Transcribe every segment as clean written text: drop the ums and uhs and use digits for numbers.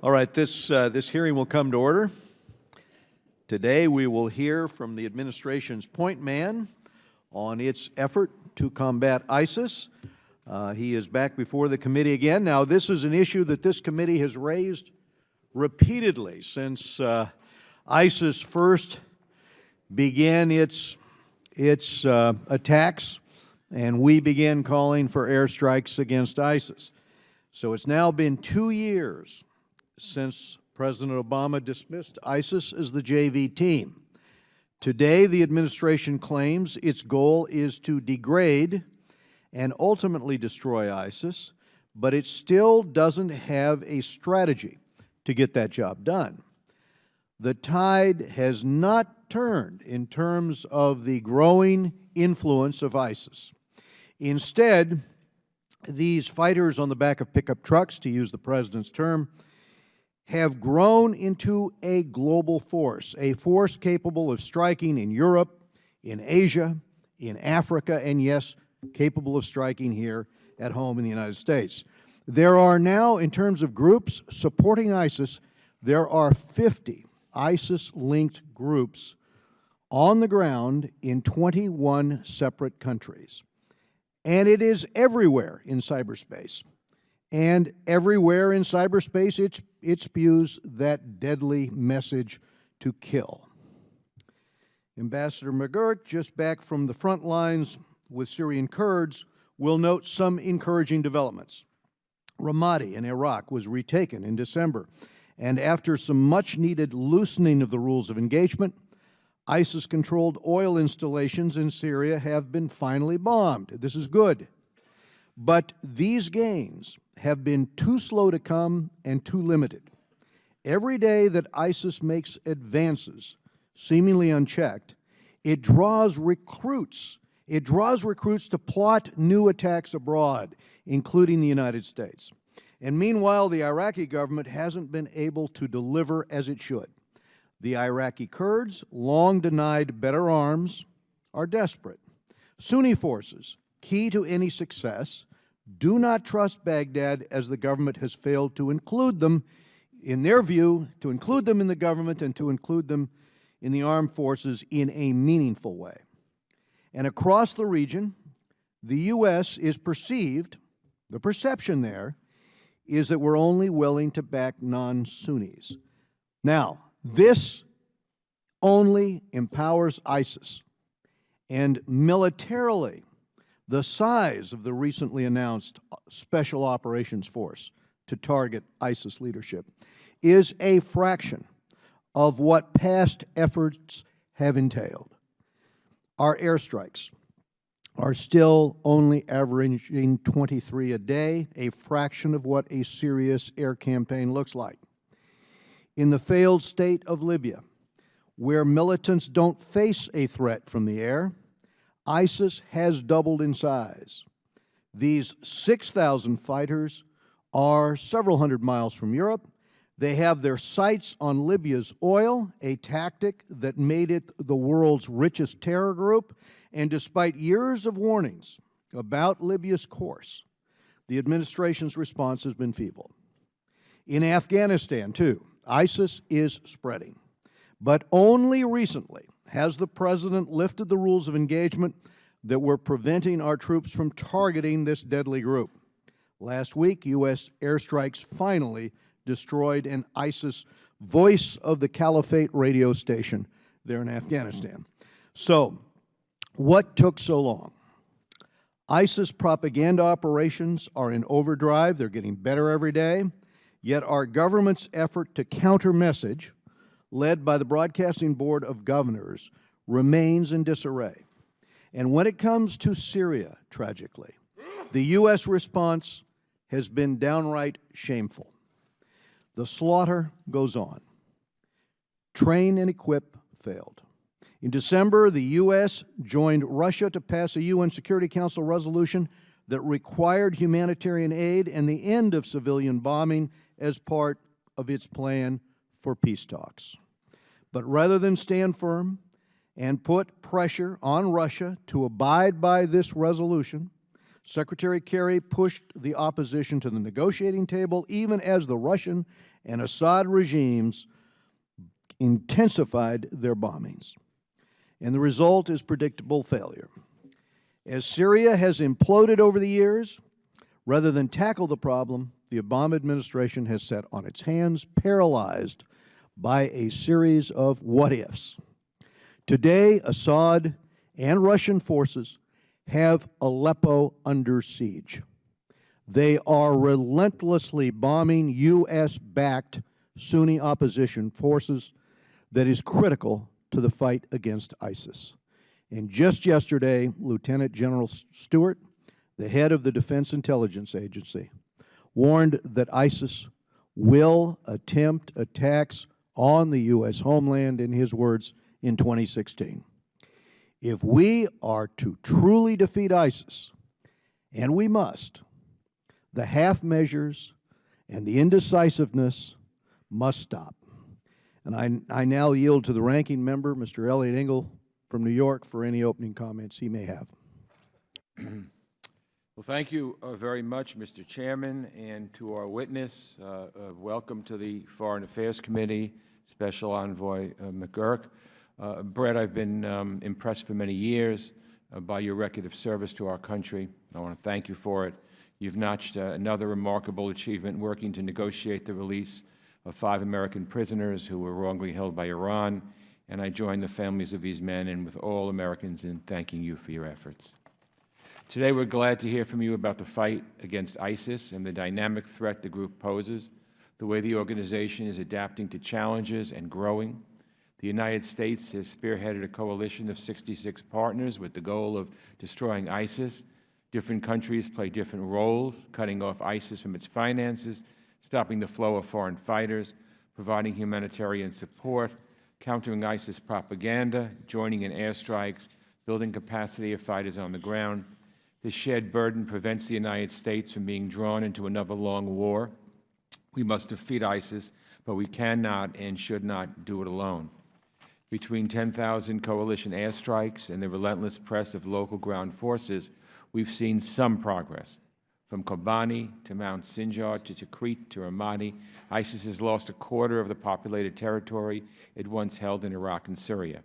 All right, this hearing will come to order. Today we will hear from the administration's point man on its effort to combat ISIS. He is back before the committee again. Now, this is an issue that this committee has raised repeatedly since ISIS first began its attacks, and we began calling for airstrikes against ISIS. So it's now been 2 years since President Obama dismissed ISIS as the JV team. Today, the administration claims its goal is to degrade and ultimately destroy ISIS, but it still doesn't have a strategy to get that job done. The tide has not turned in terms of the growing influence of ISIS. Instead, these fighters on the back of pickup trucks, to use the president's term, have grown into a global force, a force capable of striking in Europe, in Asia, in Africa, and yes, capable of striking here at home in the United States. There are now, in terms of groups supporting ISIS, there are 50 ISIS-linked groups on the ground in 21 separate countries. And it is everywhere in cyberspace. And everywhere in cyberspace, it spews that deadly message to kill. Ambassador McGurk, just back from the front lines with Syrian Kurds, will note some encouraging developments. Ramadi in Iraq was retaken in December, and after some much-needed loosening of the rules of engagement, ISIS-controlled oil installations in Syria have been finally bombed. This is good. But these gains have been too slow to come and too limited. Every day that ISIS makes advances, seemingly unchecked, it draws recruits. It draws recruits to plot new attacks abroad, including the United States. And meanwhile, the Iraqi government hasn't been able to deliver as it should. The Iraqi Kurds, long denied better arms, are desperate. Sunni forces, key to any success, do not trust Baghdad as the government has failed to include them, in their view, to include them in the government and to include them in the armed forces in a meaningful way. And across the region, the U.S. is perceived, the perception there, is that we're only willing to back non-Sunnis. Now, this only empowers ISIS, and militarily, the size of the recently announced Special Operations Force to target ISIS leadership is a fraction of what past efforts have entailed. Our airstrikes are still only averaging 23 a day, a fraction of what a serious air campaign looks like. In the failed state of Libya, where militants don't face a threat from the air, ISIS has doubled in size. These 6,000 fighters are several hundred miles from Europe. They have their sights on Libya's oil, a tactic that made it the world's richest terror group. And despite years of warnings about Libya's course, the administration's response has been feeble. In Afghanistan, too, ISIS is spreading. But only recently has the president lifted the rules of engagement that were preventing our troops from targeting this deadly group. Last week, U.S. airstrikes finally destroyed an ISIS Voice of the Caliphate radio station there in Afghanistan. So, what took so long? ISIS propaganda operations are in overdrive. They're getting better every day. Yet our government's effort to counter-message, led by the Broadcasting Board of Governors, remains in disarray. And when it comes to Syria, tragically, the U.S. response has been downright shameful. The slaughter goes on. Train and equip failed. In December, the U.S. joined Russia to pass a UN Security Council resolution that required humanitarian aid and the end of civilian bombing as part of its plan for peace talks. But rather than stand firm and put pressure on Russia to abide by this resolution, Secretary Kerry pushed the opposition to the negotiating table, even as the Russian and Assad regimes intensified their bombings. And the result is predictable failure. As Syria has imploded over the years, rather than tackle the problem, the Obama administration has sat on its hands, paralyzed by a series of what-ifs. Today, Assad and Russian forces have Aleppo under siege. They are relentlessly bombing U.S.-backed Sunni opposition forces that is critical to the fight against ISIS. And just yesterday, Lieutenant General Stewart, the head of the Defense Intelligence Agency, warned that ISIS will attempt attacks on the U.S. homeland, in his words, in 2016. If we are to truly defeat ISIS, and we must, the half measures and the indecisiveness must stop. And I now yield to the ranking member, Mr. Elliot Engel from New York, for any opening comments he may have. Well, thank you very much, Mr. Chairman, and to our witness. Welcome to the Foreign Affairs Committee, Special Envoy McGurk. Brett, I've been impressed for many years by your record of service to our country. I want to thank you for it. You've notched another remarkable achievement working to negotiate the release of 5 American prisoners who were wrongly held by Iran, and I join the families of these men and with all Americans in thanking you for your efforts. Today, we're glad to hear from you about the fight against ISIS and the dynamic threat the group poses, the way the organization is adapting to challenges and growing. The United States has spearheaded a coalition of 66 partners with the goal of destroying ISIS. Different countries play different roles, cutting off ISIS from its finances, stopping the flow of foreign fighters, providing humanitarian support, countering ISIS propaganda, joining in airstrikes, building capacity of fighters on the ground. This shared burden prevents the United States from being drawn into another long war. We must defeat ISIS, but we cannot and should not do it alone. Between 10,000 coalition airstrikes and the relentless press of local ground forces, we've seen some progress. From Kobani to Mount Sinjar to Tikrit to Ramadi, ISIS has lost a quarter of the populated territory it once held in Iraq and Syria.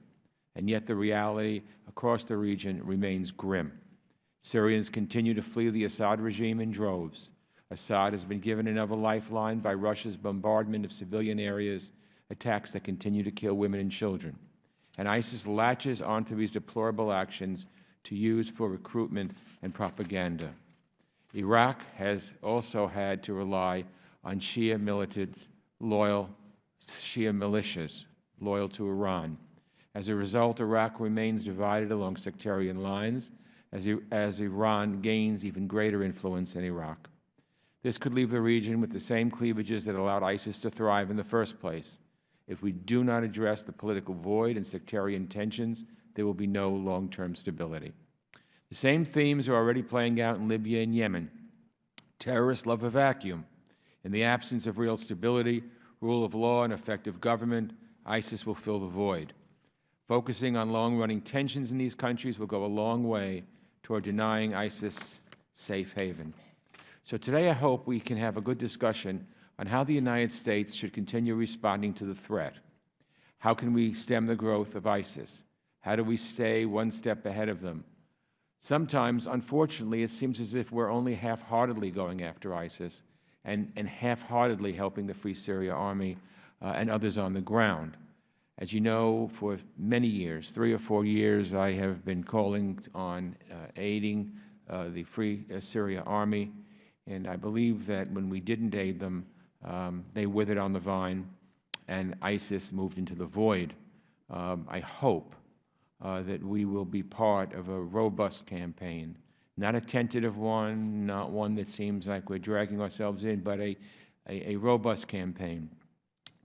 And yet the reality across the region remains grim. Syrians continue to flee the Assad regime in droves. Assad has been given another lifeline by Russia's bombardment of civilian areas, attacks that continue to kill women and children. And ISIS latches onto these deplorable actions to use for recruitment and propaganda. Iraq has also had to rely on Shia militants, loyal Shia militias, loyal to Iran. As a result, Iraq remains divided along sectarian lines as Iran gains even greater influence in Iraq. This could leave the region with the same cleavages that allowed ISIS to thrive in the first place. If we do not address the political void and sectarian tensions, there will be no long-term stability. The same themes are already playing out in Libya and Yemen. Terrorists love a vacuum. In the absence of real stability, rule of law, and effective government, ISIS will fill the void. Focusing on long-running tensions in these countries will go a long way toward denying ISIS safe haven. So today I hope we can have a good discussion on how the United States should continue responding to the threat. How can we stem the growth of ISIS? How do we stay one step ahead of them? Sometimes, unfortunately, it seems as if we're only half-heartedly going after ISIS and half-heartedly helping the Free Syria Army and others on the ground. As you know, for many years, 3 or 4 years, I have been calling on aiding the Free Syria Army, and I believe that when we didn't aid them, they withered on the vine and ISIS moved into the void. I hope that we will be part of a robust campaign, not a tentative one, not one that seems like we're dragging ourselves in, but a robust campaign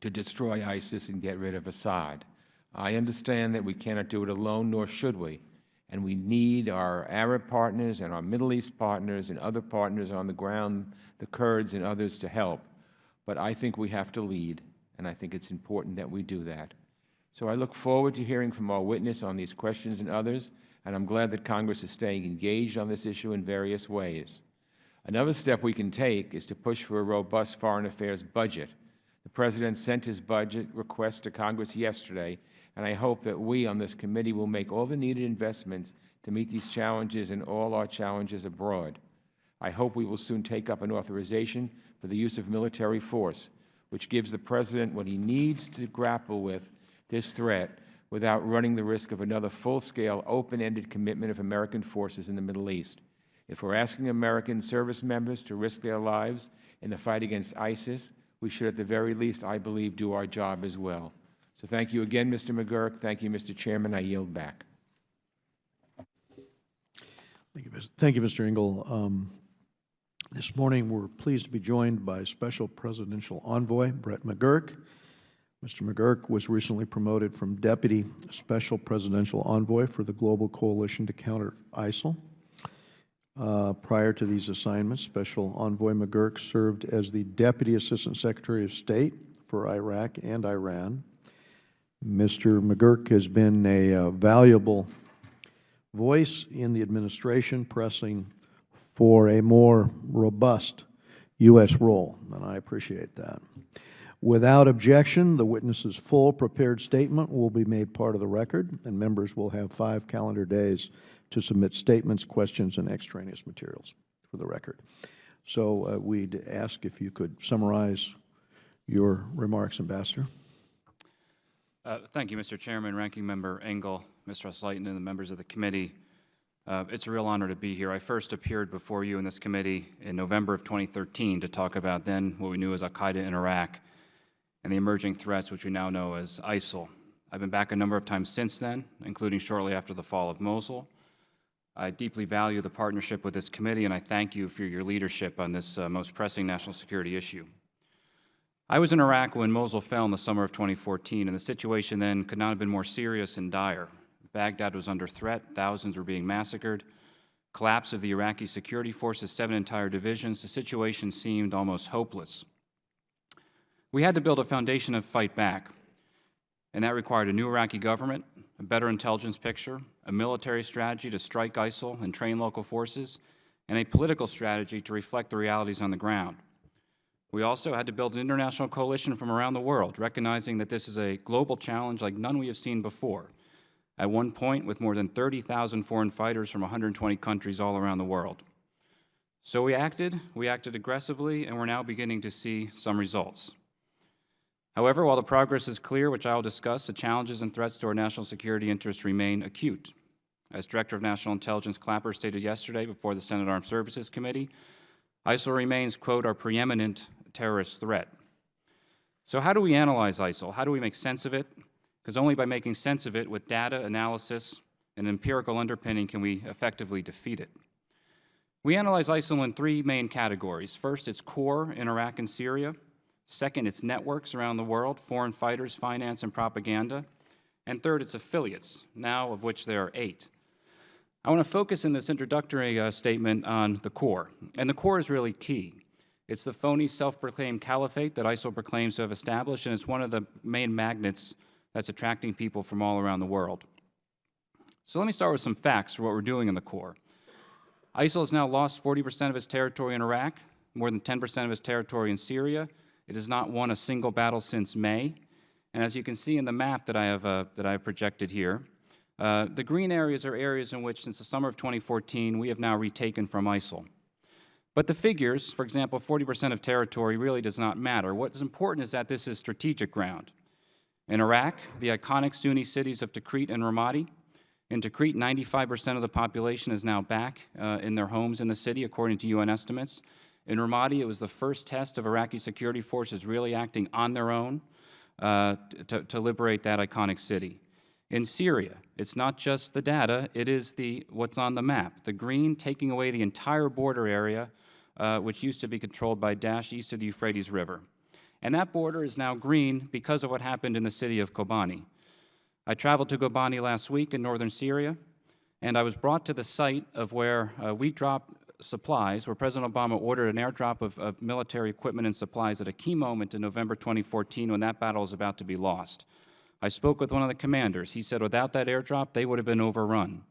to destroy ISIS and get rid of Assad. I understand that we cannot do it alone, nor should we, and we need our Arab partners and our Middle East partners and other partners on the ground, the Kurds and others, to help. But I think we have to lead, and I think it's important that we do that. So I look forward to hearing from our witness on these questions and others, and I'm glad that Congress is staying engaged on this issue in various ways. Another step we can take is to push for a robust foreign affairs budget The President sent his budget request to Congress yesterday, and I hope that we on this committee will make all the needed investments to meet these challenges and all our challenges abroad. I hope we will soon take up an authorization for the use of military force, which gives the President what he needs to grapple with this threat without running the risk of another full-scale, open-ended commitment of American forces in the Middle East. If we're asking American service members to risk their lives in the fight against ISIS, we should at the very least, I believe, do our job as well. So thank you again, Mr. McGurk. Thank you, Mr. Chairman. I yield back. Thank you, Mr. Engel. This morning, we're pleased to be joined by Special Presidential Envoy Brett McGurk. Mr. McGurk was recently promoted from Deputy Special Presidential Envoy for the Global Coalition to Counter ISIL. Prior to these assignments, Special Envoy McGurk served as the Deputy Assistant Secretary of State for Iraq and Iran. Mr. McGurk has been a valuable voice in the administration pressing for a more robust U.S. role, and I appreciate that. Without objection, the witness's full prepared statement will be made part of the record, and members will have 5 calendar days to submit statements, questions, and extraneous materials for the record. So we'd ask if you could summarize your remarks, Ambassador. Thank you, Mr. Chairman, Ranking Member Engel, Mr. Slayton, and the members of the committee. It's a real honor to be here. I first appeared before you in this committee in November of 2013 to talk about then what we knew as al-Qaeda in Iraq and the emerging threats which we now know as ISIL. I've been back a number of times since then, including shortly after the fall of Mosul. I deeply value the partnership with this committee, and I thank you for your leadership on this most pressing national security issue. I was in Iraq when Mosul fell in the summer of 2014, and the situation then could not have been more serious and dire. Baghdad was under threat, thousands were being massacred, collapse of the Iraqi security forces, 7 entire divisions, the situation seemed almost hopeless. We had to build a foundation of fight back, and that required a new Iraqi government, a better intelligence picture, a military strategy to strike ISIL and train local forces, and a political strategy to reflect the realities on the ground. We also had to build an international coalition from around the world, recognizing that this is a global challenge like none we have seen before. At one point, with more than 30,000 foreign fighters from 120 countries all around the world. So we acted aggressively, and we're now beginning to see some results. However, while the progress is clear, which I will discuss, the challenges and threats to our national security interests remain acute. As Director of National Intelligence Clapper stated yesterday before the Senate Armed Services Committee, ISIL remains, quote, our preeminent terrorist threat. So how do we analyze ISIL? How do we make sense of it? Because only by making sense of it with data, analysis, and empirical underpinning can we effectively defeat it. We analyze ISIL in 3 main categories. First, its core in Iraq and Syria. Second, its networks around the world, foreign fighters, finance, and propaganda. And third, its affiliates, now of which there are 8. I want to focus in this introductory statement on the core. And the core is really key. It's the phony self-proclaimed caliphate that ISIL proclaims to have established, and it's one of the main magnets that's attracting people from all around the world. So let me start with some facts for what we're doing in the core. ISIL has now lost 40% of its territory in Iraq, more than 10% of its territory in Syria. It has not won a single battle since May. And as you can see in the map that I have projected here, the green areas are areas in which, since the summer of 2014, we have now retaken from ISIL. But the figures, for example, 40% of territory really does not matter. What is important is that this is strategic ground. In Iraq, the iconic Sunni cities of Tikrit and Ramadi. In Tikrit, 95% of the population is now back in their homes in the city, according to UN estimates. In Ramadi, it was the first test of Iraqi security forces really acting on their own to liberate that iconic city. In Syria, it's not just the data, it is what's on the map. The green taking away the entire border area, which used to be controlled by Daesh east of the Euphrates River. And that border is now green because of what happened in the city of Kobani. I traveled to Kobani last week in northern Syria, and I was brought to the site of where we dropped supplies, where President Obama ordered an airdrop of military equipment and supplies at a key moment in November 2014 when that battle was about to be lost. I spoke with one of the commanders. He said without that airdrop, they would have been overrun.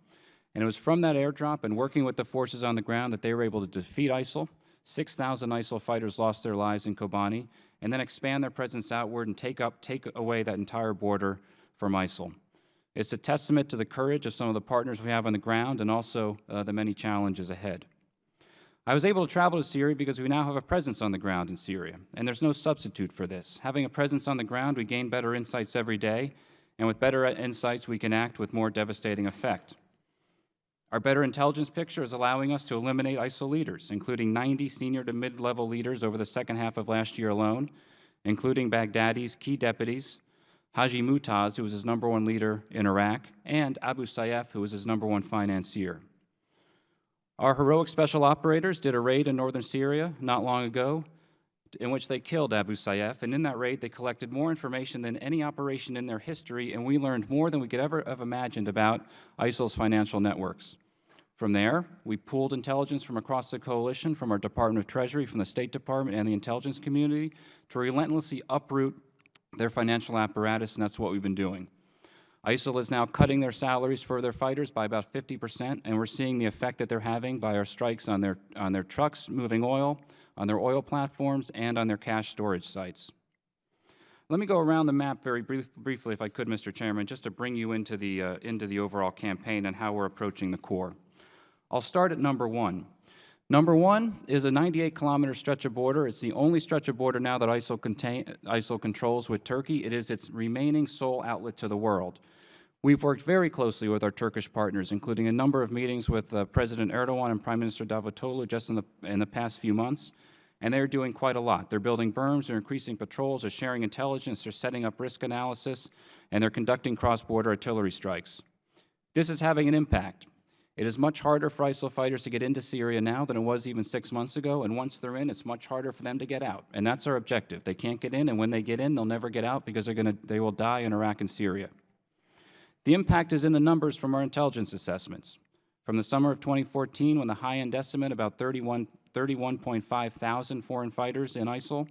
And it was from that airdrop and working with the forces on the ground that they were able to defeat ISIL. 6,000 ISIL fighters lost their lives in Kobani, and then expand their presence outward and take away that entire border from ISIL. It's a testament to the courage of some of the partners we have on the ground and also the many challenges ahead. I was able to travel to Syria because we now have a presence on the ground in Syria, and there's no substitute for this. Having a presence on the ground, we gain better insights every day, and with better insights, we can act with more devastating effect. Our better intelligence picture is allowing us to eliminate ISIL leaders, including 90 senior to mid-level leaders over the second half of last year alone, including Baghdadi's key deputies, Haji Mutaz, who was his #1 leader in Iraq, and Abu Sayyaf, who was his #1 financier. Our heroic special operators did a raid in northern Syria not long ago in which they killed Abu Sayyaf, and in that raid they collected more information than any operation in their history, and we learned more than we could ever have imagined about ISIL's financial networks. From there, we pooled intelligence from across the coalition, from our Department of Treasury, from the State Department, and the intelligence community to relentlessly uproot their financial apparatus, and that's what we've been doing. ISIL is now cutting their salaries for their fighters by about 50%, and we're seeing the effect that they're having by our strikes on their trucks moving oil, on their oil platforms, and on their cash storage sites. Let me go around the map very briefly, if I could, Mr. Chairman, just to bring you into the overall campaign and how we're approaching the core. I'll start at number 1. Number 1 is a 98-kilometer stretch of border. It's the only stretch of border now that ISIL controls with Turkey. It is its remaining sole outlet to the world. We've worked very closely with our Turkish partners, including a number of meetings with President Erdogan and Prime Minister Davutoglu just in the past few months, and they're doing quite a lot. They're building berms, they're increasing patrols, they're sharing intelligence, they're setting up risk analysis, and they're conducting cross-border artillery strikes. This is having an impact. It is much harder for ISIL fighters to get into Syria now than it was even 6 months ago, and once they're in, it's much harder for them to get out. And that's our objective. They can't get in, and when they get in, they'll never get out because they will die in Iraq and Syria. The impact is in the numbers from our intelligence assessments. From the summer of 2014, when the high-end estimate about 31.5 thousand foreign fighters in ISIL,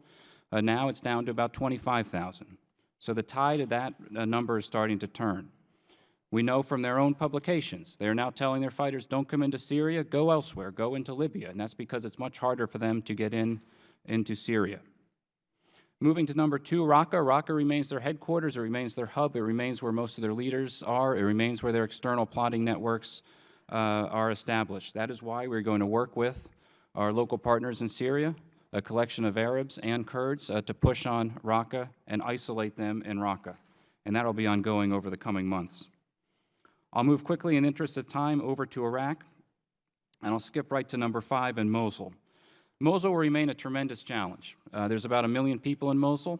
now it's down to about 25,000. So the tide of that number is starting to turn. We know from their own publications, they're now telling their fighters, don't come into Syria, go elsewhere, go into Libya, and that's because it's much harder for them to get into Syria. Moving to number 2, Raqqa. Raqqa remains their headquarters, it remains their hub, it remains where most of their leaders are, it remains where their external plotting networks are established. That is why we're going to work with our local partners in Syria, a collection of Arabs and Kurds, to push on Raqqa and isolate them in Raqqa, and that will be ongoing over the coming months. I'll move quickly in the interest of time over to Iraq, and I'll skip right to number 5 in Mosul. Mosul will remain a tremendous challenge. There's about 1 million people in Mosul.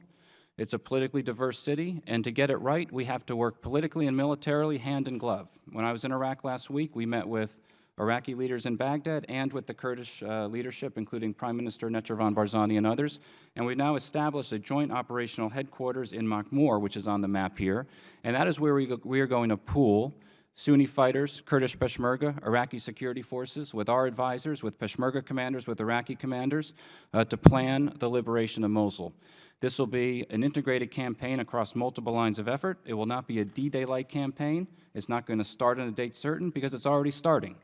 It's a politically diverse city, and to get it right, we have to work politically and militarily hand in glove. When I was in Iraq last week, we met with Iraqi leaders in Baghdad and with the Kurdish leadership, including Prime Minister Nechervan Barzani and others, and we've now established a joint operational headquarters in Makhmur, which is on the map here, and that is where we are going to pool Sunni fighters, Kurdish Peshmerga, Iraqi security forces, with our advisors, with Peshmerga commanders, with Iraqi commanders, to plan the liberation of Mosul. This will be an integrated campaign across multiple lines of effort. It will not be a D-Day-like campaign. It's not going to start on a date certain because it's already starting.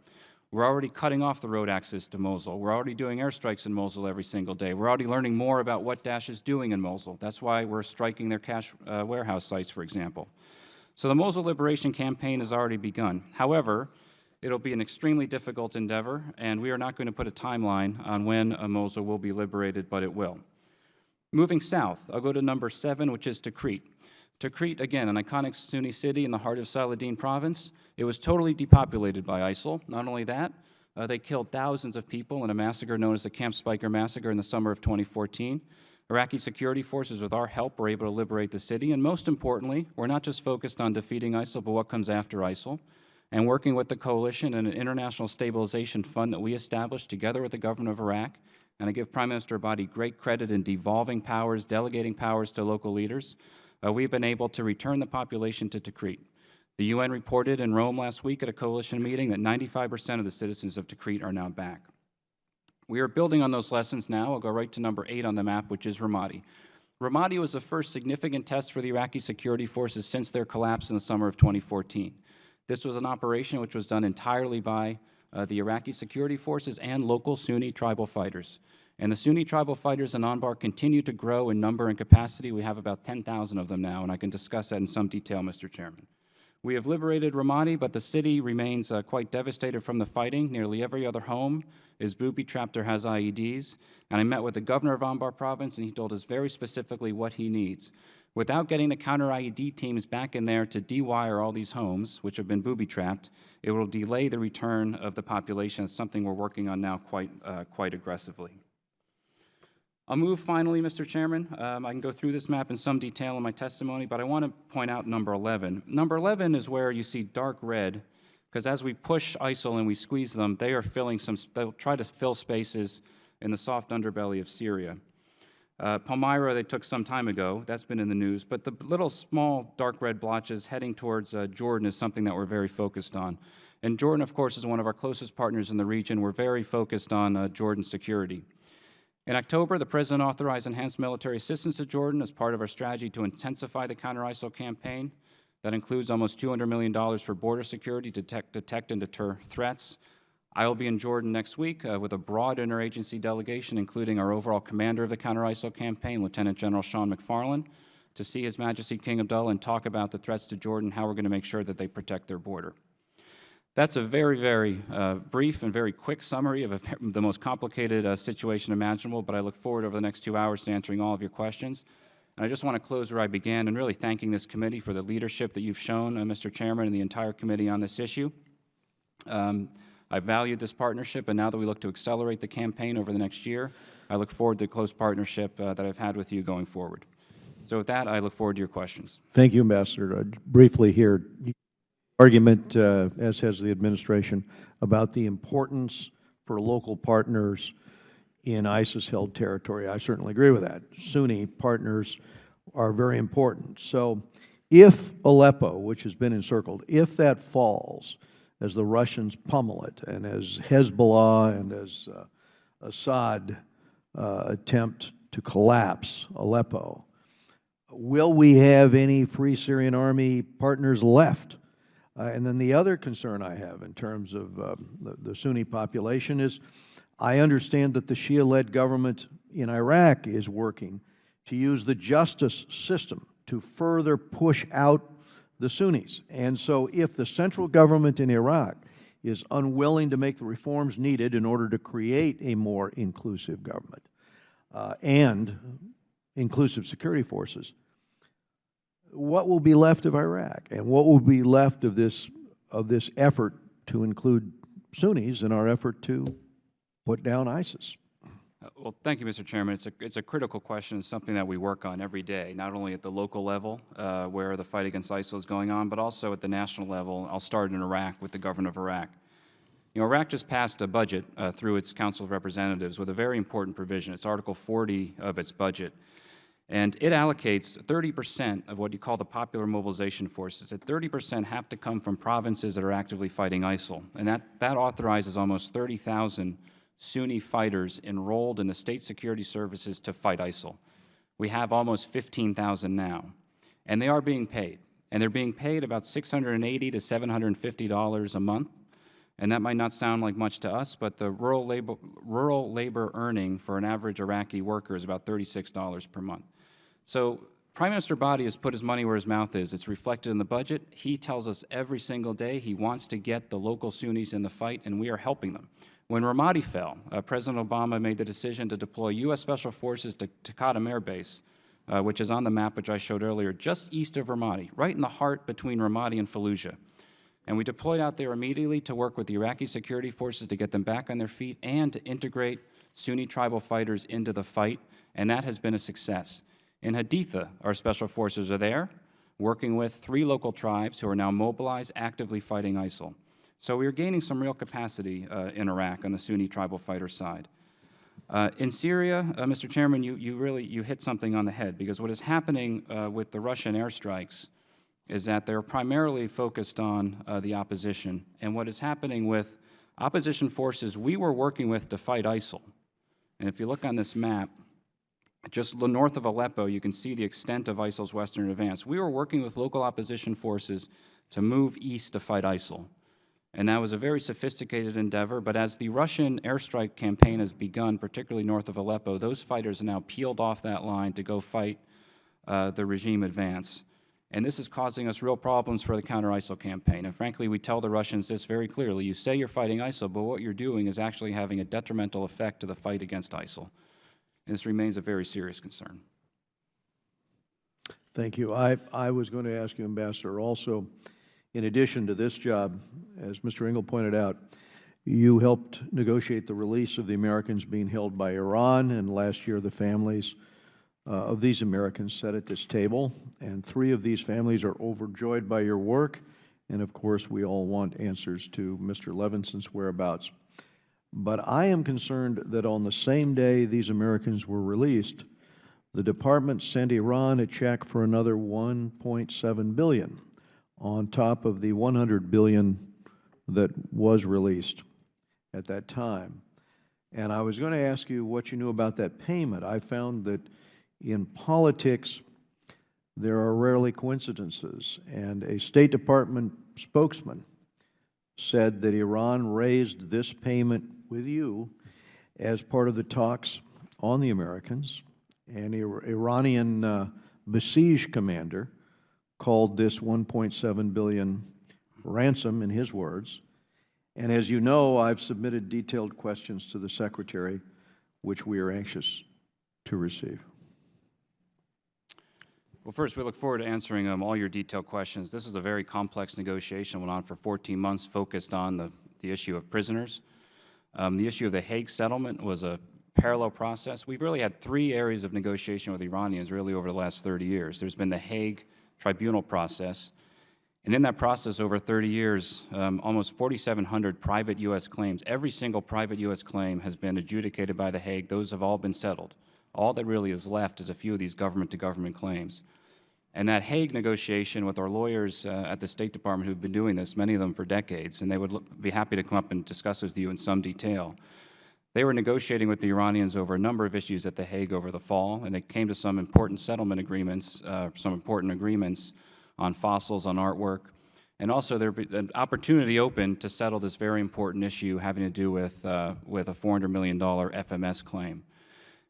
We're already cutting off the road access to Mosul. We're already doing airstrikes in Mosul every single day. We're already learning more about what Daesh is doing in Mosul. That's why we're striking their cash warehouse sites, for example. So the Mosul liberation campaign has already begun. However, it'll be an extremely difficult endeavor, and we are not going to put a timeline on when Mosul will be liberated, but it will. Moving south, I'll go to number 7, which is Tikrit. Tikrit, again, an iconic Sunni city in the heart of Saladin province. It was totally depopulated by ISIL. Not only that, they killed thousands of people in a massacre known as the Camp Spiker Massacre in the summer of 2014. Iraqi security forces, with our help, were able to liberate the city, and most importantly, we're not just focused on defeating ISIL, but what comes after ISIL, and working with the coalition and an international stabilization fund that we established together with the government of Iraq, and I give Prime Minister Abadi great credit in devolving powers, delegating powers to local leaders. We've been able to return the population to Tikrit. The UN reported in Rome last week at a coalition meeting that 95% of the citizens of Tikrit are now back. We are building on those lessons now. I'll go right to number 8 on the map, which is Ramadi. Ramadi was the first significant test for the Iraqi security forces since their collapse in the summer of 2014. This was an operation which was done entirely by the Iraqi security forces and local Sunni tribal fighters. And the Sunni tribal fighters in Anbar continue to grow in number and capacity. We have about 10,000 of them now, and I can discuss that in some detail, Mr. Chairman. We have liberated Ramadi, but the city remains quite devastated from the fighting. Nearly every other home is booby-trapped or has IEDs. And I met with the governor of Anbar province, and he told us very specifically what he needs. Without getting the counter-IED teams back in there to dewire all these homes, which have been booby-trapped, it will delay the return of the population. It's something we're working on now quite aggressively. I'll move finally, Mr. Chairman. I can go through this map in some detail in my testimony, but I want to point out number 11. Number 11 is where you see dark red, because as we push ISIL and we squeeze them, they'll try to fill spaces in the soft underbelly of Syria. Palmyra, they took some time ago. That's been in the news. But the little small dark red blotches heading towards Jordan is something that we're very focused on. And Jordan, of course, is one of our closest partners in the region. We're very focused on Jordan security. In October, the President authorized enhanced military assistance to Jordan as part of our strategy to intensify the counter-ISIL campaign. That includes almost $200 million for border security to detect and deter threats. I will be in Jordan next week with a broad interagency delegation, including our overall commander of the counter-ISIL campaign, Lieutenant General Sean McFarland, to see His Majesty King Abdullah and talk about the threats to Jordan, how we're going to make sure that they protect their border. That's a very, very brief and very quick summary of the most complicated situation imaginable, but I look forward over the next 2 hours to answering all of your questions. And I just want to close where I began and really thanking this committee for the leadership that you've shown, Mr. Chairman, and the entire committee on this issue. I valued this partnership, and now that we look to accelerate the campaign over the next year, I look forward to the close partnership that I've had with you going forward. So with that, I look forward to your questions. Thank you, Ambassador. Briefly here, argument, as has the administration, about the importance for local partners in ISIS-held territory. I certainly agree with that. Sunni partners are very important. So if Aleppo, which has been encircled, if that falls, as the Russians pummel it, and as Hezbollah and as Assad attempt to collapse Aleppo, will we have any Free Syrian Army partners left? And then the other concern I have in terms of the Sunni population is I understand that the Shia-led government in Iraq is working to use the justice system to further push out the Sunnis. And so if the central government in Iraq is unwilling to make the reforms needed in order to create a more inclusive government and inclusive security forces, what will be left of Iraq, and what will be left of this effort to include Sunnis in our effort to put down ISIS? Well, thank you, Mr. Chairman. It's a critical question. It's something that we work on every day, not only at the local level where the fight against ISIL is going on, but also at the national level. I'll start in Iraq with the government of Iraq. You know, Iraq just passed a budget through its Council of Representatives with a very important provision. It's Article 40 of its budget. And it allocates 30% of what you call the popular mobilization forces. That 30% have to come from provinces that are actively fighting ISIL. And that authorizes almost 30,000 Sunni fighters enrolled in the state security services to fight ISIL. We have almost 15,000 now. And they are being paid. And they're being paid about $680 to $750 a month. And that might not sound like much to us, but the rural labor earning for an average Iraqi worker is about $36 per month. So Prime Minister Badi has put his money where his mouth is. It's reflected in the budget. He tells us every single day he wants to get the local Sunnis in the fight, and we are helping them. When Ramadi fell, President Obama made the decision to deploy U.S. Special Forces to Qadim Air Base, which is on the map which I showed earlier, just east of Ramadi, right in the heart between Ramadi and Fallujah. And we deployed out there immediately to work with the Iraqi security forces to get them back on their feet and to integrate Sunni tribal fighters into the fight, and that has been a success. In Haditha, our special forces are there, working with 3 local tribes who are now mobilized, actively fighting ISIL. So we are gaining some real capacity in Iraq on the Sunni tribal fighter side. In Syria, Mr. Chairman, you hit something on the head, because what is happening with the Russian airstrikes is that they're primarily focused on the opposition. And what is happening with opposition forces we were working with to fight ISIL, and if you look on this map, just north of Aleppo, you can see the extent of ISIL's western advance. We were working with local opposition forces to move east to fight ISIL. And that was a very sophisticated endeavor, but as the Russian airstrike campaign has begun, particularly north of Aleppo, those fighters are now peeled off that line to go fight the regime advance. And this is causing us real problems for the counter-ISIL campaign. And frankly, we tell the Russians this very clearly. You say you're fighting ISIL, but what you're doing is actually having a detrimental effect to the fight against ISIL. And this remains a very serious concern. Thank you. I was going to ask you, Ambassador, also, in addition to this job, as Mr. Engel pointed out, you helped negotiate the release of the Americans being held by Iran, and last year the families of these Americans sat at this table, and 3 of these families are overjoyed by your work, and of course we all want answers to Mr. Levinson's whereabouts. But I am concerned that on the same day these Americans were released, the Department sent Iran a check for another $1.7 billion on top of the $100 billion that was released at that time. And I was going to ask you what you knew about that payment. I found that in politics, there are rarely coincidences, and a State Department spokesman said that Iran raised this payment with you as part of the talks on the Americans. An Iranian Basij commander called this $1.7 billion ransom, in his words. And as you know, I've submitted detailed questions to the Secretary, which we are anxious to receive. Well, first, we look forward to answering all your detailed questions. This is a very complex negotiation, went on for 14 months, focused on the issue of prisoners. The issue of the Hague settlement was a parallel process. We've really had 3 areas of negotiation with Iranians really over the last 30 years. There's been the Hague tribunal process, and in that process over 30 years, almost 4,700 private U.S. claims, every single private U.S. claim has been adjudicated by the Hague. Those have all been settled. All that really is left is a few of these government-to-government claims. And that Hague negotiation with our lawyers at the State Department who've been doing this, many of them for decades, and they would be happy to come up and discuss with you in some detail. They were negotiating with the Iranians over a number of issues at the Hague over the fall, and they came to some important settlement agreements, some important agreements on fossils, on artwork, and also there be an opportunity open to settle this very important issue having to do with a $400 million FMS claim.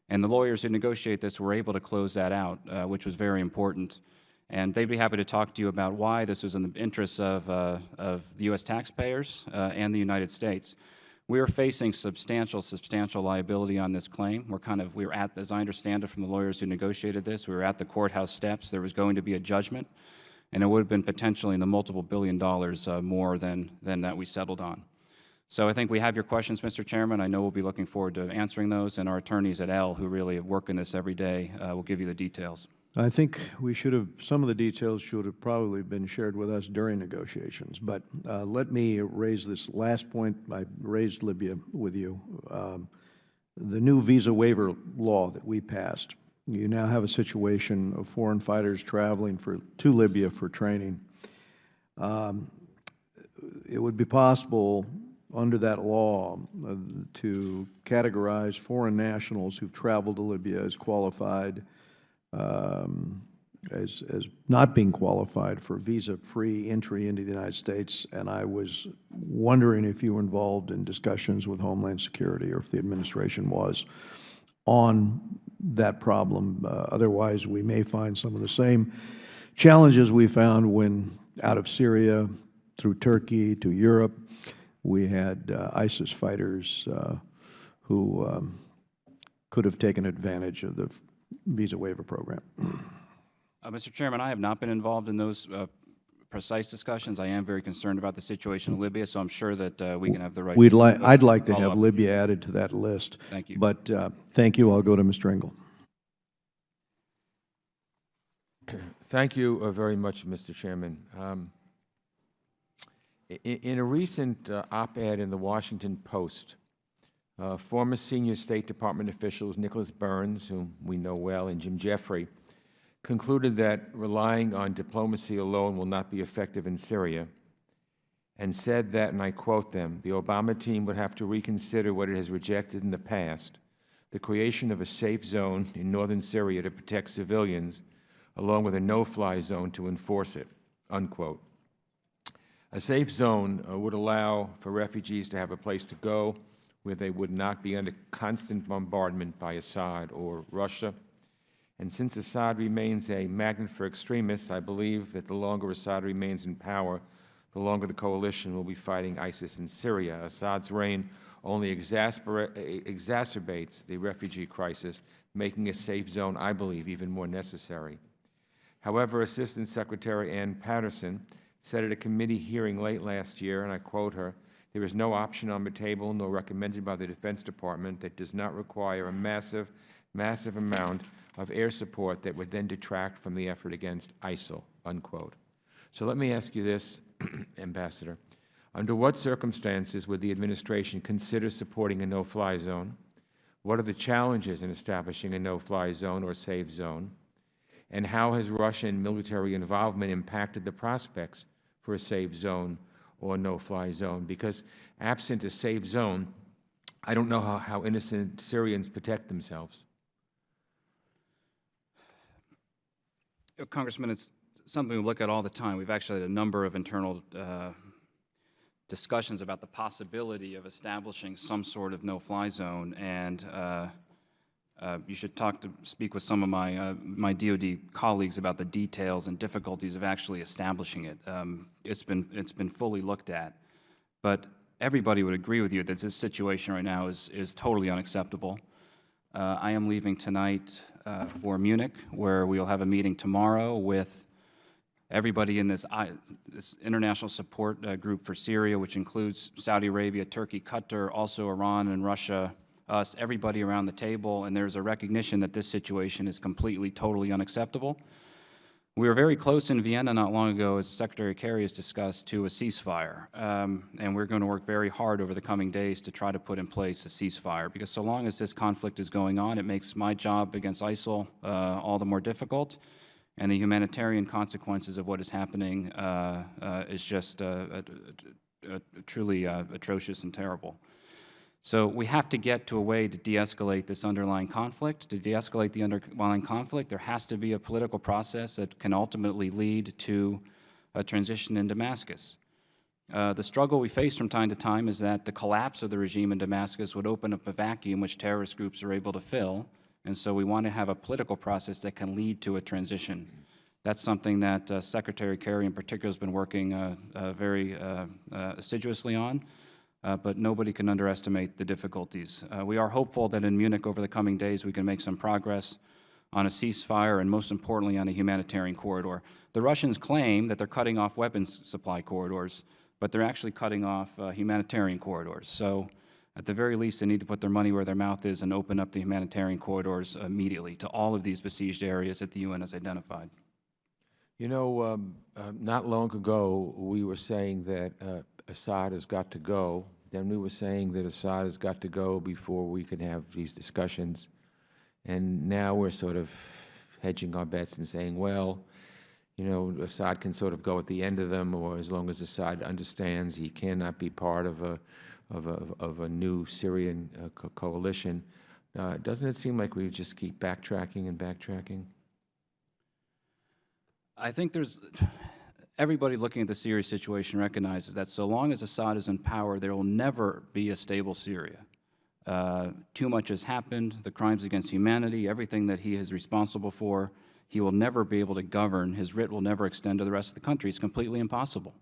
And the lawyers who negotiate this were able to close that out, which was very important. And they'd be happy to talk to you about why this was in the interests of the U.S. taxpayers and the United States. We are facing substantial liability on this claim. We were at, as I understand it from the lawyers who negotiated this, we were at the courthouse steps. There was going to be a judgment, and it would have been potentially in the multiple billion dollars more than that we settled on. So I think we have your questions, Mr. Chairman. I know we'll be looking forward to answering those, and our attorneys at L, who really work in this every day, will give you the details. I think we should have, some of the details should have probably been shared with us during negotiations, but let me raise this last point. I raised Libya with you. The new visa waiver law that we passed, you now have a situation of foreign fighters traveling to Libya for training. It would be possible under that law to categorize foreign nationals who've traveled to Libya as qualified, as not being qualified for visa-free entry into the United States, and I was wondering if you were involved in discussions with Homeland Security or if the administration was on that problem. Otherwise, we may find some of the same challenges we found when out of Syria through Turkey to Europe, we had ISIS fighters who could have taken advantage of the visa waiver program. Mr. Chairman, I have not been involved in those precise discussions. I am very concerned about the situation in Libya, so I'm sure that we can have the right. I'd like to have Libya added to that list. Thank you. But thank you. I'll go to Mr. Engel. Thank you very much, Mr. Chairman. In a recent op-ed in the Washington Post, former senior State Department officials Nicholas Burns, whom we know well, and Jim Jeffrey, concluded that relying on diplomacy alone will not be effective in Syria, and said that, and I quote them, the Obama team would have to reconsider what it has rejected in the past, the creation of a safe zone in northern Syria to protect civilians, along with a no-fly zone to enforce it, unquote. A safe zone would allow for refugees to have a place to go where they would not be under constant bombardment by Assad or Russia. And since Assad remains a magnet for extremists, I believe that the longer Assad remains in power, the longer the coalition will be fighting ISIS in Syria. Assad's reign only exacerbates the refugee crisis, making a safe zone, I believe, even more necessary. However, Assistant Secretary Ann Patterson said at a committee hearing late last year, and I quote her, "There is no option on the table, nor recommended by the Defense Department, that does not require a massive amount of air support that would then detract from the effort against ISIL," unquote. So let me ask you this, Ambassador. Under what circumstances would the administration consider supporting a no-fly zone? What are the challenges in establishing a no-fly zone or safe zone? And how has Russian military involvement impacted the prospects for a safe zone or no-fly zone? Because absent a safe zone, I don't know how innocent Syrians protect themselves. Congressman, it's something we look at all the time. We've actually had a number of internal discussions about the possibility of establishing some sort of no-fly zone, and you should speak with some of my DoD colleagues about the details and difficulties of actually establishing it. It's been fully looked at, but everybody would agree with you that this situation right now is totally unacceptable. I am leaving tonight for Munich, where we'll have a meeting tomorrow with everybody in this international support group for Syria, which includes Saudi Arabia, Turkey, Qatar, also Iran and Russia, us, everybody around the table, and there's a recognition that this situation is completely, totally unacceptable. We were very close in Vienna not long ago, as Secretary Kerry has discussed, to a ceasefire, and we're going to work very hard over the coming days to try to put in place a ceasefire, because so long as this conflict is going on, it makes my job against ISIL all the more difficult, and the humanitarian consequences of what is happening is just truly atrocious and terrible. So we have to get to a way to de-escalate this underlying conflict. To de-escalate the underlying conflict, there has to be a political process that can ultimately lead to a transition in Damascus. The struggle we face from time to time is that the collapse of the regime in Damascus would open up a vacuum which terrorist groups are able to fill, and so we want to have a political process that can lead to a transition. That's something that Secretary Kerry in particular has been working very assiduously on. But nobody can underestimate the difficulties. We are hopeful that in Munich over the coming days we can make some progress on a ceasefire and most importantly on a humanitarian corridor. The Russians claim that they're cutting off weapons supply corridors, but they're actually cutting off humanitarian corridors. So at the very least they need to put their money where their mouth is and open up the humanitarian corridors immediately to all of these besieged areas that the UN has identified. You know, not long ago we were saying that Assad has got to go. Then we were saying that Assad has got to go before we could have these discussions. And now we're sort of hedging our bets and saying, well, you know, Assad can sort of go at the end of them, or as long as Assad understands he cannot be part of a new Syrian coalition. Doesn't it seem like we just keep backtracking and backtracking? I think everybody looking at the Syria situation recognizes that so long as Assad is in power, there will never be a stable Syria. Too much has happened, the crimes against humanity, everything that he is responsible for, he will never be able to govern. His writ will never extend to the rest of the country. It's completely impossible.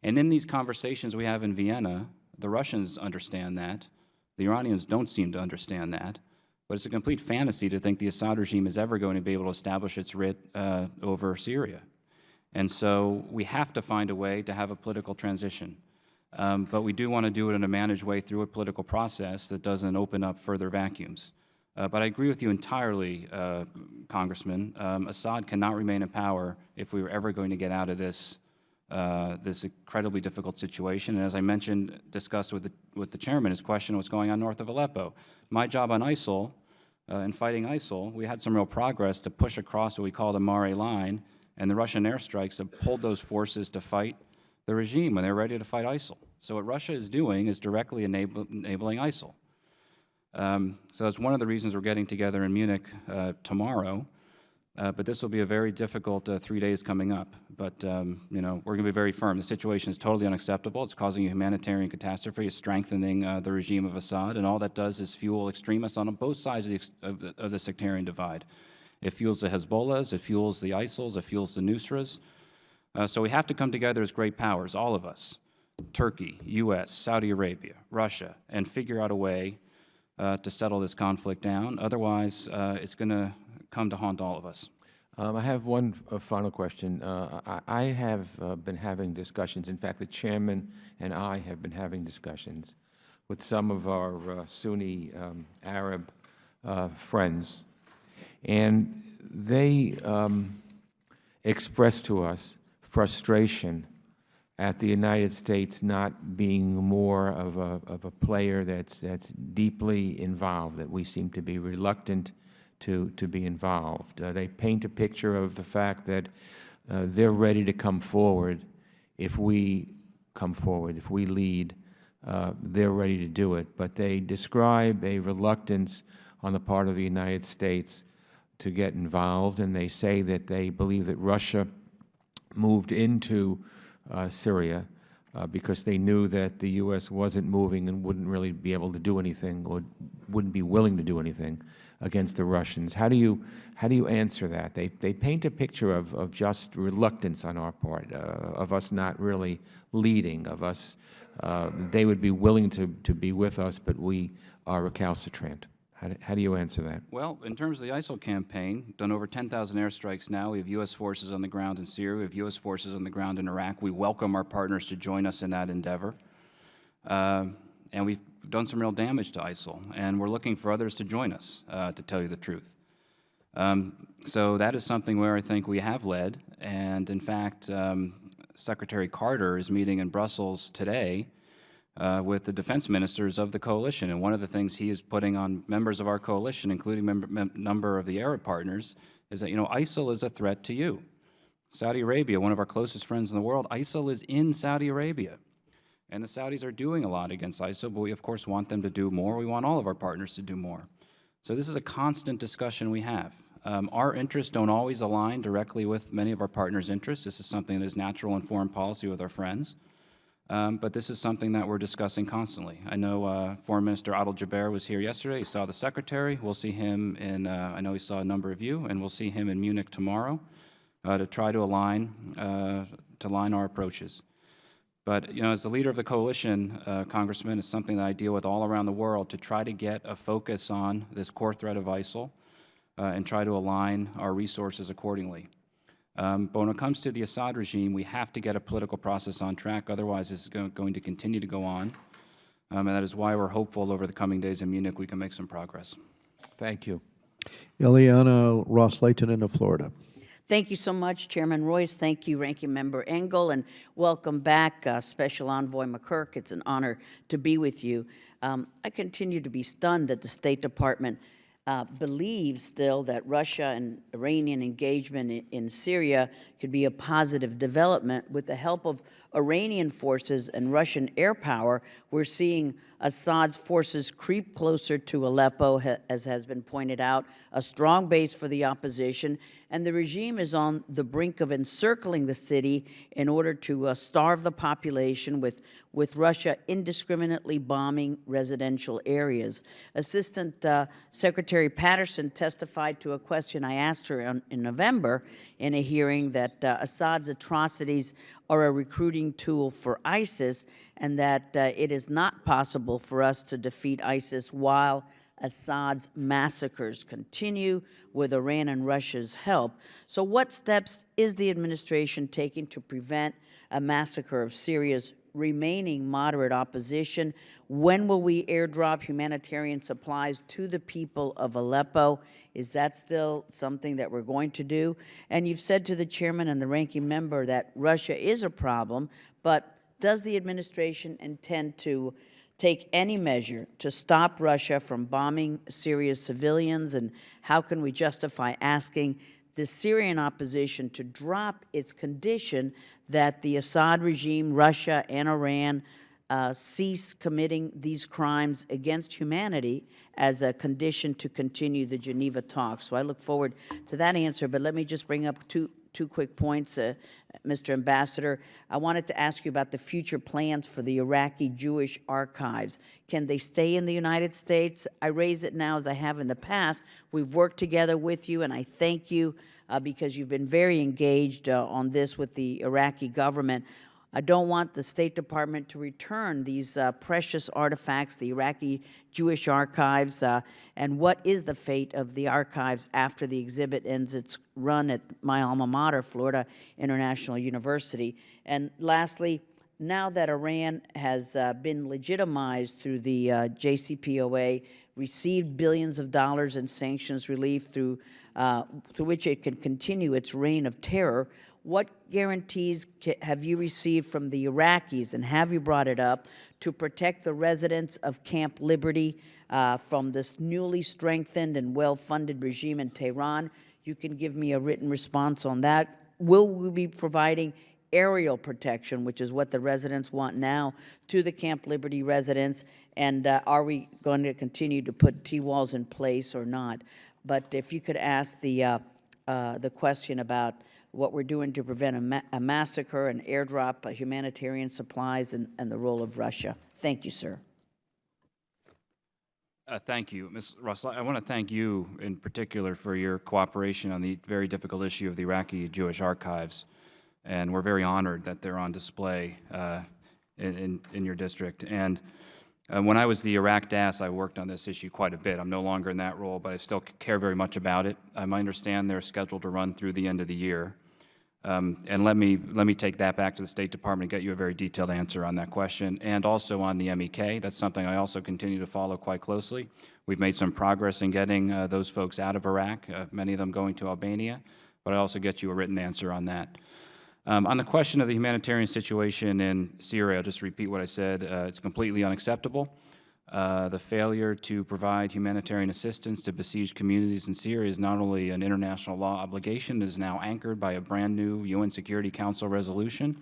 And in these conversations we have in Vienna, the Russians understand that. The Iranians don't seem to understand that. But it's a complete fantasy to think the Assad regime is ever going to be able to establish its writ over Syria. And so we have to find a way to have a political transition. But we do want to do it in a managed way through a political process that doesn't open up further vacuums. But I agree with you entirely, Congressman. Assad cannot remain in power if we were ever going to get out of this incredibly difficult situation. And as I mentioned, discussed with the chairman, his question was going on north of Aleppo. My job on ISIL, in fighting ISIL, we had some real progress to push across what we call the Mare line, and the Russian airstrikes have pulled those forces to fight the regime when they're ready to fight ISIL. So what Russia is doing is directly enabling ISIL. So that's one of the reasons we're getting together in Munich tomorrow. But this will be a very difficult 3 days coming up. But, you know, we're going to be very firm. The situation is totally unacceptable. It's causing a humanitarian catastrophe. It's strengthening the regime of Assad, and all that does is fuel extremists on both sides of the sectarian divide. It fuels the Hezbollahs, it fuels the ISILs, it fuels the Nusras. So we have to come together as great powers, all of us, Turkey, U.S., Saudi Arabia, Russia, and figure out a way to settle this conflict down. Otherwise, it's going to come to haunt all of us. I have one final question. I have been having discussions, in fact, the chairman and I have been having discussions with some of our Sunni Arab friends, and they expressed to us frustration at the United States not being more of a player that's deeply involved, that we seem to be reluctant to be involved. They paint a picture of the fact that they're ready to come forward if we come forward, if we lead, they're ready to do it. But they describe a reluctance on the part of the United States to get involved, and they say that they believe that Russia moved into Syria because they knew that the U.S. wasn't moving and wouldn't really be able to do anything, or wouldn't be willing to do anything against the Russians. How do you answer that? They paint a picture of just reluctance on our part, of us not really leading, of us, they would be willing to be with us, but we are recalcitrant. How do you answer that? Well, in terms of the ISIL campaign, done over 10,000 airstrikes now. We have U.S. forces on the ground in Syria. We have U.S. forces on the ground in Iraq. We welcome our partners to join us in that endeavor. And we've done some real damage to ISIL, and we're looking for others to join us, to tell you the truth. So that is something where I think we have led, and in fact, Secretary Carter is meeting in Brussels today with the defense ministers of the coalition, and one of the things he is putting on members of our coalition, including a number of the Arab partners, is that, you know, ISIL is a threat to you. Saudi Arabia, one of our closest friends in the world, ISIL is in Saudi Arabia. And the Saudis are doing a lot against ISIL, but we, of course, want them to do more. We want all of our partners to do more. So this is a constant discussion we have. Our interests don't always align directly with many of our partners' interests. This is something that is natural in foreign policy with our friends. But this is something that we're discussing constantly. I know Foreign Minister Adel Jaber was here yesterday. He saw the Secretary. We'll see him in, I know he saw a number of you, and we'll see him in Munich tomorrow to try to align our approaches. But, you know, as the leader of the coalition, Congressman, it's something that I deal with all around the world to try to get a focus on this core threat of ISIL and try to align our resources accordingly. But when it comes to the Assad regime, we have to get a political process on track. Otherwise, it's going to continue to go on. And that is why we're hopeful over the coming days in Munich we can make some progress. Thank you. Ileana Ross-Leitonen of Florida. Thank you so much, Chairman Royce. Thank you, Ranking Member Engel, and welcome back, Special Envoy McGurk. It's an honor to be with you. I continue to be stunned that the State Department believes still that Russia and Iranian engagement in Syria could be a positive development. With the help of Iranian forces and Russian air power, we're seeing Assad's forces creep closer to Aleppo, as has been pointed out, a strong base for the opposition, and the regime is on the brink of encircling the city in order to starve the population, with Russia indiscriminately bombing residential areas. Assistant Secretary Patterson testified to a question I asked her in November in a hearing that Assad's atrocities are a recruiting tool for ISIS, and that it is not possible for us to defeat ISIS while Assad's massacres continue with Iran and Russia's help. So what steps is the administration taking to prevent a massacre of Syria's remaining moderate opposition? When will we airdrop humanitarian supplies to the people of Aleppo? Is that still something that we're going to do? And you've said to the chairman and the ranking member that Russia is a problem, but does the administration intend to take any measure to stop Russia from bombing Syria's civilians? And how can we justify asking the Syrian opposition to drop its condition that the Assad regime, Russia, and Iran cease committing these crimes against humanity as a condition to continue the Geneva talks. So I look forward to that answer, but let me just bring up two quick points, Mr. Ambassador. I wanted to ask you about the future plans for the Iraqi Jewish archives. Can they stay in the United States? I raise it now as I have in the past. We've worked together with you, and I thank you because you've been very engaged on this with the Iraqi government. I don't want the State Department to return these precious artifacts, the Iraqi Jewish archives, and what is the fate of the archives after the exhibit ends its run at my alma mater, Florida International University. And lastly, now that Iran has been legitimized through the JCPOA, received billions of dollars in sanctions relief through which it can continue its reign of terror, what guarantees have you received from the Iraqis, and have you brought it up, to protect the residents of Camp Liberty from this newly strengthened and well-funded regime in Tehran? You can give me a written response on that. Will we be providing aerial protection, which is what the residents want now, to the Camp Liberty residents? And are we going to continue to put T-walls in place or not? But if you could ask the question about what we're doing to prevent a massacre, an airdrop, humanitarian supplies, and the role of Russia. Thank you, sir. Thank you. Ms. Russell, I want to thank you in particular for your cooperation on the very difficult issue of the Iraqi Jewish archives. And we're very honored that they're on display in your district. And when I was the Iraq DAS, I worked on this issue quite a bit. I'm no longer in that role, but I still care very much about it. I understand they're scheduled to run through the end of the year. And let me take that back to the State Department and get you a very detailed answer on that question, and also on the MEK. That's something I also continue to follow quite closely. We've made some progress in getting those folks out of Iraq, many of them going to Albania, but I also get you a written answer on that. On the question of the humanitarian situation in Syria, I'll just repeat what I said. It's completely unacceptable. The failure to provide humanitarian assistance to besieged communities in Syria is not only an international law obligation, it is now anchored by a brand new UN Security Council resolution.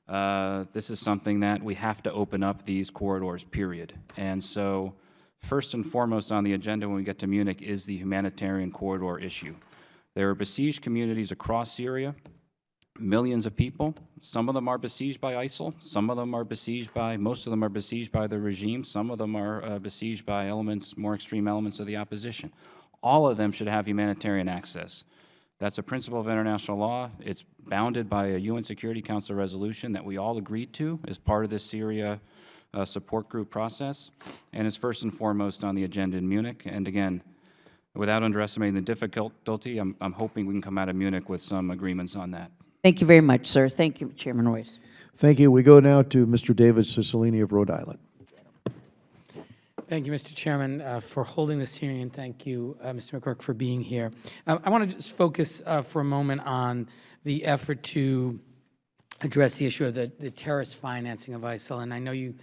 This is something that we have to open up these corridors, period. And so first and foremost on the agenda when we get to Munich is the humanitarian corridor issue. There are besieged communities across Syria, millions of people. Some of them are besieged by ISIL. Some of them are besieged by, most of them are besieged by the regime. Some of them are besieged by elements, more extreme elements of the opposition. All of them should have humanitarian access. That's a principle of international law. It's bounded by a UN Security Council resolution that we all agreed to as part of this Syria support group process, and is first and foremost on the agenda in Munich. And again, without underestimating the difficulty, I'm hoping we can come out of Munich with some agreements on that. Thank you very much, sir. Thank you, Chairman Royce. Thank you. We go now to Mr. David Cicilline of Rhode Island. Thank you, Mr. Chairman, for holding this hearing, and thank you, Mr. McGurk, for being here. I want to just focus for a moment on the effort to address the issue of the terrorist financing of ISIL. And I know you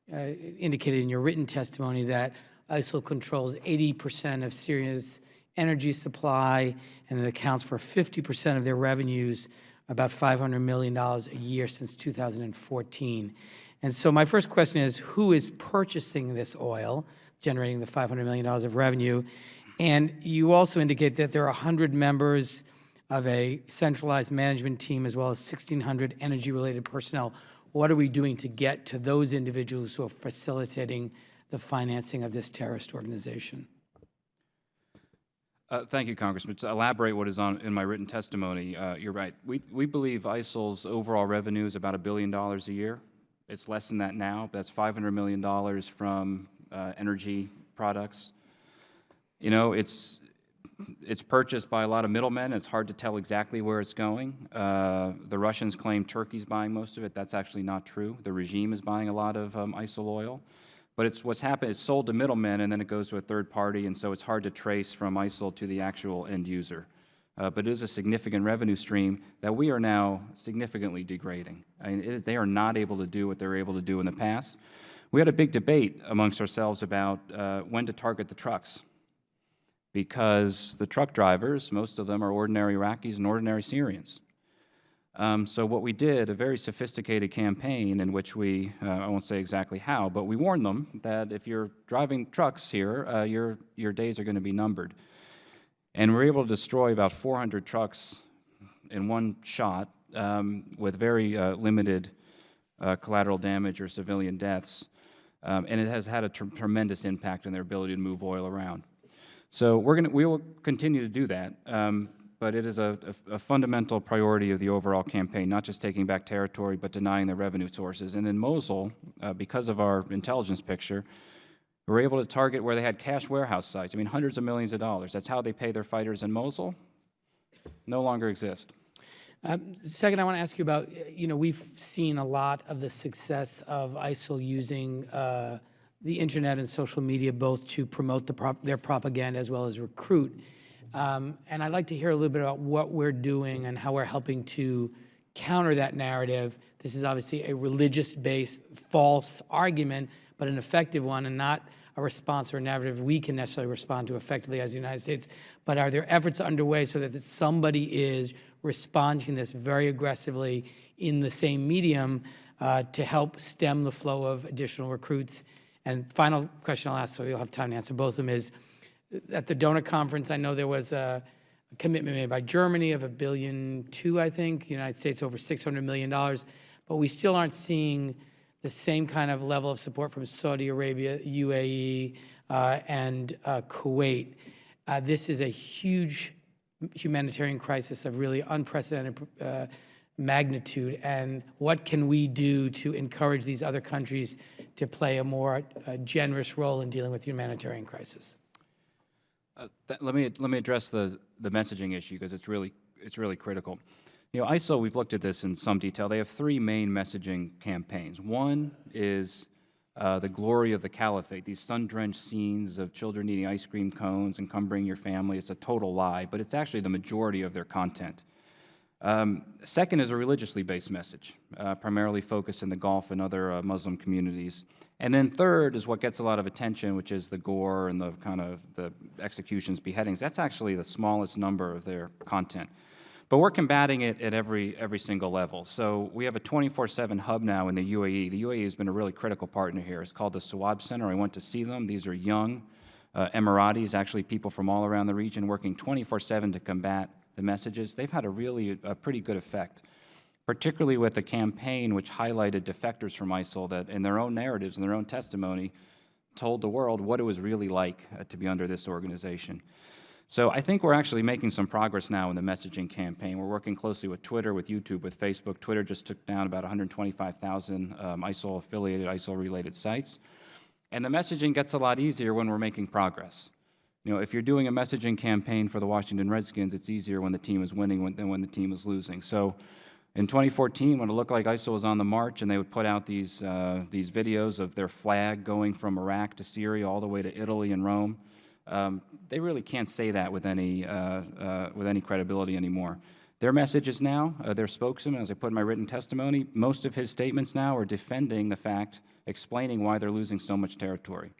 indicated in your written testimony that ISIL controls 80% of Syria's energy supply, and it accounts for 50% of their revenues, about $500 million a year since 2014. And so my first question is, who is purchasing this oil, generating the $500 million of revenue? And you also indicate that there are 100 members of a centralized management team, as well as 1,600 energy-related personnel. What are we doing to get to those individuals who are facilitating the financing of this terrorist organization? Thank you, Congressman. To elaborate what is in my written testimony, you're right. We believe ISIL's overall revenue is about $1 billion a year. It's less than that now. That's $500 million from energy products. You know, it's purchased by a lot of middlemen. It's hard to tell exactly where it's going. The Russians claim Turkey's buying most of it. That's actually not true. The regime is buying a lot of ISIL oil. But what's happened is sold to middlemen, and then it goes to a third party, and so it's hard to trace from ISIL to the actual end user. But it is a significant revenue stream that we are now significantly degrading. I mean, they are not able to do what they were able to do in the past. We had a big debate amongst ourselves about when to target the trucks, because the truck drivers, most of them are ordinary Iraqis and ordinary Syrians. So what we did, a very sophisticated campaign in which we, I won't say exactly how, but we warned them that if you're driving trucks here, your days are going to be numbered. And we were able to destroy about 400 trucks in one shot with very limited collateral damage or civilian deaths. And it has had a tremendous impact on their ability to move oil around. So we will continue to do that. But it is a fundamental priority of the overall campaign, not just taking back territory, but denying the revenue sources. And in Mosul, because of our intelligence picture, we were able to target where they had cash warehouse sites. I mean, hundreds of millions of dollars. That's how they pay their fighters in Mosul. No longer exist. Second, I want to ask you about, we've seen a lot of the success of ISIL using the internet and social media both to promote their propaganda as well as recruit. And I'd like to hear a little bit about what we're doing and how we're helping to counter that narrative. This is obviously a religious-based false argument, but an effective one, and not a response or a narrative we can necessarily respond to effectively as the United States. But are there efforts underway so that somebody is responding to this very aggressively in the same medium to help stem the flow of additional recruits? And final question I'll ask, so you'll have time to answer both of them, is at the donor conference, I know there was a commitment made by Germany of $1.2 billion, I think, the United States over $600 million, but we still aren't seeing the same kind of level of support from Saudi Arabia, UAE, and Kuwait. This is a huge humanitarian crisis of really unprecedented magnitude, and what can we do to encourage these other countries to play a more generous role in dealing with the humanitarian crisis? Let me address the messaging issue because it's really critical. ISIL, we've looked at this in some detail. They have three main messaging campaigns. One is the glory of the caliphate, these sun-drenched scenes of children eating ice cream cones and come bring your family. It's a total lie, but it's actually the majority of their content. Second is a religiously based message, primarily focused in the Gulf and other Muslim communities. And then third is what gets a lot of attention, which is the gore and the kind of the executions, beheadings. That's actually the smallest number of their content. But we're combating it at every single level. So we have a 24/7 hub now in the UAE. The UAE has been a really critical partner here. It's called the Sawab Center. I went to see them. These are young Emiratis, actually people from all around the region, working 24/7 to combat the messages. They've had a pretty good effect, particularly with the campaign which highlighted defectors from ISIL that in their own narratives and their own testimony told the world what it was really like to be under this organization. So I think we're actually making some progress now in the messaging campaign. We're working closely with Twitter, with YouTube, with Facebook. Twitter just took down about 125,000 ISIL-affiliated, ISIL-related sites. And the messaging gets a lot easier when we're making progress. If you're doing a messaging campaign for the Washington Redskins, it's easier when the team is winning than when the team is losing. So in 2014, when it looked like ISIL was on the march and they would put out these videos of their flag going from Iraq to Syria all the way to Italy and Rome, they really can't say that with any credibility anymore. Their messages now, their spokesman, as I put in my written testimony, most of his statements now are defending the fact, explaining why they're losing so much territory.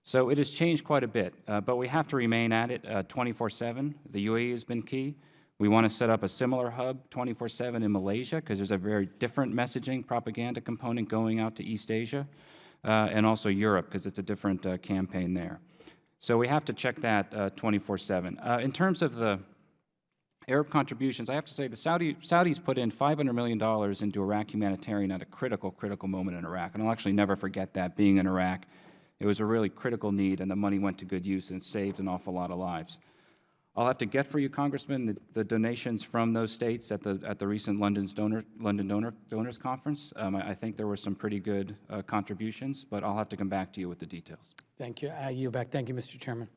So it has changed quite a bit, but we have to remain at it 24/7. The UAE has been key. We want to set up a similar hub 24/7 in Malaysia because there's a very different messaging propaganda component going out to East Asia and also Europe because it's a different campaign there. So we have to check that 24/7. In terms of the Arab contributions, I have to say the Saudis put in $500 million into Iraq Humanitarian at a critical moment in Iraq, and I'll actually never forget that, being in Iraq. It was a really critical need, and the money went to good use and saved an awful lot of lives. I'll have to get for you, Congressman, the donations from those states at the recent London Donors Conference. I think there were some pretty good contributions, but I'll have to come back to you with the details. Thank you. I yield back. Thank you, Mr. Chairman.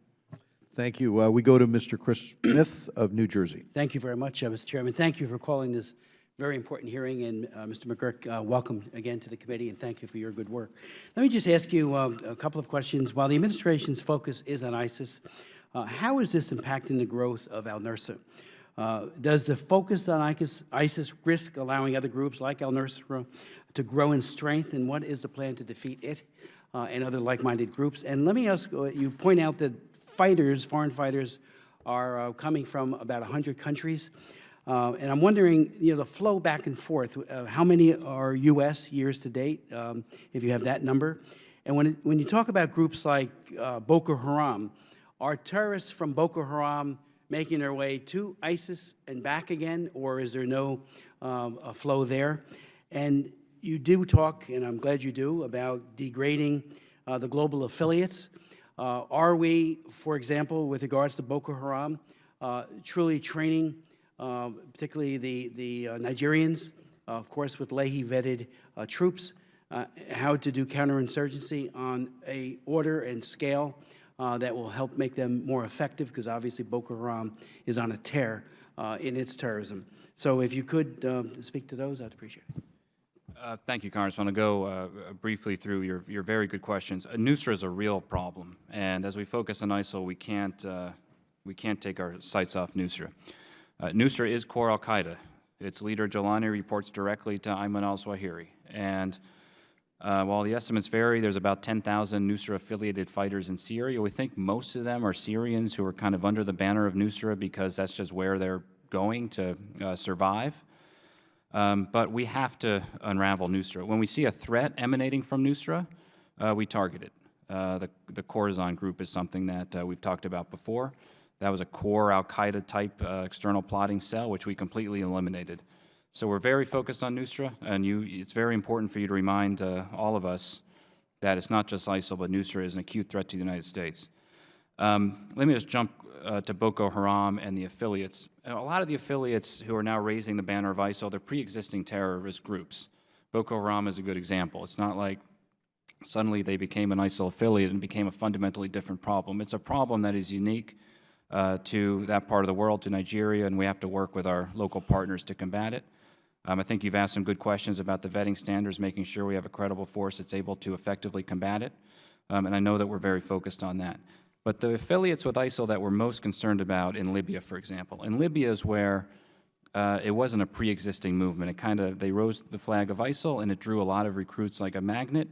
Thank you. We go to Mr. Chris Smith of New Jersey. Thank you very much, Mr. Chairman. Thank you for calling this very important hearing, and Mr. McGurk, welcome again to the committee, and thank you for your good work. Let me just ask you a couple of questions. While the administration's focus is on ISIS, how is this impacting the growth of al-Nusra? Does the focus on ISIS risk allowing other groups like al-Nusra to grow in strength, and what is the plan to defeat it and other like-minded groups? And let me ask, you point out that foreign fighters, are coming from about 100 countries. And I'm wondering, the flow back and forth, how many are U.S. years to date, if you have that number? And when you talk about groups like Boko Haram, are terrorists from Boko Haram making their way to ISIS and back again, or is there no flow there? And you do talk, and I'm glad you do, about degrading the global affiliates. Are we, for example, with regards to Boko Haram, truly training, particularly the Nigerians, of course, with Leahy-vetted troops, how to do counterinsurgency on a order and scale that will help make them more effective, because obviously Boko Haram is on a tear in its terrorism. So if you could speak to those, I'd appreciate it. Thank you, Congressman. I'll go briefly through your very good questions. Nusra is a real problem, and as we focus on ISIL, we can't take our sights off Nusra. Nusra is core al-Qaeda. Its leader, Jilani, reports directly to Ayman al-Zawahiri. And while the estimates vary, there's about 10,000 Nusra-affiliated fighters in Syria. We think most of them are Syrians who are kind of under the banner of Nusra because that's just where they're going to survive. But we have to unravel Nusra. When we see a threat emanating from Nusra, we target it. The Khorasan group is something that we've talked about before. That was a core al-Qaeda type external plotting cell, which we completely eliminated. So we're very focused on Nusra, and it's very important for you to remind all of us that it's not just ISIL, but Nusra is an acute threat to the United States. Let me just jump to Boko Haram and the affiliates. A lot of the affiliates who are now raising the banner of ISIL, they're pre-existing terrorist groups. Boko Haram is a good example. It's not like suddenly they became an ISIL affiliate and became a fundamentally different problem. It's a problem that is unique to that part of the world, to Nigeria, and we have to work with our local partners to combat it. I think you've asked some good questions about the vetting standards, making sure we have a credible force that's able to effectively combat it, and I know that we're very focused on that. But the affiliates with ISIL that we're most concerned about in Libya, for example, in Libya is where it wasn't a pre-existing movement. They rose the flag of ISIL, and it drew a lot of recruits like a magnet.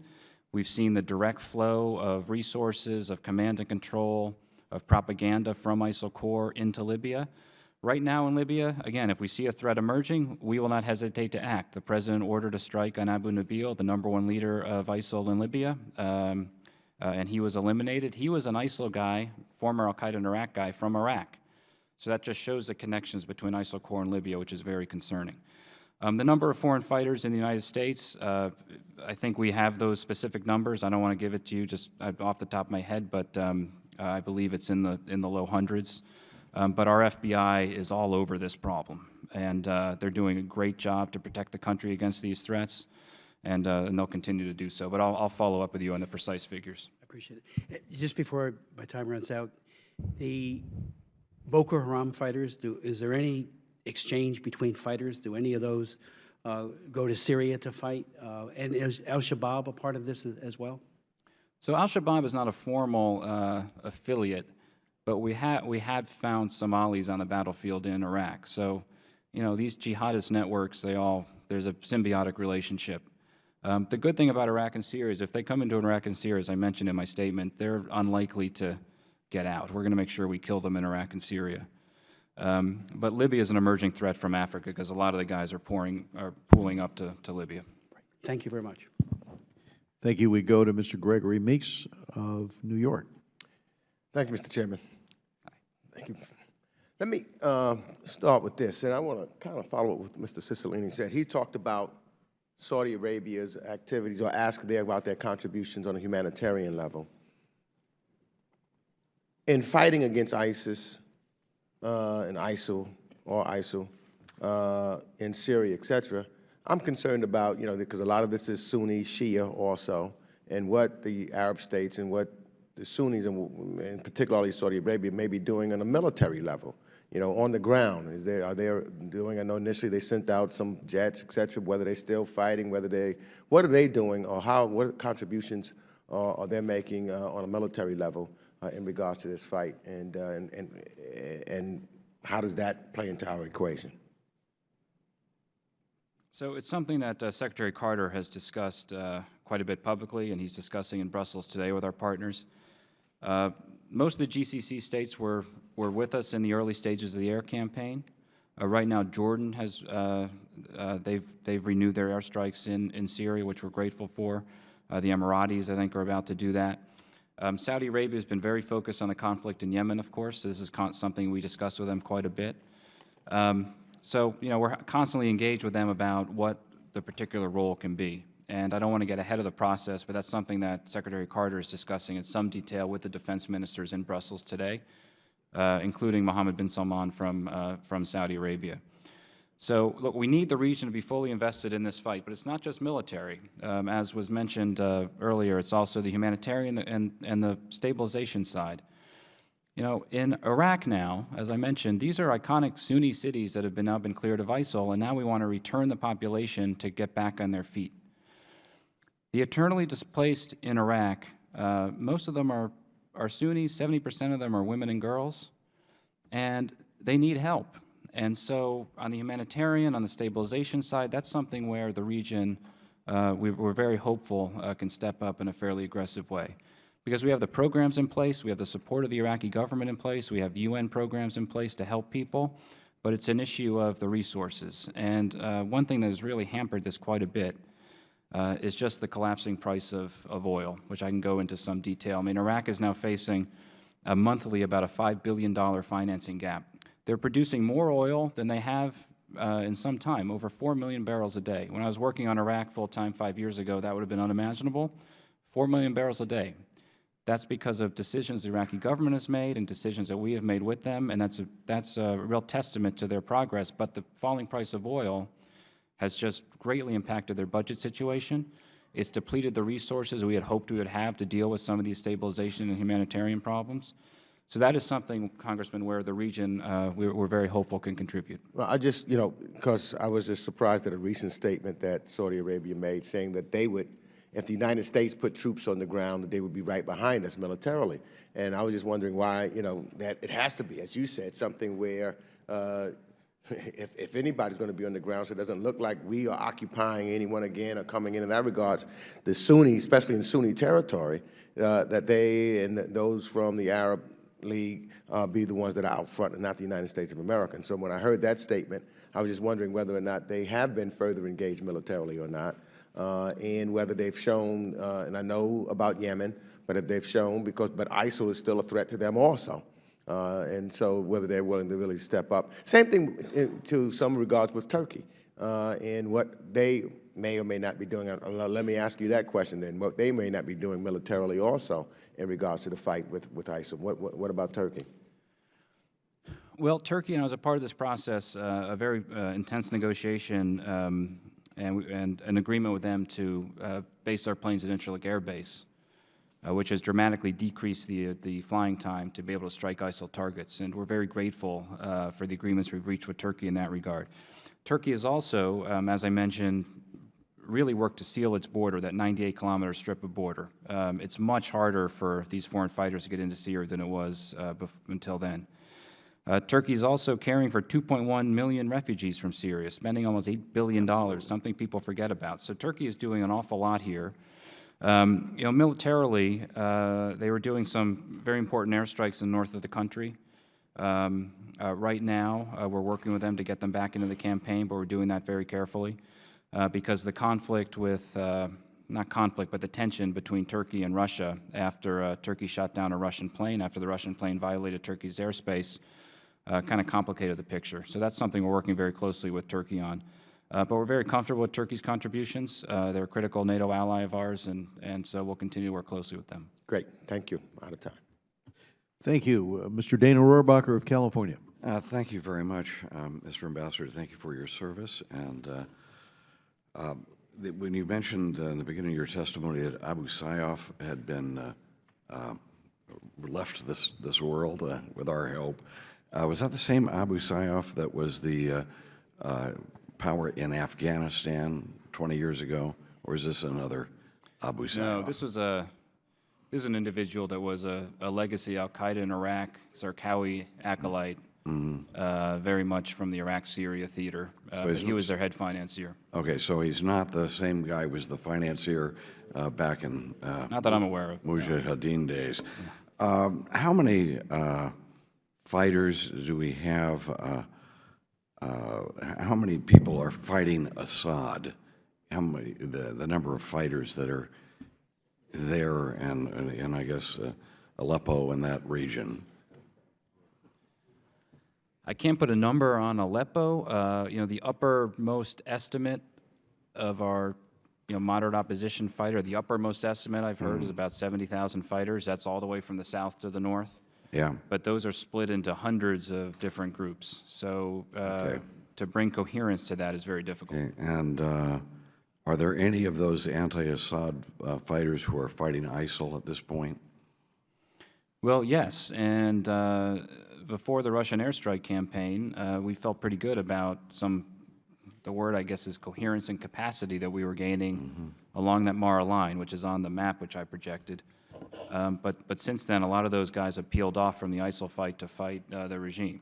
We've seen the direct flow of resources, of command and control, of propaganda from ISIL core into Libya. Right now in Libya, again, if we see a threat emerging, we will not hesitate to act. The president ordered a strike on Abu Nabil, the #1 leader of ISIL in Libya, and he was eliminated. He was an ISIL guy, former al-Qaeda and Iraq guy from Iraq. So that just shows the connections between ISIL core and Libya, which is very concerning. The number of foreign fighters in the United States, I think we have those specific numbers. I don't want to give it to you just off the top of my head, but I believe it's in the low hundreds. But our FBI is all over this problem, and they're doing a great job to protect the country against these threats, and they'll continue to do so. But I'll follow up with you on the precise figures. I appreciate it. Just before my time runs out, the Boko Haram fighters, is there any exchange between fighters? Do any of those go to Syria to fight? And is al-Shabaab a part of this as well? So al-Shabaab is not a formal affiliate, but we have found Somalis on the battlefield in Iraq. So, these jihadist networks, there's a symbiotic relationship. The good thing about Iraq and Syria is if they come into Iraq and Syria, as I mentioned in my statement, they're unlikely to get out. We're going to make sure we kill them in Iraq and Syria. But Libya is an emerging threat from Africa because a lot of the guys are pooling up to Libya. Thank you very much. Thank you. We go to Mr. Gregory Meeks of New York. Thank you, Mr. Chairman. Thank you. Let me start with this, and I want to kind of follow up with Mr. Cicilline said. He talked about Saudi Arabia's activities, or asked there about their contributions on a humanitarian level. In fighting against ISIS and ISIL, in Syria, et cetera, I'm concerned about, because a lot of this is Sunni, Shia also, and what the Arab states and what the Sunnis, and particularly Saudi Arabia, may be doing on a military level, on the ground. Are they doing, I know initially they sent out some jets, et cetera, whether they're still fighting, what are they doing, or what contributions are they making on a military level in regards to this fight, and how does that play into our equation? So it's something that Secretary Carter has discussed quite a bit publicly, and he's discussing in Brussels today with our partners. Most of the GCC states were with us in the early stages of the air campaign. Right now, Jordan has, they've renewed their airstrikes in Syria, which we're grateful for. The Emiratis, I think, are about to do that. Saudi Arabia has been very focused on the conflict in Yemen, of course. This is something we discuss with them quite a bit. So, you know, we're constantly engaged with them about what the particular role can be. And I don't want to get ahead of the process, but that's something that Secretary Carter is discussing in some detail with the defense ministers in Brussels today, including Mohammed bin Salman from Saudi Arabia. So, look, we need the region to be fully invested in this fight, but it's not just military. As was mentioned earlier, it's also the humanitarian and the stabilization side. You know, in Iraq now, as I mentioned, these are iconic Sunni cities that have now been cleared of ISIL, and now we want to return the population to get back on their feet. The internally displaced in Iraq, most of them are Sunnis, 70% of them are women and girls, and they need help. And so on the humanitarian, on the stabilization side, that's something where the region, we're very hopeful, can step up in a fairly aggressive way. Because we have the programs in place, we have the support of the Iraqi government in place, we have UN programs in place to help people, but it's an issue of the resources. And one thing that has really hampered this quite a bit is just the collapsing price of oil, which I can go into some detail. I mean, Iraq is now facing monthly about a $5 billion financing gap. They're producing more oil than they have in some time, over 4 million barrels a day. When I was working on Iraq full-time 5 years ago, that would have been unimaginable. 4 million barrels a day. That's because of decisions the Iraqi government has made and decisions that we have made with them, and that's a real testament to their progress. But the falling price of oil has just greatly impacted their budget situation. It's depleted the resources we had hoped we would have to deal with some of these stabilization and humanitarian problems. So that is something, Congressman, where the region, we're very hopeful can contribute. Well, I just, you know, because I was just surprised at a recent statement that Saudi Arabia made saying that they would, if the United States put troops on the ground, that they would be right behind us militarily. And I was just wondering why, you know, that it has to be, as you said, something where if anybody's going to be on the ground, so it doesn't look like we are occupying anyone again or coming in that regards, the Sunni, especially in Sunni territory, that they and those from the Arab League be the ones that are out front and not the United States of America. And so when I heard that statement, I was just wondering whether or not they have been further engaged militarily or not. And whether they've shown, and I know about Yemen, but if they've shown, but ISIL is still a threat to them also. And so whether they're willing to really step up. Same thing to some regards with Turkey and what they may or may not be doing. Let me ask you that question then, what they may not be doing militarily also in regards to the fight with ISIL. What about Turkey? Well, Turkey, and I was a part of this process, a very intense negotiation and an agreement with them to base our planes at Incirlik Air Base, which has dramatically decreased the flying time to be able to strike ISIL targets. And we're very grateful for the agreements we've reached with Turkey in that regard. Turkey has also, as I mentioned, really worked to seal its border, that 98-kilometer strip of border. It's much harder for these foreign fighters to get into Syria than it was until then. Turkey is also caring for 2.1 million refugees from Syria, spending almost $8 billion, something people forget about. So Turkey is doing an awful lot here. You know, militarily, they were doing some very important airstrikes in the north of the country. Right now, we're working with them to get them back into the campaign, but we're doing that very carefully because the conflict with, not conflict, but the tension between Turkey and Russia after Turkey shot down a Russian plane, after the Russian plane violated Turkey's airspace, kind of complicated the picture. So that's something we're working very closely with Turkey on. But we're very comfortable with Turkey's contributions. They're a critical NATO ally of ours, and so we'll continue to work closely with them. Great. Thank you. Out of time. Thank you. Mr. Dana Rohrabacher of California. Thank you very much, Mr. Ambassador. Thank you for your service. And when you mentioned in the beginning of your testimony that Abu Sayyaf had been left this world with our help, was that the same Abu Sayyaf that was the power in Afghanistan 20 years ago, or is this another Abu Sayyaf? No, this is an individual that was a legacy Al-Qaeda in Iraq, Zarqawi acolyte, very much from the Iraq-Syria theater. But he was their head financier. Okay, so he's not the same guy who was the financier back in Not that I'm aware of. Mujahideen days. How many fighters do we have how many people are fighting Assad? How many, the number of fighters that are there and I guess Aleppo and that region? I can't put a number on Aleppo. You know, the uppermost estimate of our, moderate opposition fighter, the uppermost estimate I've heard is about 70,000 fighters. That's all the way from the south to the north. Yeah. But those are split into hundreds of different groups. So to bring coherence to that is very difficult. Okay. And are there any of those anti-Assad fighters who are fighting ISIL at this point? Well, yes, and before the Russian airstrike campaign, we felt pretty good about the word I guess is coherence and capacity that we were gaining along that Mara line, which is on the map which I projected. But since then, a lot of those guys have peeled off from the ISIL fight to fight the regime,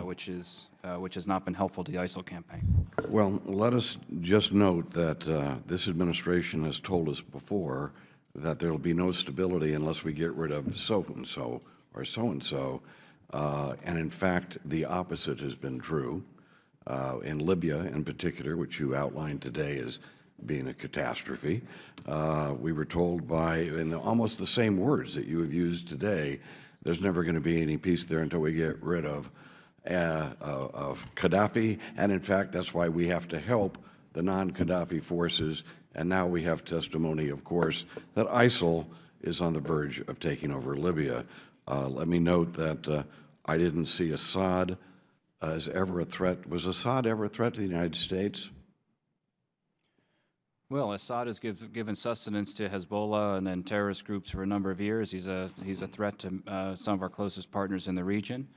which has not been helpful to the ISIL campaign. Well, let us just note that this administration has told us before that there will be no stability unless we get rid of so-and-so or so-and-so. And in fact, the opposite has been true. In Libya, in particular, which you outlined today as being a catastrophe, we were told in almost the same words that you have used today, there's never going to be any peace there until we get rid of Gaddafi. And in fact, that's why we have to help the non-Gaddafi forces. And now we have testimony, of course, that ISIL is on the verge of taking over Libya. Let me note that I didn't see Assad as ever a threat. Was Assad ever a threat to the United States? Well, Assad has given sustenance to Hezbollah and then terrorist groups for a number of years. He's a threat to some of our closest partners in the region.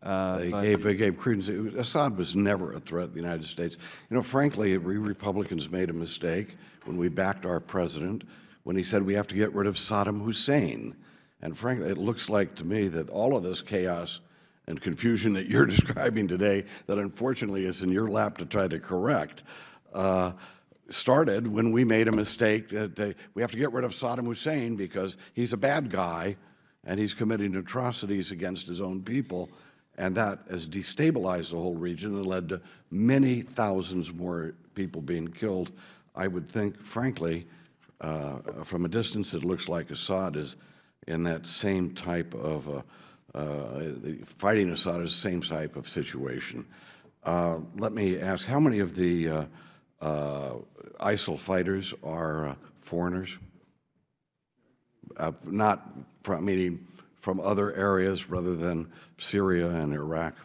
They gave credence. Assad was never a threat to the United States. You know, frankly, we Republicans made a mistake when we backed our president when he said we have to get rid of Saddam Hussein. And frankly, it looks like to me that all of this chaos and confusion that you're describing today, that unfortunately is in your lap to try to correct, started when we made a mistake that we have to get rid of Saddam Hussein because he's a bad guy and he's committing atrocities against his own people. And that has destabilized the whole region and led to many thousands more people being killed. I would think, frankly, from a distance, it looks like Assad is in that same type of, fighting Assad is the same type of situation. Let me ask, how many of the ISIL fighters are foreigners? Not from, meaning from other areas rather than Syria and Iraq?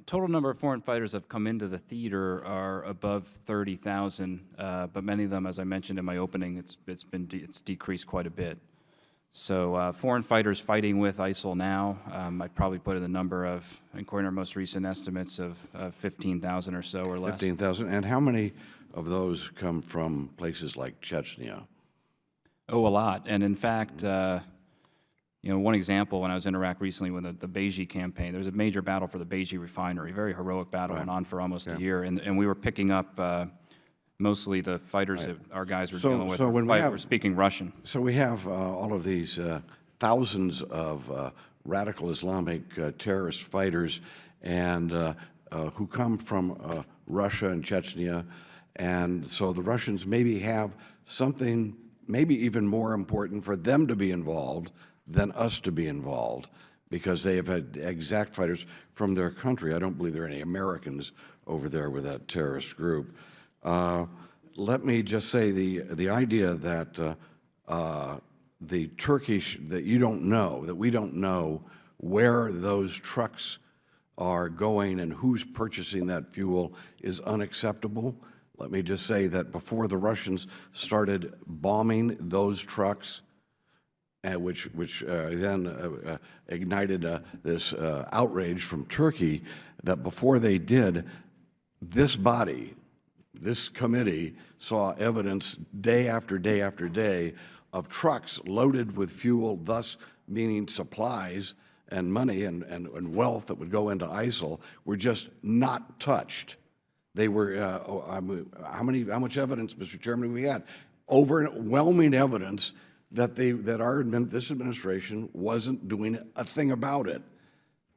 Total number of foreign fighters have come into the theater are above 30,000, but many of them, as I mentioned in my opening, it's decreased quite a bit. So foreign fighters fighting with ISIL now, I'd probably put in the number of, according to our most recent estimates, of 15,000 or so or less. 15,000. And how many of those come from places like Chechnya? Oh, a lot. And in fact, one example, when I was in Iraq recently with the Beiji campaign, there was a major battle for the Beiji refinery, a very heroic battle, went on for almost a year, and we were picking up mostly the fighters that our guys were dealing with were speaking Russian. So we have all of these thousands of radical Islamic terrorist fighters and who come from Russia and Chechnya, and so the Russians maybe have something maybe even more important for them to be involved than us to be involved, because they have had exact fighters from their country. I don't believe there are any Americans over there with that terrorist group. Let me just say the idea that the Turkish, that we don't know where those trucks are going and who's purchasing that fuel is unacceptable. Let me just say that before the Russians started bombing those trucks, which then ignited this outrage from Turkey, that before they did, this body, this committee, saw evidence day after day after day of trucks loaded with fuel, thus meaning supplies and money and wealth that would go into ISIL, were just not touched. They were, how much evidence, Mr. Chairman, we had? Overwhelming evidence that this administration wasn't doing a thing about it.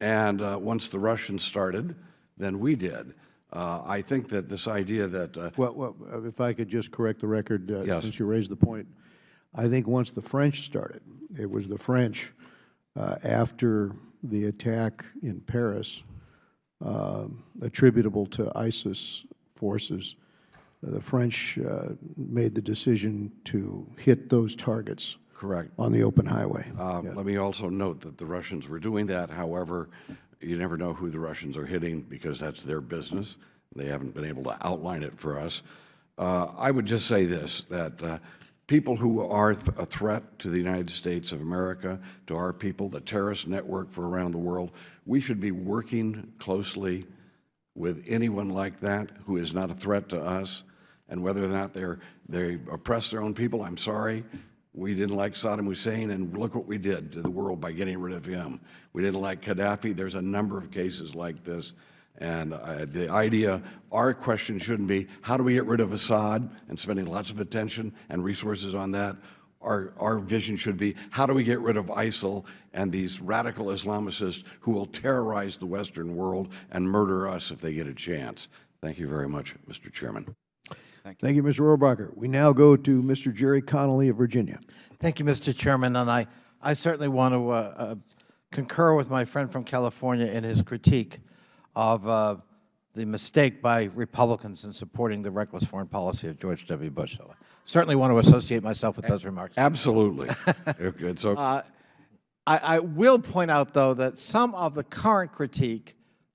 And once the Russians started, then we did. I think that this idea that Well, if I could just correct the record, Yes. since you raised the point, I think once the French started, it was the French, after the attack in Paris, attributable to ISIS forces, the French made the decision to hit those targets correct. on the open highway. Let me also note that the Russians were doing that. However, you never know who the Russians are hitting because that's their business. They haven't been able to outline it for us. I would just say this, that people who are a threat to the United States of America, to our people, the terrorist network for around the world, we should be working closely with anyone like that who is not a threat to us. And whether or not they oppress their own people, I'm sorry. We didn't like Saddam Hussein, and look what we did to the world by getting rid of him. We didn't like Gaddafi. There's a number of cases like this. And the idea, our question shouldn't be, how do we get rid of Assad, and spending lots of attention and resources on that. Our vision should be, how do we get rid of ISIL and these radical Islamicists who will terrorize the Western world and murder us if they get a chance. Thank you very much, Mr. Chairman. Thank you, Mr. Rohrabacher. We now go to Mr. Jerry Connolly of Virginia. Thank you, Mr. Chairman, and I certainly want to concur with my friend from California in his critique of the mistake by Republicans in supporting the reckless foreign policy of George W. Bush. So I certainly want to associate myself with those remarks. Absolutely. Okay, so I will point out, though, that some of the current critique,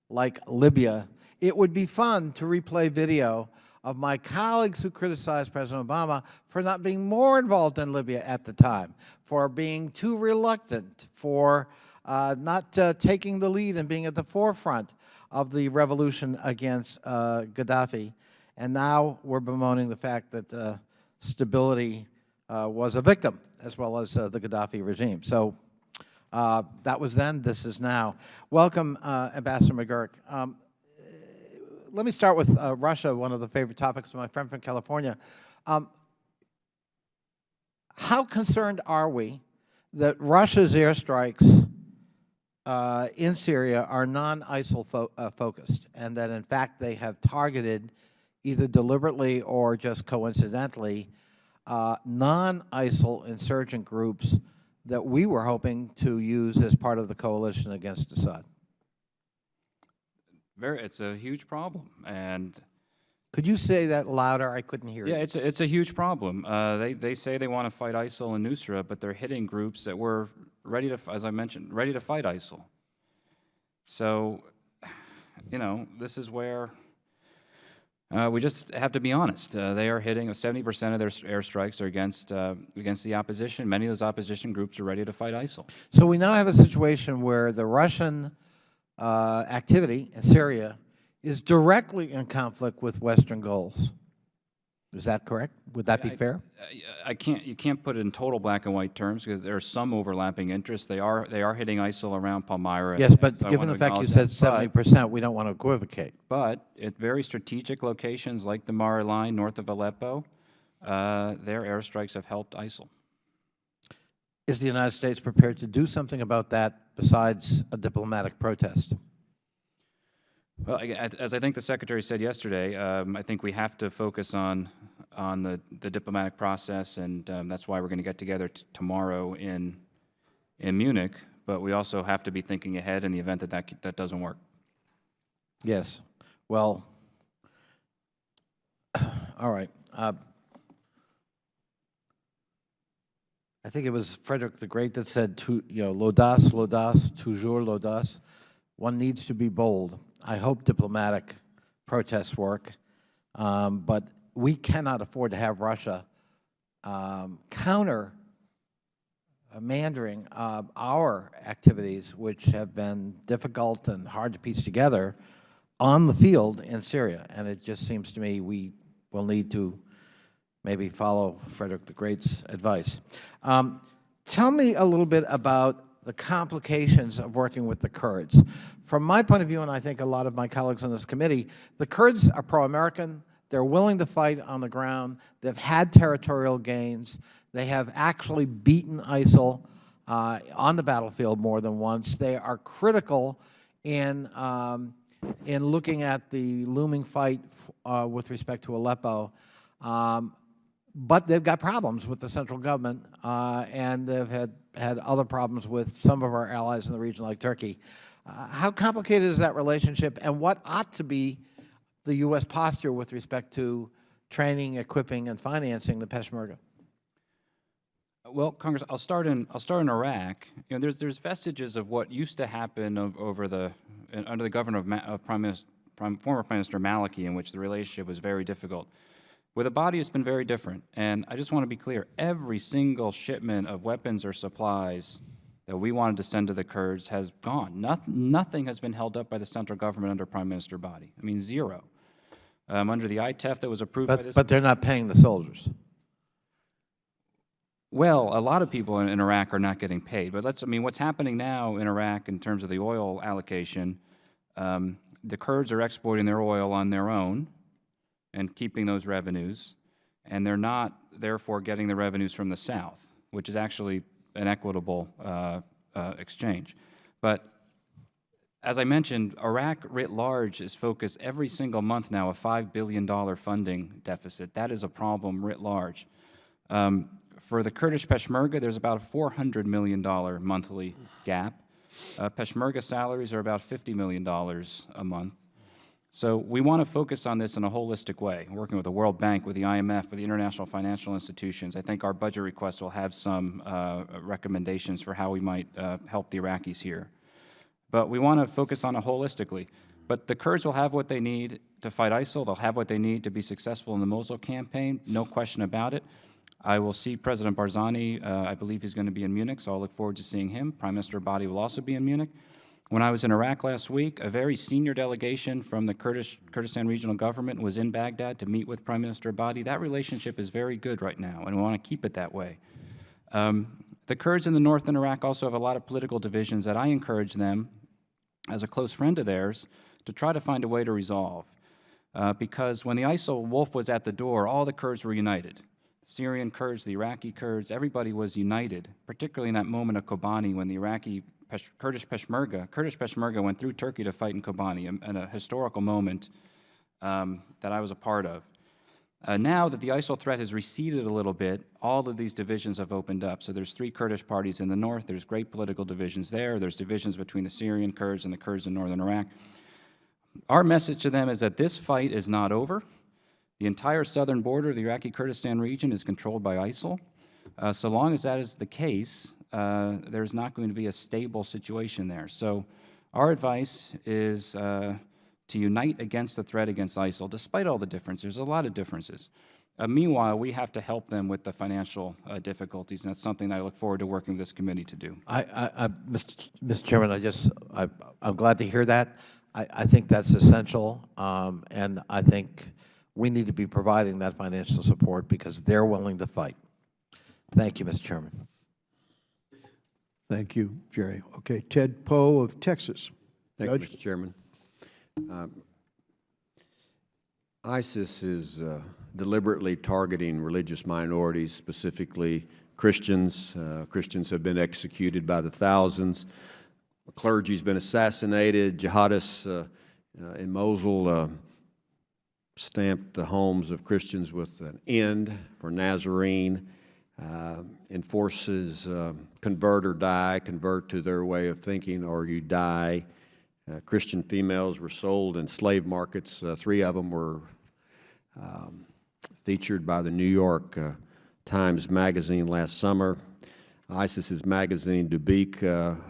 like Libya, it would be fun to replay video of my colleagues who criticized President Obama for not being more involved in Libya at the time, for being too reluctant, for not taking the lead and being at the forefront of the revolution against Gaddafi. And now we're bemoaning the fact that stability was a victim, as well as the Gaddafi regime. So that was then, this is now. Welcome, Ambassador McGurk. Let me start with Russia, one of the favorite topics of my friend from California. How concerned are we that Russia's airstrikes in Syria are non-ISIL focused, and that in fact they have targeted, either deliberately or just coincidentally, non-ISIL insurgent groups that we were hoping to use as part of the coalition against Assad? It's a huge problem, and could you say that louder? I couldn't hear you. yeah, it's a huge problem. They say they want to fight ISIL and Nusra, but they're hitting groups that were ready to, as I mentioned, ready to fight ISIL. So, you know, this is where we just have to be honest. They are hitting 70% of their airstrikes are against the opposition. Many of those opposition groups are ready to fight ISIL. So we now have a situation where the Russian activity in Syria is directly in conflict with Western goals. Is that correct? Would that be fair? You can't put it in total black and white terms because there are some overlapping interests. They are hitting ISIL around Palmyra. Yes, but so given the fact you said 70%, we don't want to equivocate. But at very strategic locations like the Mara line north of Aleppo, their airstrikes have helped ISIL. Is the United States prepared to do something about that besides a diplomatic protest? Well, as I think the Secretary said yesterday, I think we have to focus on the diplomatic process, and that's why we're going to get together tomorrow in Munich. But we also have to be thinking ahead in the event that doesn't work. Yes. Well, all right. I think it was Frederick the Great that said, l'audace, l'audace, toujours l'audace. One needs to be bold. I hope diplomatic protests work, but we cannot afford to have Russia counter-mandering our activities, which have been difficult and hard to piece together on the field in Syria. And it just seems to me we will need to maybe follow Frederick the Great's advice. Tell me a little bit about the complications of working with the Kurds. From my point of view, and I think a lot of my colleagues on this committee, the Kurds are pro-American. They're willing to fight on the ground. They've had territorial gains. They have actually beaten ISIL on the battlefield more than once. They are critical in looking at the looming fight with respect to Aleppo. But they've got problems with the central government, and they've had other problems with some of our allies in the region, like Turkey. How complicated is that relationship, and what ought to be the U.S. posture with respect to training, equipping, and financing the Peshmerga? Well, Congress, I'll start in Iraq. You know, there's vestiges of what used to happen under the government of former Prime Minister Maliki, in which the relationship was very difficult. With Abadi, it's been very different, and I just want to be clear: every single shipment of weapons or supplies that we wanted to send to the Kurds has gone. Nothing has been held up by the central government under Prime Minister Abadi. I mean, zero. Under the ITEF that was approved by this. But they're not paying the soldiers. Well, a lot of people in Iraq are not getting paid. But what's happening now in Iraq in terms of the oil allocation, the Kurds are exporting their oil on their own and keeping those revenues, and they're not, therefore, getting the revenues from the south, which is actually an equitable exchange. But as I mentioned, Iraq writ large is focused every single month now a $5 billion funding deficit. That is a problem writ large. For the Kurdish Peshmerga, there's about a $400 million monthly gap. Peshmerga salaries are about $50 million a month. So we want to focus on this in a holistic way, working with the World Bank, with the IMF, with the international financial institutions. I think our budget request will have some recommendations for how we might help the Iraqis here. But we want to focus on it holistically. But the Kurds will have what they need to fight ISIL. They'll have what they need to be successful in the Mosul campaign, no question about it. I will see President Barzani. I believe he's going to be in Munich, so I'll look forward to seeing him. Prime Minister Abadi will also be in Munich. When I was in Iraq last week, a very senior delegation from the Kurdistan Regional Government was in Baghdad to meet with Prime Minister Abadi. That relationship is very good right now, and we want to keep it that way. The Kurds in the north in Iraq also have a lot of political divisions that I encourage them, as a close friend of theirs, to try to find a way to resolve. Because when the ISIL wolf was at the door, all the Kurds were united. The Syrian Kurds, the Iraqi Kurds, everybody was united, particularly in that moment of Kobani when the Kurdish Peshmerga went through Turkey to fight in Kobani, in a historical moment that I was a part of. Now that the ISIL threat has receded a little bit, all of these divisions have opened up. So there's 3 Kurdish parties in the north. There's great political divisions there. There's divisions between the Syrian Kurds and the Kurds in northern Iraq. Our message to them is that this fight is not over. The entire southern border of the Iraqi Kurdistan region is controlled by ISIL. So long as that is the case, there's not going to be a stable situation there. So our advice is to unite against the threat against ISIL, despite all the differences. There's a lot of differences. Meanwhile, we have to help them with the financial difficulties, and that's something that I look forward to working with this committee to do. Mr. Chairman, I'm glad to hear that. I think that's essential, and I think we need to be providing that financial support because they're willing to fight. Thank you, Mr. Chairman. Thank you, Jerry. Okay, Ted Poe of Texas. Thank you, Mr. Chairman. ISIS is deliberately targeting religious minorities, specifically Christians. Christians have been executed by the thousands. The clergy's been assassinated. Jihadists in Mosul stamped the homes of Christians with an end for Nazarene. Enforces convert or die, convert to their way of thinking or you die. Christian females were sold in slave markets. 3 of them were featured by the New York Times Magazine last summer. ISIS's magazine, Dubik,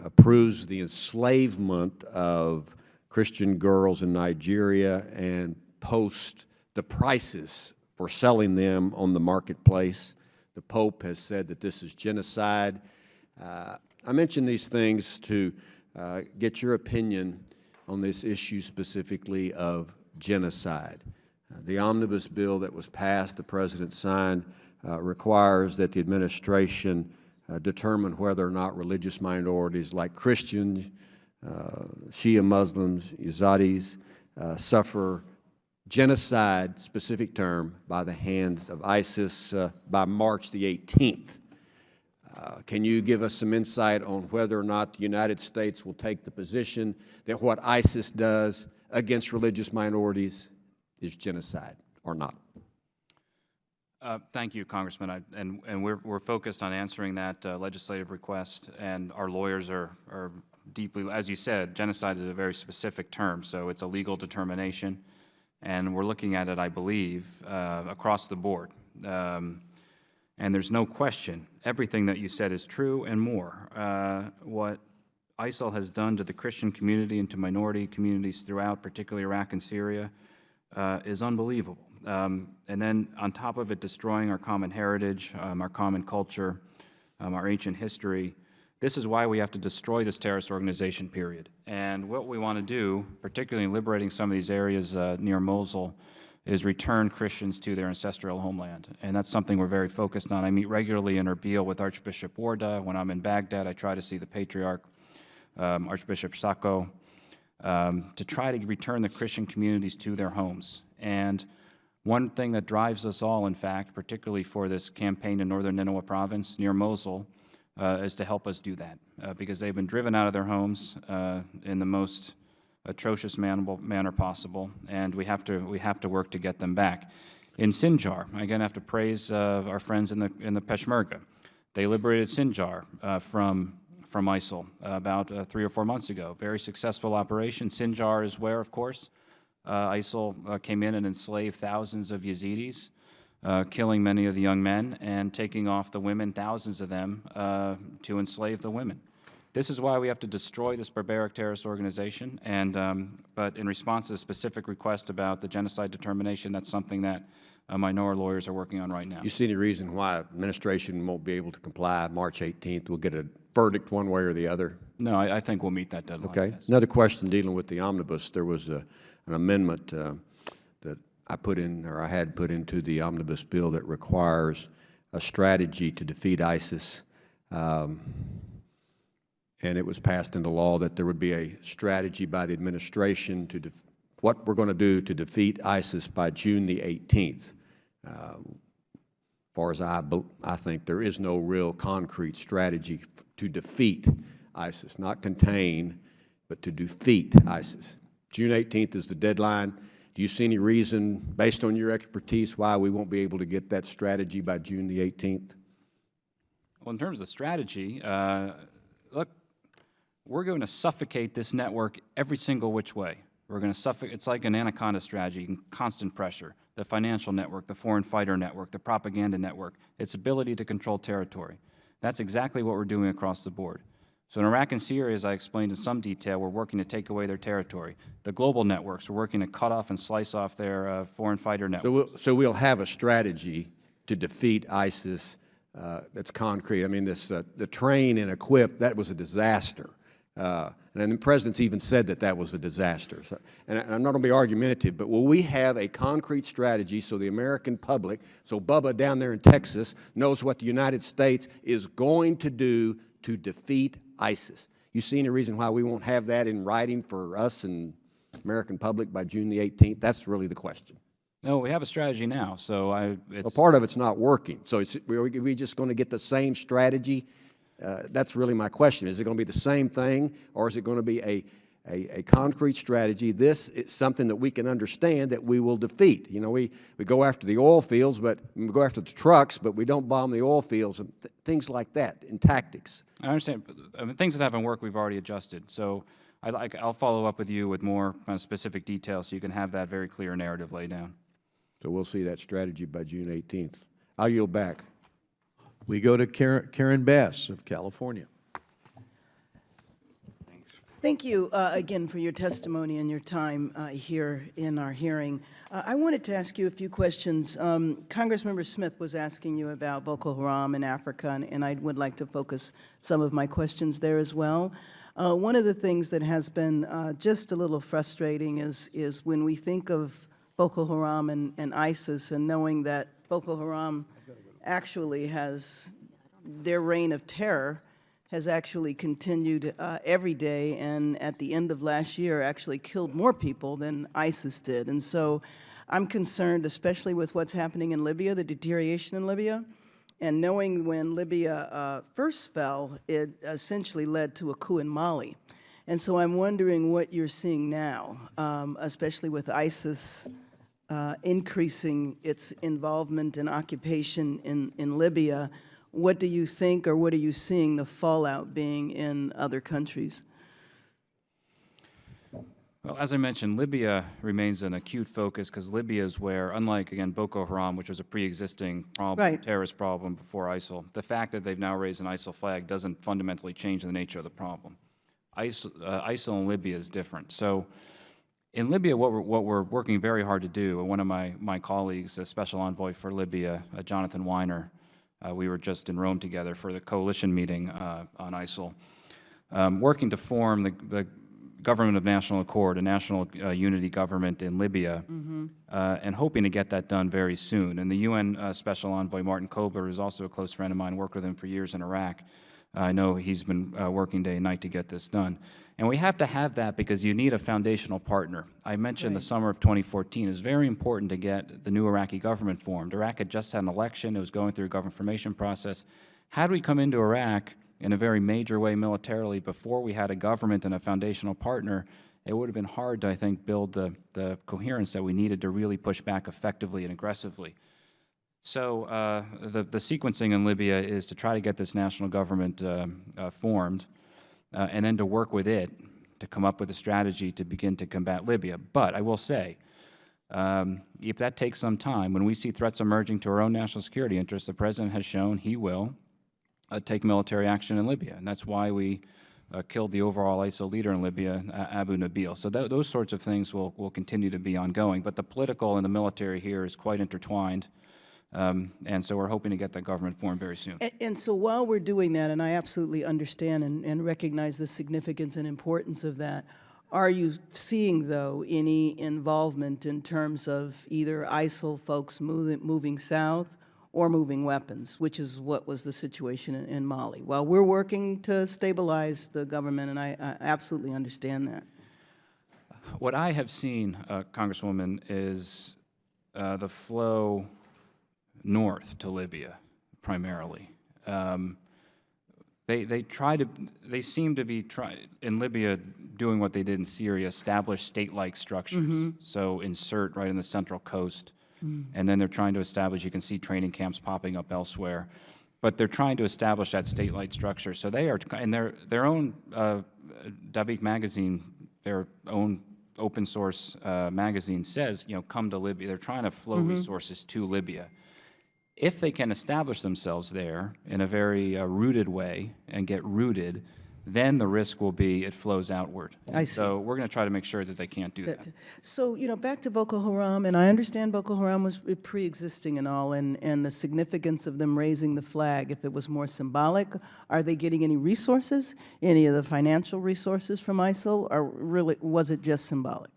approves the enslavement of Christian girls in Nigeria and posts the prices for selling them on the marketplace. The Pope has said that this is genocide. I mention these things to get your opinion on this issue specifically of genocide. The omnibus bill that was passed, the President signed, requires that the administration determine whether or not religious minorities like Christians, Shia Muslims, Yazidis suffer genocide, specific term, by the hands of ISIS by March the 18th. Can you give us some insight on whether or not the United States will take the position that what ISIS does against religious minorities is genocide or not? Thank you, Congressman. And we're focused on answering that legislative request, and our lawyers are deeply, as you said, genocide is a very specific term, so it's a legal determination, and we're looking at it, I believe, across the board. And there's no question, everything that you said is true and more. What ISIL has done to the Christian community and to minority communities throughout, particularly Iraq and Syria, is unbelievable. And then on top of it, destroying our common heritage, our common culture, our ancient history. This is why we have to destroy this terrorist organization, period. And what we want to do, particularly in liberating some of these areas near Mosul, is return Christians to their ancestral homeland. And that's something we're very focused on. I meet regularly in Erbil with Archbishop Warda. When I'm in Baghdad, I try to see the Patriarch, Archbishop Sacco, to try to return the Christian communities to their homes. And one thing that drives us all, in fact, particularly for this campaign in northern Nineveh province near Mosul, is to help us do that, because they've been driven out of their homes in the most atrocious manner possible, and we have to work to get them back. In Sinjar, again, I have to praise our friends in the Peshmerga. They liberated Sinjar from ISIL about 3 or 4 months ago. Very successful operation. Sinjar is where, of course, ISIL came in and enslaved thousands of Yazidis, killing many of the young men and taking off the women, thousands of them, to enslave the women. This is why we have to destroy this barbaric terrorist organization. And but in response to a specific request about the genocide determination, that's something that my NORA lawyers are working on right now. You see any reason why administration won't be able to comply March 18th? We'll get a verdict one way or the other? No, I think we'll meet that deadline. Okay. Yes. Another question dealing with the omnibus. There was an amendment that I put in, or I had put into the omnibus bill, that requires a strategy to defeat ISIS. And it was passed into law that there would be a strategy by the administration to what we're going to do to defeat ISIS by June the 18th. As far as I think there is no real concrete strategy to defeat ISIS, not contain, but to defeat ISIS. June 18th is the deadline. Do you see any reason, based on your expertise, why we won't be able to get that strategy by June the 18th? Well, in terms of strategy, look, we're going to suffocate this network every single which way. We're going to suffocate. It's like an anaconda strategy, constant pressure. The financial network, the foreign fighter network, the propaganda network, its ability to control territory. That's exactly what we're doing across the board. So in Iraq and Syria, as I explained in some detail, we're working to take away their territory. The global networks, we're working to cut off and slice off their foreign fighter networks. So we'll have a strategy to defeat ISIS that's concrete. I mean, the train and equip, that was a disaster. And the president's even said that was a disaster. So, and I'm not going to be argumentative, but will we have a concrete strategy so the American public, so Bubba down there in Texas, knows what the United States is going to do to defeat ISIS? You see any reason why we won't have that in writing for us and American public by June the 18th? That's really the question. No, we have a strategy now, so Well, part of it's not working. So are we just going to get the same strategy? That's really my question. Is it going to be the same thing, or is it going to be a concrete strategy? This is something that we can understand that we will defeat. You know, we go after the oil fields, but we go after the trucks, but we don't bomb the oil fields and things like that in tactics. I understand. I mean, things that haven't worked, we've already adjusted. So I'll follow up with you with more kind of specific details so you can have that very clear narrative laid down. So we'll see that strategy by June 18th. I'll yield back. We go to Karen Bass of California. Thank you again for your testimony and your time here in our hearing. I wanted to ask you a few questions. Congressmember Smith was asking you about Boko Haram in Africa, and I would like to focus some of my questions there as well. One of the things that has been just a little frustrating is when we think of Boko Haram and ISIS, and knowing that Boko Haram actually has, their reign of terror has actually continued every day, and at the end of last year actually killed more people than ISIS did. And so I'm concerned, especially with what's happening in Libya, the deterioration in Libya, And knowing when Libya first fell, it essentially led to a coup in Mali. And so I'm wondering what you're seeing now, especially with ISIS increasing its involvement and occupation in Libya. What do you think, or what are you seeing the fallout being in other countries? Well, as I mentioned, Libya remains an acute focus because Libya is where, unlike, again, Boko Haram, which was a pre-existing problem, Right. terrorist problem before ISIL, the fact that they've now raised an ISIL flag doesn't fundamentally change the nature of the problem. ISIL in Libya is different. So in Libya, what we're working very hard to do, and one of my colleagues, a special envoy for Libya, Jonathan Weiner, we were just in Rome together for the coalition meeting on ISIL, working to form the Government of National Accord, a national unity government in Libya, and hoping to get that done very soon. And the UN Special Envoy Martin Kobler, who's also a close friend of mine, worked with him for years in Iraq. I know he's been working day and night to get this done. And we have to have that because you need a foundational partner. I mentioned the summer of 2014 is very important to get the new Iraqi government formed. Iraq had just had an election. It was going through a government formation process. How do we come into Iraq in a very major way militarily before we had a government and a foundational partner? It would have been hard to, I think, build the coherence that we needed to really push back effectively and aggressively. So the sequencing in Libya is to try to get this national government formed and then to work with it to come up with a strategy to begin to combat Libya. But I will say, if that takes some time, when we see threats emerging to our own national security interests, the President has shown he will take military action in Libya. And that's why we killed the overall ISIL leader in Libya, Abu Nabil. So those sorts of things will continue to be ongoing. But the political and the military here is quite intertwined. And so we're hoping to get that government formed very soon. And so while we're doing that, and I absolutely understand and recognize the significance and importance of that, are you seeing, though, any involvement in terms of either ISIL folks moving south or moving weapons, which is what was the situation in Mali? While we're working to stabilize the government, and I absolutely understand that. What I have seen, Congresswoman, is the flow north to Libya, primarily. They seem to be in Libya doing what they did in Syria, establish state-like structures. So insert right in the central coast, and then they're trying to establish, you can see training camps popping up elsewhere, but they're trying to establish that state-like structure. So they are, and their own Dabiq magazine, their own open source magazine says, come to Libya. They're trying to flow resources to Libya. If they can establish themselves there in a very rooted way and get rooted, then the risk will be it flows outward. I see. So we're going to try to make sure that they can't do that. So, back to Boko Haram, and I understand Boko Haram was pre-existing and all, and the significance of them raising the flag, if it was more symbolic. Are they getting any resources, any of the financial resources from ISIL, or really was it just symbolic?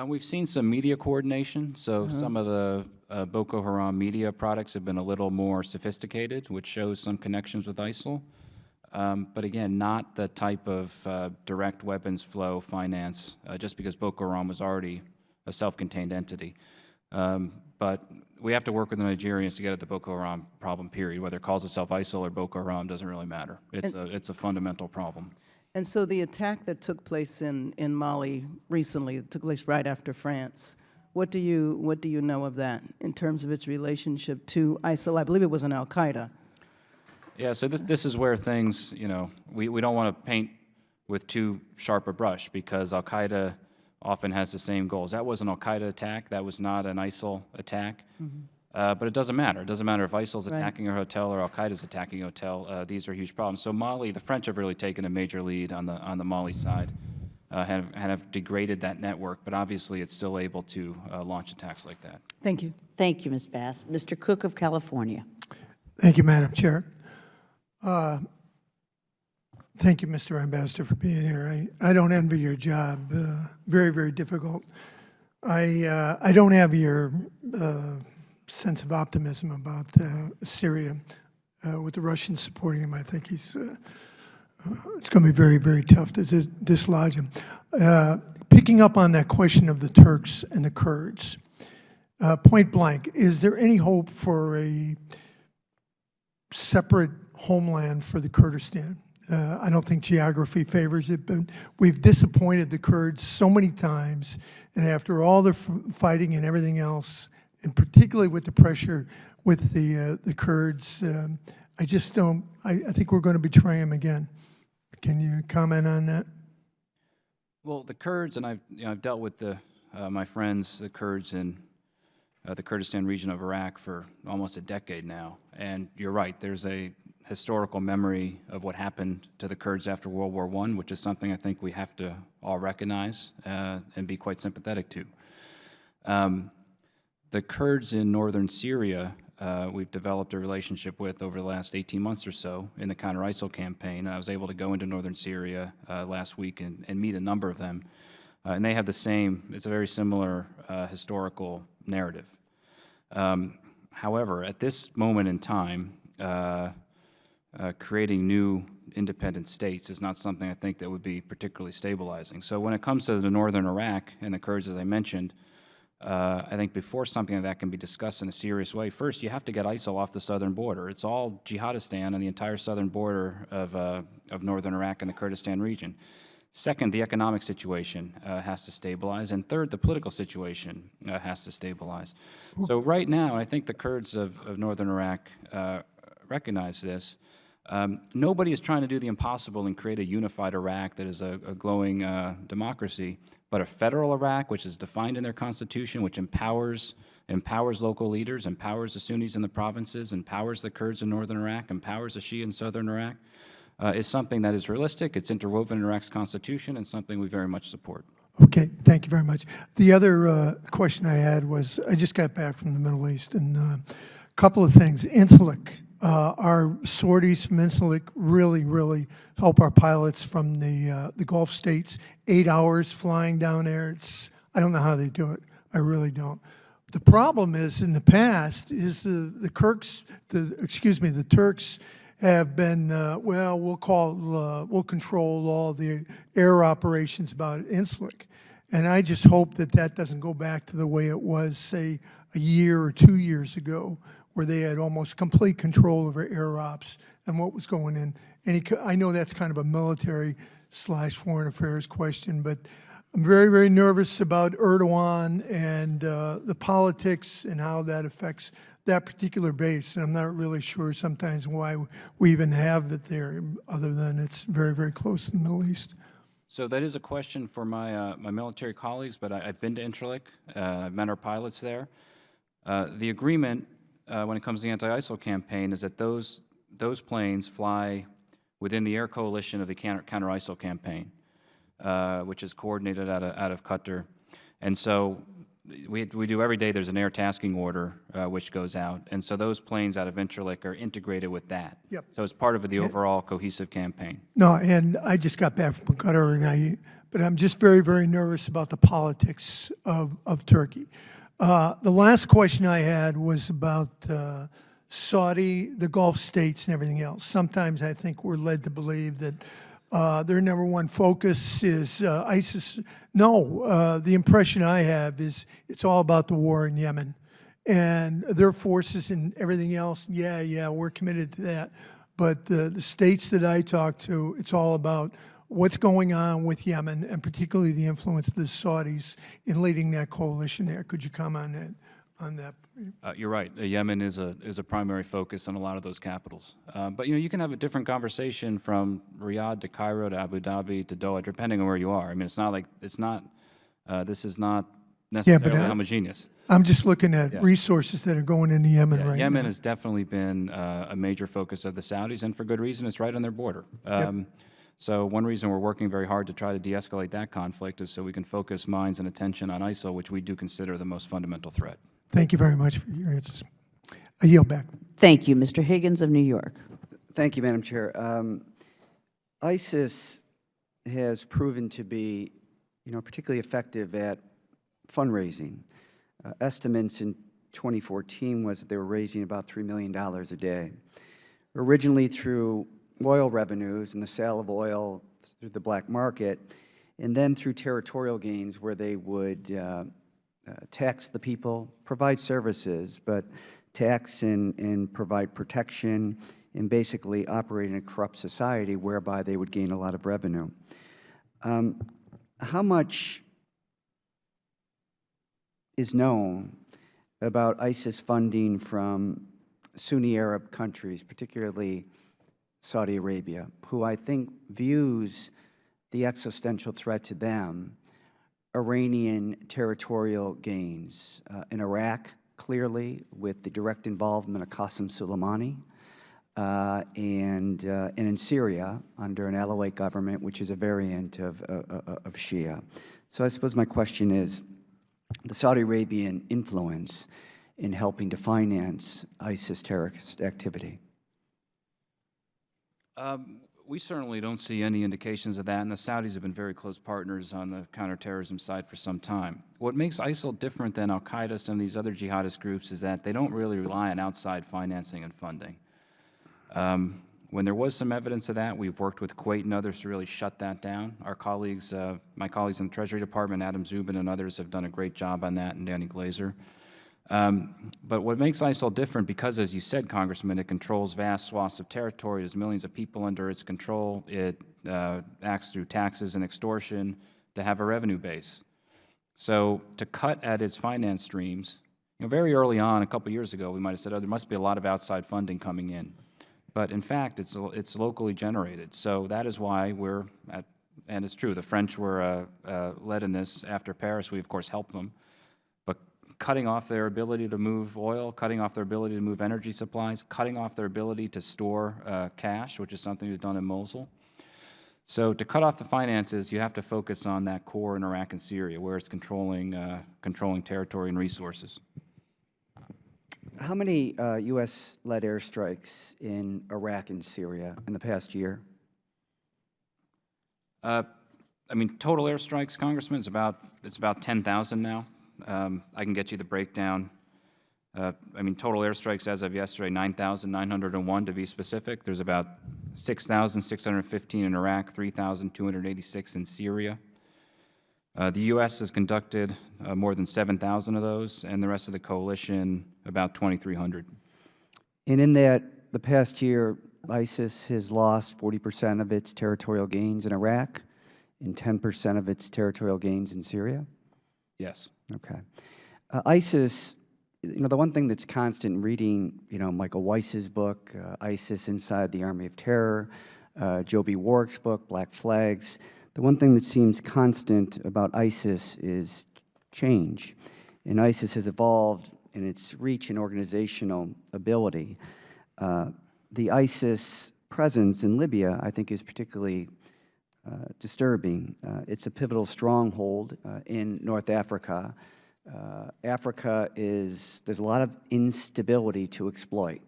We've seen some media coordination, so some of the Boko Haram media products have been a little more sophisticated, which shows some connections with ISIL. But again, not the type of direct weapons flow finance, just because Boko Haram was already a self-contained entity. But we have to work with the Nigerians to get at the Boko Haram problem, period. Whether it calls itself ISIL or Boko Haram doesn't really matter. It's a fundamental problem. And so the attack that took place in Mali recently, it took place right after France. What do you know of that in terms of its relationship to ISIL? I believe it was an al-Qaeda. Yeah, so this is where things, we don't want to paint with too sharp a brush because al-Qaeda often has the same goals. That was an al-Qaeda attack. That was not an ISIL attack. But it doesn't matter. It doesn't matter if ISIL's attacking a hotel or al-Qaeda's attacking a hotel. These are huge problems. So Mali, the French have really taken a major lead on the Mali side, have degraded that network, but obviously it's still able to launch attacks like that. Thank you. Thank you, Ms. Bass. Mr. Cook of California. Thank you, Madam Chair. Thank you, Mr. Ambassador, for being here. I don't envy your job. Very, very difficult. I don't have your sense of optimism about Syria with the Russians supporting him. I think it's going to be very, very tough to dislodge him. Picking up on that question of the Turks and the Kurds, point blank, is there any hope for a separate homeland for the Kurdistan. I don't think geography favors it, but we've disappointed the Kurds so many times, and after all the fighting and everything else, and particularly with the pressure with the Kurds, I just don't, I think we're going to betray them again. Can you comment on that? Well, the Kurds, and I've dealt with my friends, the Kurds in the Kurdistan region of Iraq for almost a decade now, and you're right, there's a historical memory of what happened to the Kurds after World War I, which is something I think we have to all recognize and be quite sympathetic to. The Kurds in northern Syria, we've developed a relationship with over the last 18 months or so in the counter-ISIL campaign. And I was able to go into northern Syria last week and meet a number of them. And they have the same, it's a very similar historical narrative. However, at this moment in time, creating new independent states is not something I think that would be particularly stabilizing. So when it comes to the northern Iraq and the Kurds, as I mentioned, I think before something like that can be discussed in a serious way, first you have to get ISIL off the southern border. It's all jihadistan on the entire southern border of northern Iraq and the Kurdistan region. Second, the economic situation has to stabilize. And third, the political situation has to stabilize. So right now, I think the Kurds of northern Iraq recognize this. Nobody is trying to do the impossible and create a unified Iraq that is a glowing democracy, but a federal Iraq, which is defined in their constitution, which empowers local leaders, empowers the Sunnis in the provinces, empowers the Kurds in northern Iraq, empowers the Shia in southern Iraq, is something that is realistic. It's interwoven in Iraq's constitution and something we very much support. Okay, thank you very much. The other question I had was, I just got back from the Middle East, and a couple of things. Incirlik. Our sorties from Incirlik really help our pilots from the Gulf states. 8 hours flying down there. I don't know how they do it. I really don't. The problem is, in the past, is the Turks have been we'll control all the air operations about Incirlik, and I just hope that doesn't go back to the way it was, say, a year or 2 years ago, where they had almost complete control over air ops and what was going in. And I know that's kind of a military/foreign affairs question, but I'm very nervous about Erdogan and the politics and how that affects that particular base. And I'm not really sure sometimes why we even have it there, other than it's very close to the Middle East. So that is a question for my military colleagues, but I've been to Incirlik. I've met our pilots there. The agreement when it comes to the anti-ISIL campaign is that those planes fly within the air coalition of the counter-ISIL campaign, which is coordinated out of Qatar. And so we do every day, there's an air tasking order which goes out. And so those planes out of Incirlik are integrated with that. Yep. So it's part of the overall cohesive campaign. No, and I just got back from Qatar, but I'm just very nervous about the politics of Turkey. The last question I had was about Saudi, the Gulf states, and everything else. Sometimes I think we're led to believe that their number one focus is ISIS. No, the impression I have is it's all about the war in Yemen. And their forces and everything else, yeah, we're committed to that. But the states that I talk to, it's all about what's going on with Yemen, and particularly the influence of the Saudis in leading that coalition there. Could you comment on that? You're right. Yemen is a primary focus on a lot of those capitals. But you can have a different conversation from Riyadh to Cairo to Abu Dhabi to Doha, depending on where you are. I mean, it's not like this is not necessarily homogeneous. I'm just looking at resources that are going into Yemen right now. Yemen has definitely been a major focus of the Saudis, and for good reason. It's right on their border. So one reason we're working very hard to try to de-escalate that conflict is so we can focus minds and attention on ISIL, which we do consider the most fundamental threat. Thank you very much for your answers. I yield back. Thank you. Mr. Higgins of New York. Thank you, Madam Chair. ISIS has proven to be, particularly effective at fundraising. Estimates in 2014 was that they were raising about $3 million a day. Originally through oil revenues and the sale of oil through the black market, and then through territorial gains where they would tax the people, provide services, but tax and provide protection and basically operate in a corrupt society whereby they would gain a lot of revenue. How much is known about ISIS funding from Sunni Arab countries, particularly Saudi Arabia, who I think views the existential threat to them, Iranian territorial gains in Iraq, clearly, with the direct involvement of Qasem Soleimani, and in Syria, under an Alawite government, which is a variant of Shia. So I suppose my question is, the Saudi Arabian influence in helping to finance ISIS terrorist activity? We certainly don't see any indications of that, and the Saudis have been very close partners on the counterterrorism side for some time. What makes ISIL different than Al-Qaeda, some of these other jihadist groups, is that they don't really rely on outside financing and funding. When there was some evidence of that, we've worked with Kuwait and others to really shut that down. Our colleagues, my colleagues in the Treasury Department, Adam Zubin and others, have done a great job on that, and Danny Glazer. But what makes ISIL different, because as you said, Congressman, it controls vast swaths of territory, there's millions of people under its control, it acts through taxes and extortion to have a revenue base. So to cut at its finance streams, very early on, a couple years ago, we might have said, oh, there must be a lot of outside funding coming in. But in fact, it's locally generated. So that is why we're at, and it's true, the French were led in this after Paris. We, of course, helped them. But cutting off their ability to move oil, cutting off their ability to move energy supplies, cutting off their ability to store cash, which is something we've done in Mosul. So to cut off the finances, you have to focus on that core in Iraq and Syria, where it's controlling territory and resources. How many U.S.-led airstrikes in Iraq and Syria in the past year? I mean, total airstrikes, Congressman, it's about 10,000 now. I can get you the breakdown. I mean, total airstrikes as of yesterday, 9,901 to be specific. There's about 6,615 in Iraq, 3,286 in Syria. The U.S. has conducted more than 7,000 of those, and the rest of the coalition about 2,300. And in the past year, ISIS has lost 40% of its territorial gains in Iraq and 10% of its territorial gains in Syria? Yes. Okay. ISIS, the one thing that's constant in reading, Michael Weiss's book, ISIS Inside the Army of Terror, Joby Warwick's book, Black Flags, the one thing that seems constant about ISIS is change. And ISIS has evolved in its reach and organizational ability. The ISIS presence in Libya, I think, is particularly disturbing. It's a pivotal stronghold in North Africa. There's a lot of instability to exploit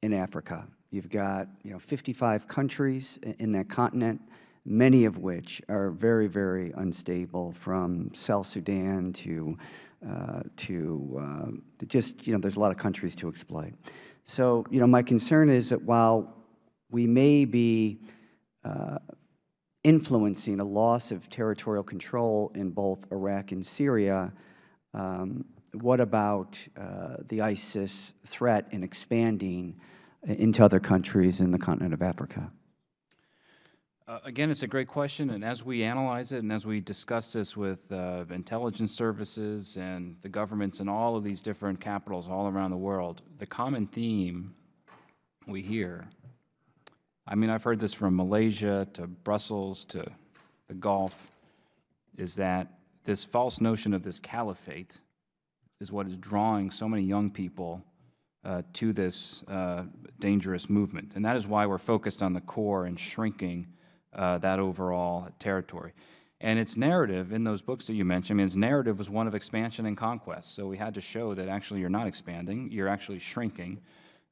in Africa. You've got 55 countries in that continent, many of which are very, very unstable, from South Sudan to there's a lot of countries to exploit. So, my concern is that while we may be influencing a loss of territorial control in both Iraq and Syria, what about the ISIS threat in expanding into other countries in the continent of Africa? Again, it's a great question, and as we analyze it and as we discuss this with intelligence services and the governments in all of these different capitals all around the world, the common theme we hear, I mean, I've heard this from Malaysia to Brussels to the Gulf, is that this false notion of this caliphate is what is drawing so many young people to this dangerous movement. And that is why we're focused on the core and shrinking that overall territory. And its narrative in those books that you mentioned, its narrative was one of expansion and conquest. So we had to show that actually you're not expanding, you're actually shrinking.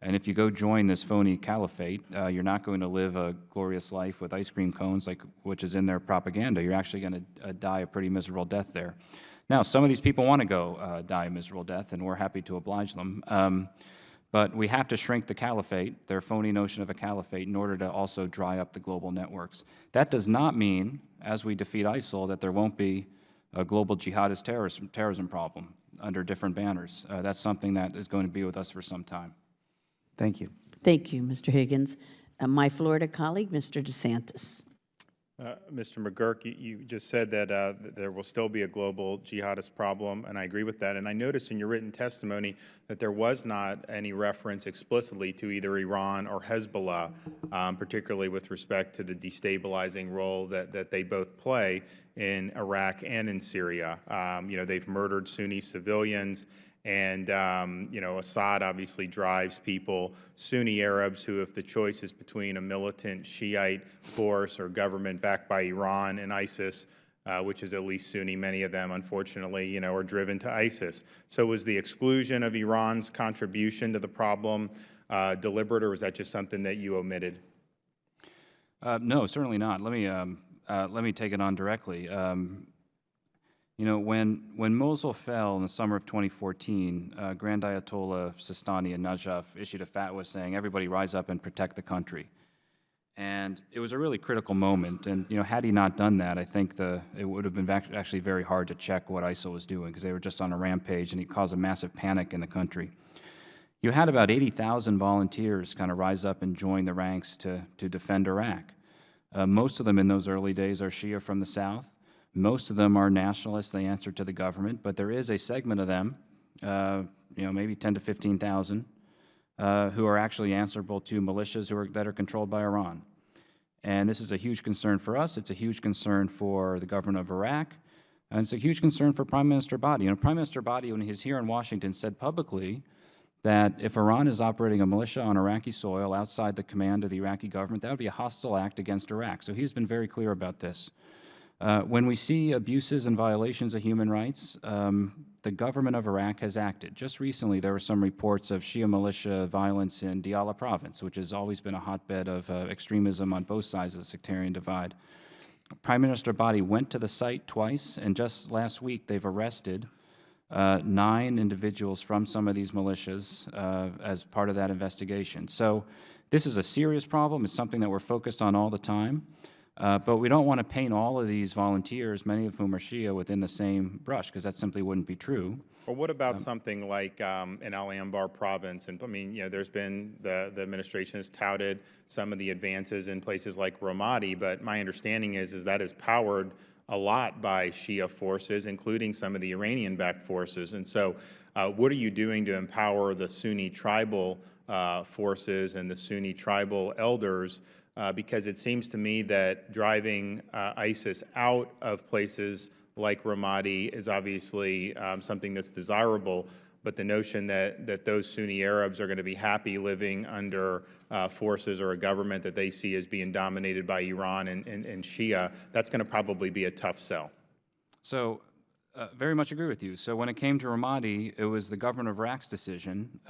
And if you go join this phony caliphate, you're not going to live a glorious life with ice cream cones, which is in their propaganda. You're actually going to die a pretty miserable death there. Now, some of these people want to go die a miserable death, and we're happy to oblige them. But we have to shrink the caliphate, their phony notion of a caliphate, in order to also dry up the global networks. That does not mean, as we defeat ISIL, that there won't be a global jihadist terrorism problem under different banners. That's something that is going to be with us for some time. Thank you. Thank you, Mr. Higgins. My Florida colleague, Mr. DeSantis. Mr. McGurk, you just said that there will still be a global jihadist problem, and I agree with that. And I noticed in your written testimony that there was not any reference explicitly to either Iran or Hezbollah, particularly with respect to the destabilizing role that they both play in Iraq and in Syria. You know, they've murdered Sunni civilians. And, you know, Assad obviously drives people, Sunni Arabs, who if the choice is between a militant Shiite force or government backed by Iran and ISIS, which is at least Sunni, many of them, unfortunately, you know, are driven to ISIS. So was the exclusion of Iran's contribution to the problem deliberate, or was that just something that you omitted? No, certainly not. Let me take it on directly. You know, when Mosul fell in the summer of 2014, Grand Ayatollah Sistani in Najaf issued a fatwa saying, everybody rise up and protect the country. And it was a really critical moment. And, you know, had he not done that, I think it would have been actually very hard to check what ISIL was doing, because they were just on a rampage, and it caused a massive panic in the country. You had about 80,000 volunteers kind of rise up and join the ranks to defend Iraq. Most of them in those early days are Shia from the south. Most of them are nationalists. They answer to the government, but there is a segment of them, you know, maybe 10 to 15,000, who are actually answerable to militias that are controlled by Iran. And this is a huge concern for us. It's a huge concern for the government of Iraq, and it's a huge concern for Prime Minister Badi. You know, Prime Minister Badi, when he's here in Washington, said publicly that if Iran is operating a militia on Iraqi soil outside the command of the Iraqi government, that would be a hostile act against Iraq. So he's been very clear about this. When we see abuses and violations of human rights, the government of Iraq has acted. Just recently, there were some reports of Shia militia violence in Diyala province, which has always been a hotbed of extremism on both sides of the sectarian divide. Prime Minister Badi went to the site twice, and just last week, they've arrested 9 individuals from some of these militias as part of that investigation. So this is a serious problem. It's something that we're focused on all the time. But we don't want to paint all of these volunteers, many of whom are Shia, within the same brush, because that simply wouldn't be true. Or what about something like in Al-Anbar province? And I mean, you know, there's been, the administration has touted some of the advances in places like Ramadi, but my understanding is that is powered a lot by Shia forces, including some of the Iranian-backed forces. And so what are you doing to empower the Sunni tribal forces and the Sunni tribal elders? Because it seems to me that driving ISIS out of places like Ramadi is obviously something that's desirable, but the notion that those Sunni Arabs are going to be happy living under forces or a government that they see as being dominated by Iran and Shia, that's going to probably be a tough sell. So very much agree with you. So when it came to Ramadi, it was the government of Iraq's decision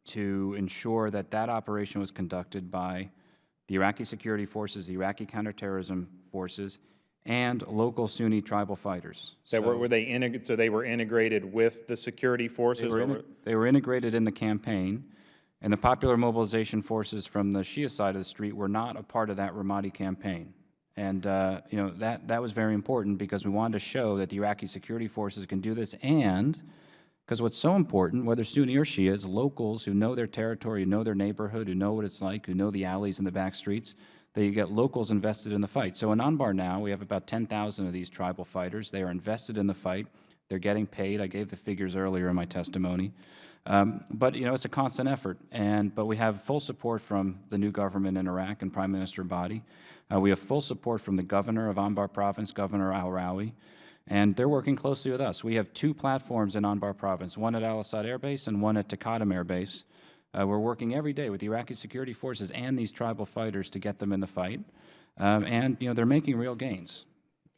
to ensure that that operation was conducted by the Iraqi security forces, the Iraqi counterterrorism forces, and local Sunni tribal fighters. So were they integrated with the security forces? They were integrated in the campaign, and the Popular Mobilization Forces from the Shia side of the street were not a part of that Ramadi campaign. And you know, that was very important, because we wanted to show that the Iraqi security forces can do this, and because what's so important, whether Sunni or Shia, is locals who know their territory, who know their neighborhood, who know what it's like, who know the alleys and the back streets, that you get locals invested in the fight. So in Anbar now, we have about 10,000 of these tribal fighters. They are invested in the fight. They're getting paid. I gave the figures earlier in my testimony. But, you know, it's a constant effort. But we have full support from the new government in Iraq and Prime Minister Badi. We have full support from the governor of Anbar province, Governor al-Rawi. And they're working closely with us. We have 2 platforms in Anbar province, one at Al-Assad Air Base and one at Takadam Air Base. We're working every day with the Iraqi security forces and these tribal fighters to get them in the fight. And, you know, they're making real gains.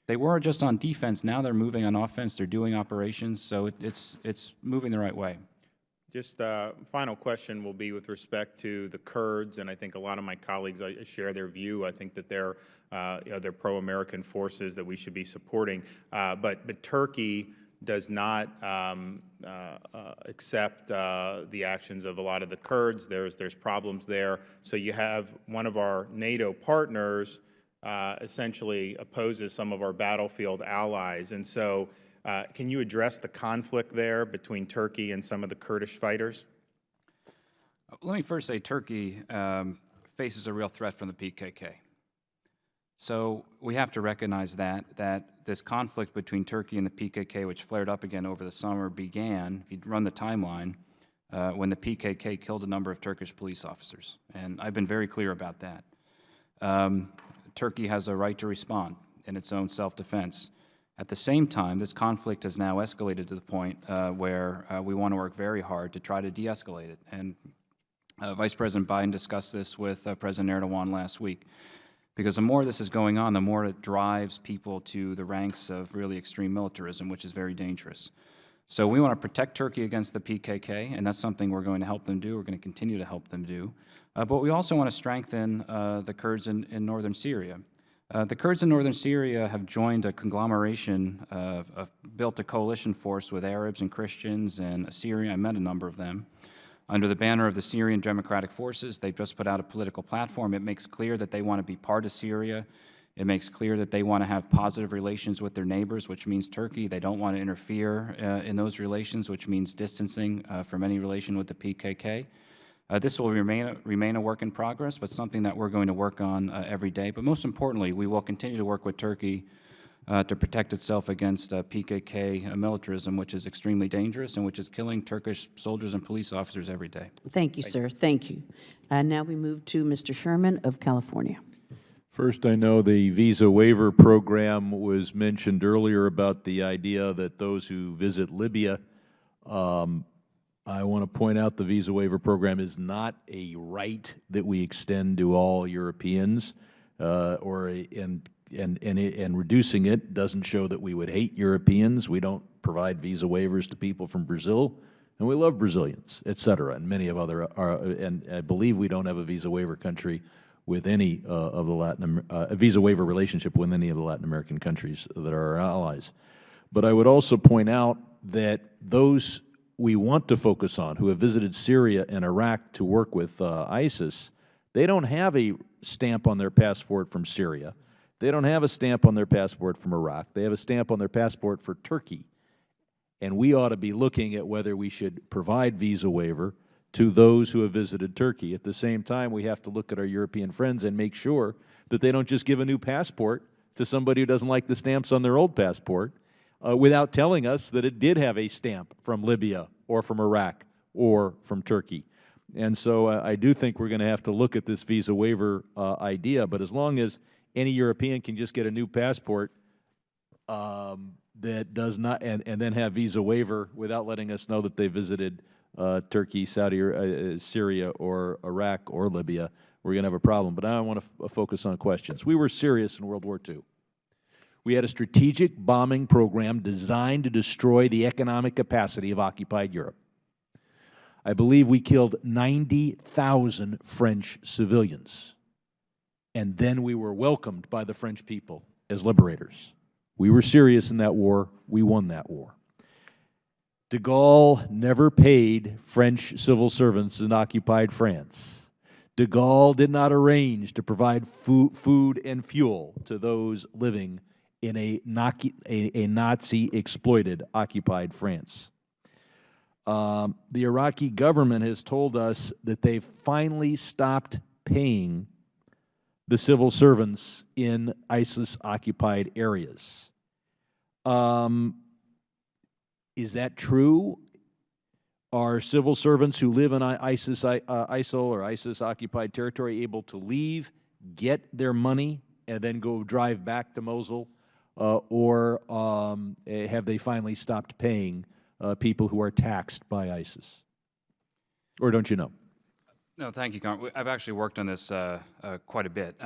They were just on defense. Now they're moving on offense. They're doing operations. So it's moving the right way. Just final question will be with respect to the Kurds, and I think a lot of my colleagues share their view. I think that they're pro-American forces that we should be supporting. But Turkey does not accept the actions of a lot of the Kurds. There's problems there. So you have one of our NATO partners essentially opposes some of our battlefield allies, and so. Can you address the conflict there between Turkey and some of the Kurdish fighters? Let me first say Turkey faces a real threat from the PKK. So we have to recognize that this conflict between Turkey and the PKK, which flared up again over the summer, began, if you run the timeline, when the PKK killed a number of Turkish police officers. And I've been very clear about that. Turkey has a right to respond in its own self-defense. At the same time, this conflict has now escalated to the point where we want to work very hard to try to de-escalate it. And Vice President Biden discussed this with President Erdogan last week. Because the more this is going on, the more it drives people to the ranks of really extreme militarism, which is very dangerous. So we want to protect Turkey against the PKK, and that's something we're going to help them do. We're going to continue to help them do. But we also want to strengthen the Kurds in northern Syria. The Kurds in northern Syria have joined a conglomeration built a coalition force with Arabs and Christians and Syria. I met a number of them. Under the banner of the Syrian Democratic Forces, they've just put out a political platform. It makes clear that they want to be part of Syria. It makes clear that they want to have positive relations with their neighbors, which means Turkey. They don't want to interfere in those relations, which means distancing from any relation with the PKK. This will remain a work in progress, but something that we're going to work on every day. But most importantly, we will continue to work with Turkey to protect itself against PKK militarism, which is extremely dangerous and which is killing Turkish soldiers and police officers every day. Thank you, sir. Thank you. Now we move to Mr. Sherman of California. First, I know the visa waiver program was mentioned earlier about the idea that those who visit Libya, I want to point out the visa waiver program is not a right that we extend to all Europeans, and reducing it doesn't show that we would hate Europeans. We don't provide visa waivers to people from Brazil, and we love Brazilians, et cetera, and many of other, and I believe we don't have a visa waiver country with any of the a visa waiver relationship with any of the Latin American countries that are our allies. But I would also point out that those we want to focus on who have visited Syria and Iraq to work with ISIS, they don't have a stamp on their passport from Syria. They don't have a stamp on their passport from Iraq. They have a stamp on their passport for Turkey. And we ought to be looking at whether we should provide visa waiver to those who have visited Turkey. At the same time, we have to look at our European friends and make sure that they don't just give a new passport to somebody who doesn't like the stamps on their old passport without telling us that it did have a stamp from Libya or from Iraq or from Turkey. And so I do think we're going to have to look at this visa waiver idea, but as long as any European can just get a new passport that does not, and then have visa waiver without letting us know that they visited Turkey, Syria, or Iraq, or Libya, we're going to have a problem. But I want to focus on questions. We were serious in World War II. We had a strategic bombing program designed to destroy the economic capacity of occupied Europe. I believe we killed 90,000 French civilians. And then we were welcomed by the French people as liberators. We were serious in that war. We won that war. De Gaulle never paid French civil servants in occupied France. De Gaulle did not arrange to provide food and fuel to those living in a Nazi-exploited occupied France. The Iraqi government has told us that they've finally stopped paying the civil servants in ISIS-occupied areas. Is that true? Are civil servants who live in ISIL or ISIS-occupied territory able to leave, get their money, and then go drive back to Mosul? Or have they finally stopped paying people who are taxed by ISIS? Or don't you know? No, thank you, Congressman. I've actually worked on this quite a bit.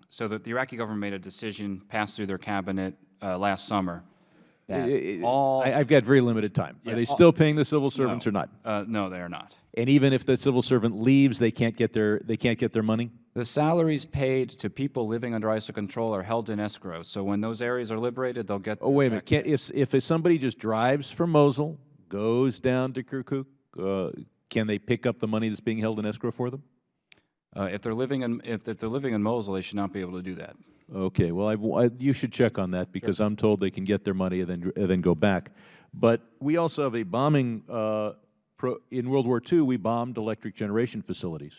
So the Iraqi government made a decision, passed through their cabinet last summer. I've got very limited time. Are they still paying the civil servants or not? No, they are not. And even if the civil servant leaves, they can't get their money? The salaries paid to people living under ISIL control are held in escrow. So when those areas are liberated, they'll get. Oh, wait a minute. If somebody just drives from Mosul, goes down to Kirkuk, can they pick up the money that's being held in escrow for them? If they're living in Mosul, they should not be able to do that. Okay. Well, you should check on that because I'm told they can get their money and then go back. But we also have a bombing in World War II, we bombed electric generation facilities.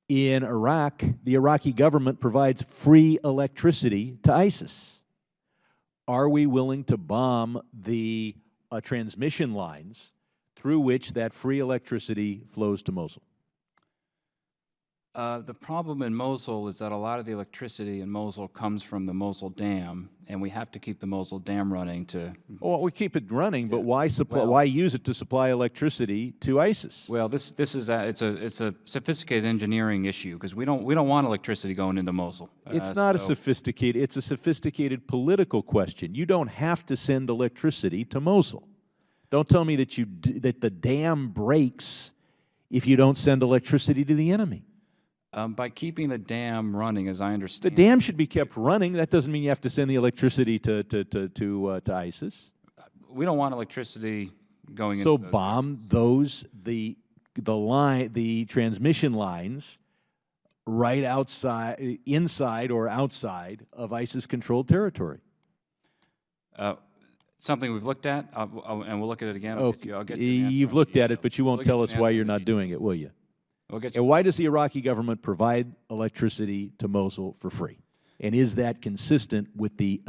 In Iraq, the Iraqi government provides free electricity to ISIS. Are we willing to bomb the transmission lines through which that free electricity flows to Mosul? The problem in Mosul is that a lot of the electricity in Mosul comes from the Mosul Dam, and we have to keep the Mosul Dam running to... Well, we keep it running, but why why use it to supply electricity to ISIS? Well, this is it's a sophisticated engineering issue because we don't want electricity going into Mosul. It's not a sophisticated. It's a sophisticated political question. You don't have to send electricity to Mosul. Don't tell me that that the dam breaks if you don't send electricity to the enemy. By keeping the dam running, as I understand, The dam should be kept running. That doesn't mean you have to send the electricity to ISIS. we don't want electricity going So into those bomb the transmission lines right outside, inside or outside of ISIS-controlled territory. something we've looked at, and we'll look at it again. Okay, I'll get you an answer you've on looked the at it, but you details. won't We'll tell get us you an why answer you're on the not details. doing it, will you? We'll get And you. why does the Iraqi government provide electricity to Mosul for free? And is that consistent with the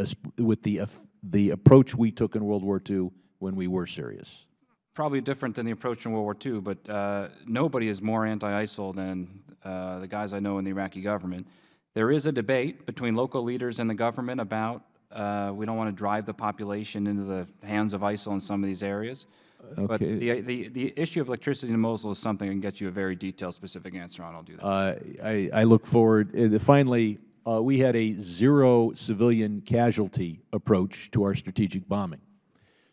approach we took in World War II when we were serious? Probably different than the approach in World War II, but nobody is more anti-ISIL than the guys I know in the Iraqi government. There is a debate between local leaders and the government about we don't want to drive the population into the hands of ISIL in some of these areas. But the issue of electricity in Mosul is something I can get you a very detailed, specific answer on. I'll do that. I look forward. Finally, we had a zero civilian casualty approach to our strategic bombing.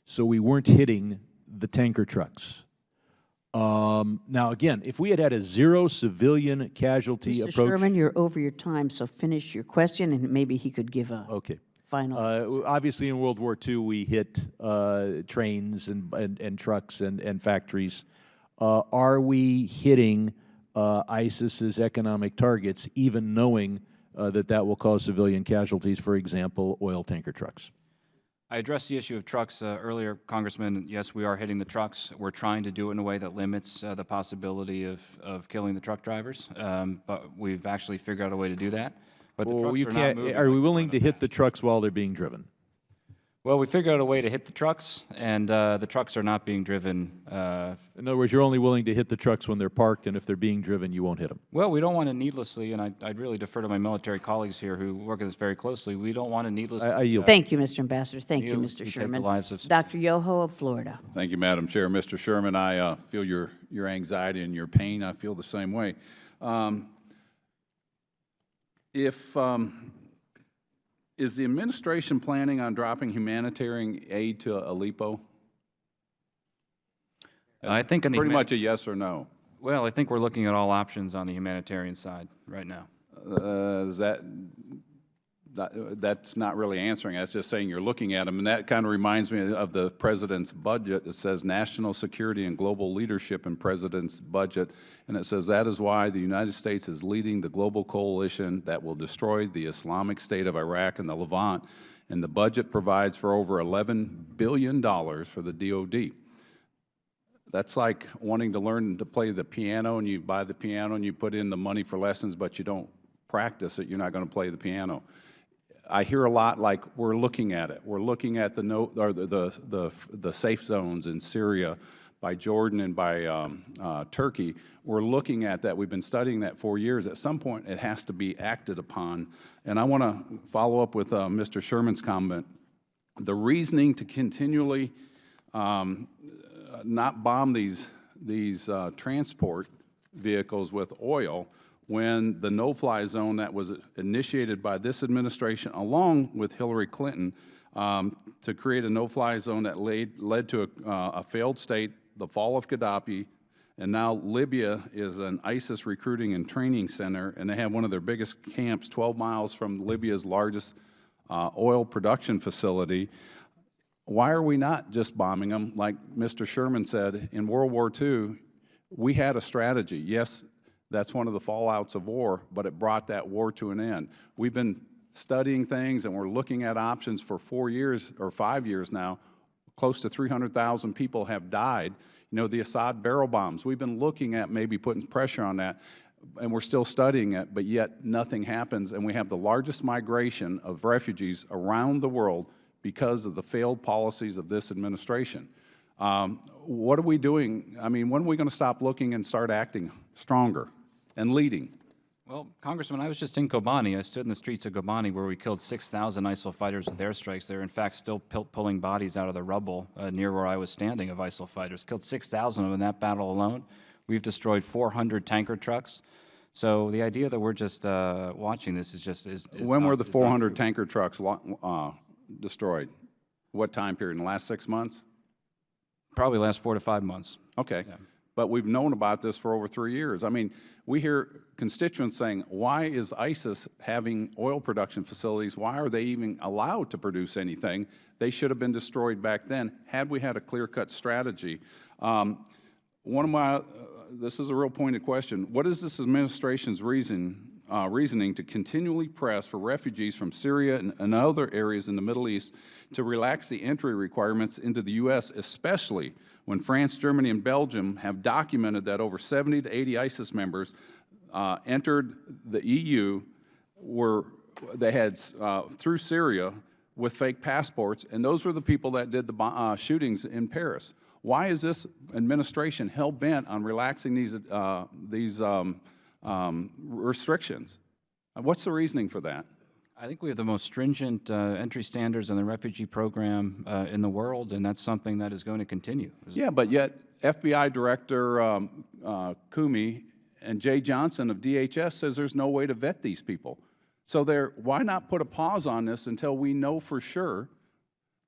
So we weren't hitting the tanker trucks. Now, again, if we had had a zero civilian casualty Mr. approach... Sherman, you're over your time, so finish your question, and maybe he could give a final answer. Obviously, in World War II, we hit trains and trucks and factories. Are we hitting ISIS's economic targets, even knowing that will cause civilian casualties, for example, oil tanker trucks? I addressed the issue of trucks earlier, Congressman. Yes, we are hitting the trucks. We're trying to do it in a way that limits the possibility of killing the truck drivers, but we've actually figured out a way to do that. But the trucks are not moving. Are we willing to hit the trucks while they're being driven? Well, we figured out a way to hit the trucks, and the trucks are not being driven. In other words, you're only willing to hit the trucks when they're parked, and if they're being driven, you won't hit them. Well, we don't want to needlessly, and I'd really defer to my military colleagues here who work at this very closely. We don't want to needlessly. I yield. Thank you, Mr. Ambassador. Thank you, needlessly Mr. take the Sherman. lives of Dr. Yoho of Florida. Thank you, Madam Chair. Mr. Sherman, I feel your anxiety and your pain. I feel the same way. Is the administration planning on dropping humanitarian aid to Aleppo? I think in the pretty much a yes or no. Well, I think we're looking at all options on the humanitarian side right now. That's not really answering. That's just saying you're looking at them. And that kind of reminds me of the President's budget. It says national security and global leadership in President's budget. And it says that is why the United States is leading the global coalition that will destroy the Islamic State of Iraq and the Levant. And the budget provides for over $11 billion for the DOD. That's like wanting to learn to play the piano, and you buy the piano and you put in the money for lessons, but you don't practice it, you're not going to play the piano. I hear a lot like we're looking at it. We're looking at the safe zones in Syria by Jordan and by Turkey. We're looking at that. We've been studying that for years. At some point, it has to be acted upon. And I want to follow up with Mr. Sherman's comment. The reasoning to continually not bomb these transport vehicles with oil when the no-fly zone that was initiated by this administration along with Hillary Clinton to create a no-fly zone that led to a failed state, the fall of Gaddafi, and now Libya is an ISIS recruiting and training center, and they have one of their biggest camps 12 miles from Libya's largest oil production facility. Why are we not just bombing them? Like Mr. Sherman said, in World War II, we had a strategy. Yes, that's one of the fallouts of war, but it brought that war to an end. We've been studying things, and we're looking at options for 4 years or 5 years now. Close to 300,000 people have died. You know, the Assad barrel bombs, we've been looking at maybe putting pressure on that, and we're still studying it, but yet nothing happens, and we have the largest migration of refugees around the world because of the failed policies of this administration. What are we doing? I mean, when are we going to stop looking and start acting stronger and leading? Well, Congressman, I was just in Kobani. I stood in the streets of Kobani where we killed 6,000 ISIL fighters with airstrikes. They're, in fact, still pulling bodies out of the rubble near where I was standing of ISIL fighters. Killed 6,000 of them in that battle alone. We've destroyed 400 tanker trucks. So the idea that we're just watching this is just when were the 400 tanker trucks destroyed? What time period? In the last 6 months? Probably last 4 to 5 months. Okay. Yeah. But we've known about this for over 3 years. I mean, we hear constituents saying, why is ISIS having oil production facilities? Why are they even allowed to produce anything? They should have been destroyed back then had we had a clear-cut strategy. This is a real pointed question. What is this administration's reasoning to continually press for refugees from Syria and other areas in the Middle East to relax the entry requirements into the U.S., especially when France, Germany, and Belgium have documented that over 70 to 80 ISIS members entered the EU they had through Syria with fake passports, and those were the people that did the shootings in Paris. Why is this administration hell-bent on relaxing these restrictions? What's the reasoning for that? I think we have the most stringent entry standards in the refugee program in the world, and that's something that is going to continue. Yeah, but yet FBI Director Comey and Jay Johnson of DHS says there's no way to vet these people. So why not put a pause on this until we know for sure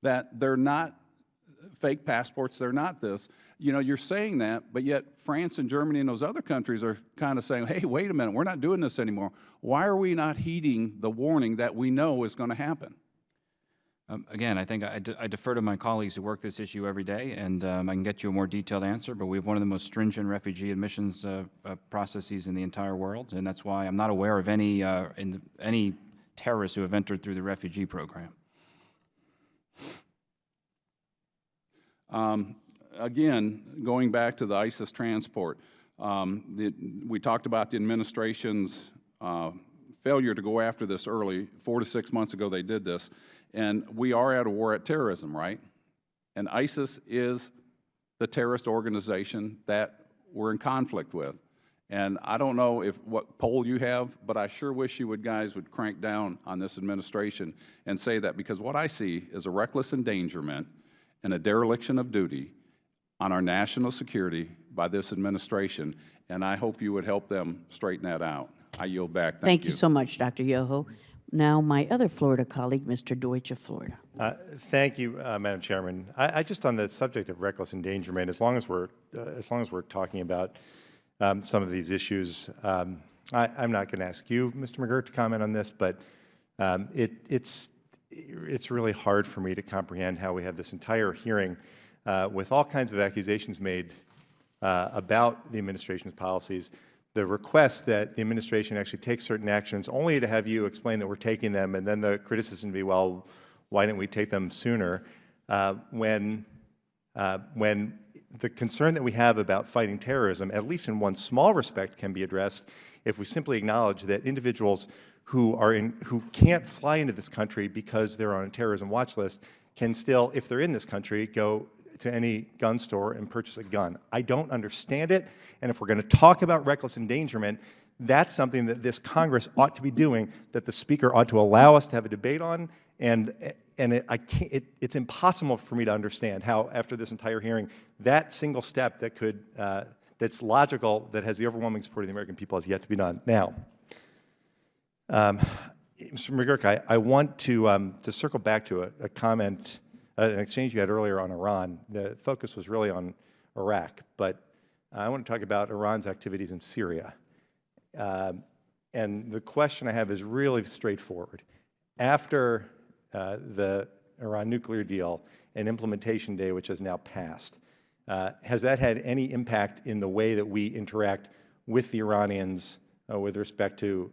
that they're not fake passports, they're not this. You know, you're saying that, but yet France and Germany and those other countries are kind of saying, hey, wait a minute, we're not doing this anymore. Why are we not heeding the warning that we know is going to happen? Again, I think I defer to my colleagues who work this issue every day, and I can get you a more detailed answer, but we have one of the most stringent refugee admissions processes in the entire world, and that's why I'm not aware of any terrorists who have entered through the refugee program. Again, going back to the ISIS transport, we talked about the administration's failure to go after this early. 4 to 6 months ago they did this, and we are at a war at terrorism, right? And ISIS is the terrorist organization that we're in conflict with. And I don't know what poll you have, but I sure wish you guys would crank down on this administration and say that, because what I see is a reckless endangerment and a dereliction of duty on our national security by this administration, and I hope you would help them straighten that out. I yield back. Thank you so much, Dr. Yoho. Now, my other Florida colleague, Mr. Deutsch of Florida. Thank you, Madam Chairman. I just, on the subject of reckless endangerment, as long as we're talking about some of these issues, I'm not going to ask you, Mr. McGurk, to comment on this, but it's really hard for me to comprehend how we have this entire hearing with all kinds of accusations made about the administration's policies, the request that the administration actually take certain actions, only to have you explain that we're taking them, and then the criticism would be, well, why didn't we take them sooner, when the concern that we have about fighting terrorism, at least in one small respect, can be addressed if we simply acknowledge that individuals who can't fly into this country because they're on a terrorism watch list can still, if they're in this country, go to any gun store and purchase a gun. I don't understand it, and if we're going to talk about reckless endangerment, that's something that this Congress ought to be doing, that the Speaker ought to allow us to have a debate on, and it's impossible for me to understand how, after this entire hearing, that single step that could, that's logical, that has the overwhelming support of the American people, has yet to be done. Now, Mr. McGurk, I want to circle back to a comment, an exchange you had earlier on Iran. The focus was really on Iraq, but I want to talk about Iran's activities in Syria. And the question I have is really straightforward. After the Iran nuclear deal and implementation day, which has now passed, has that had any impact in the way that we interact with the Iranians with respect to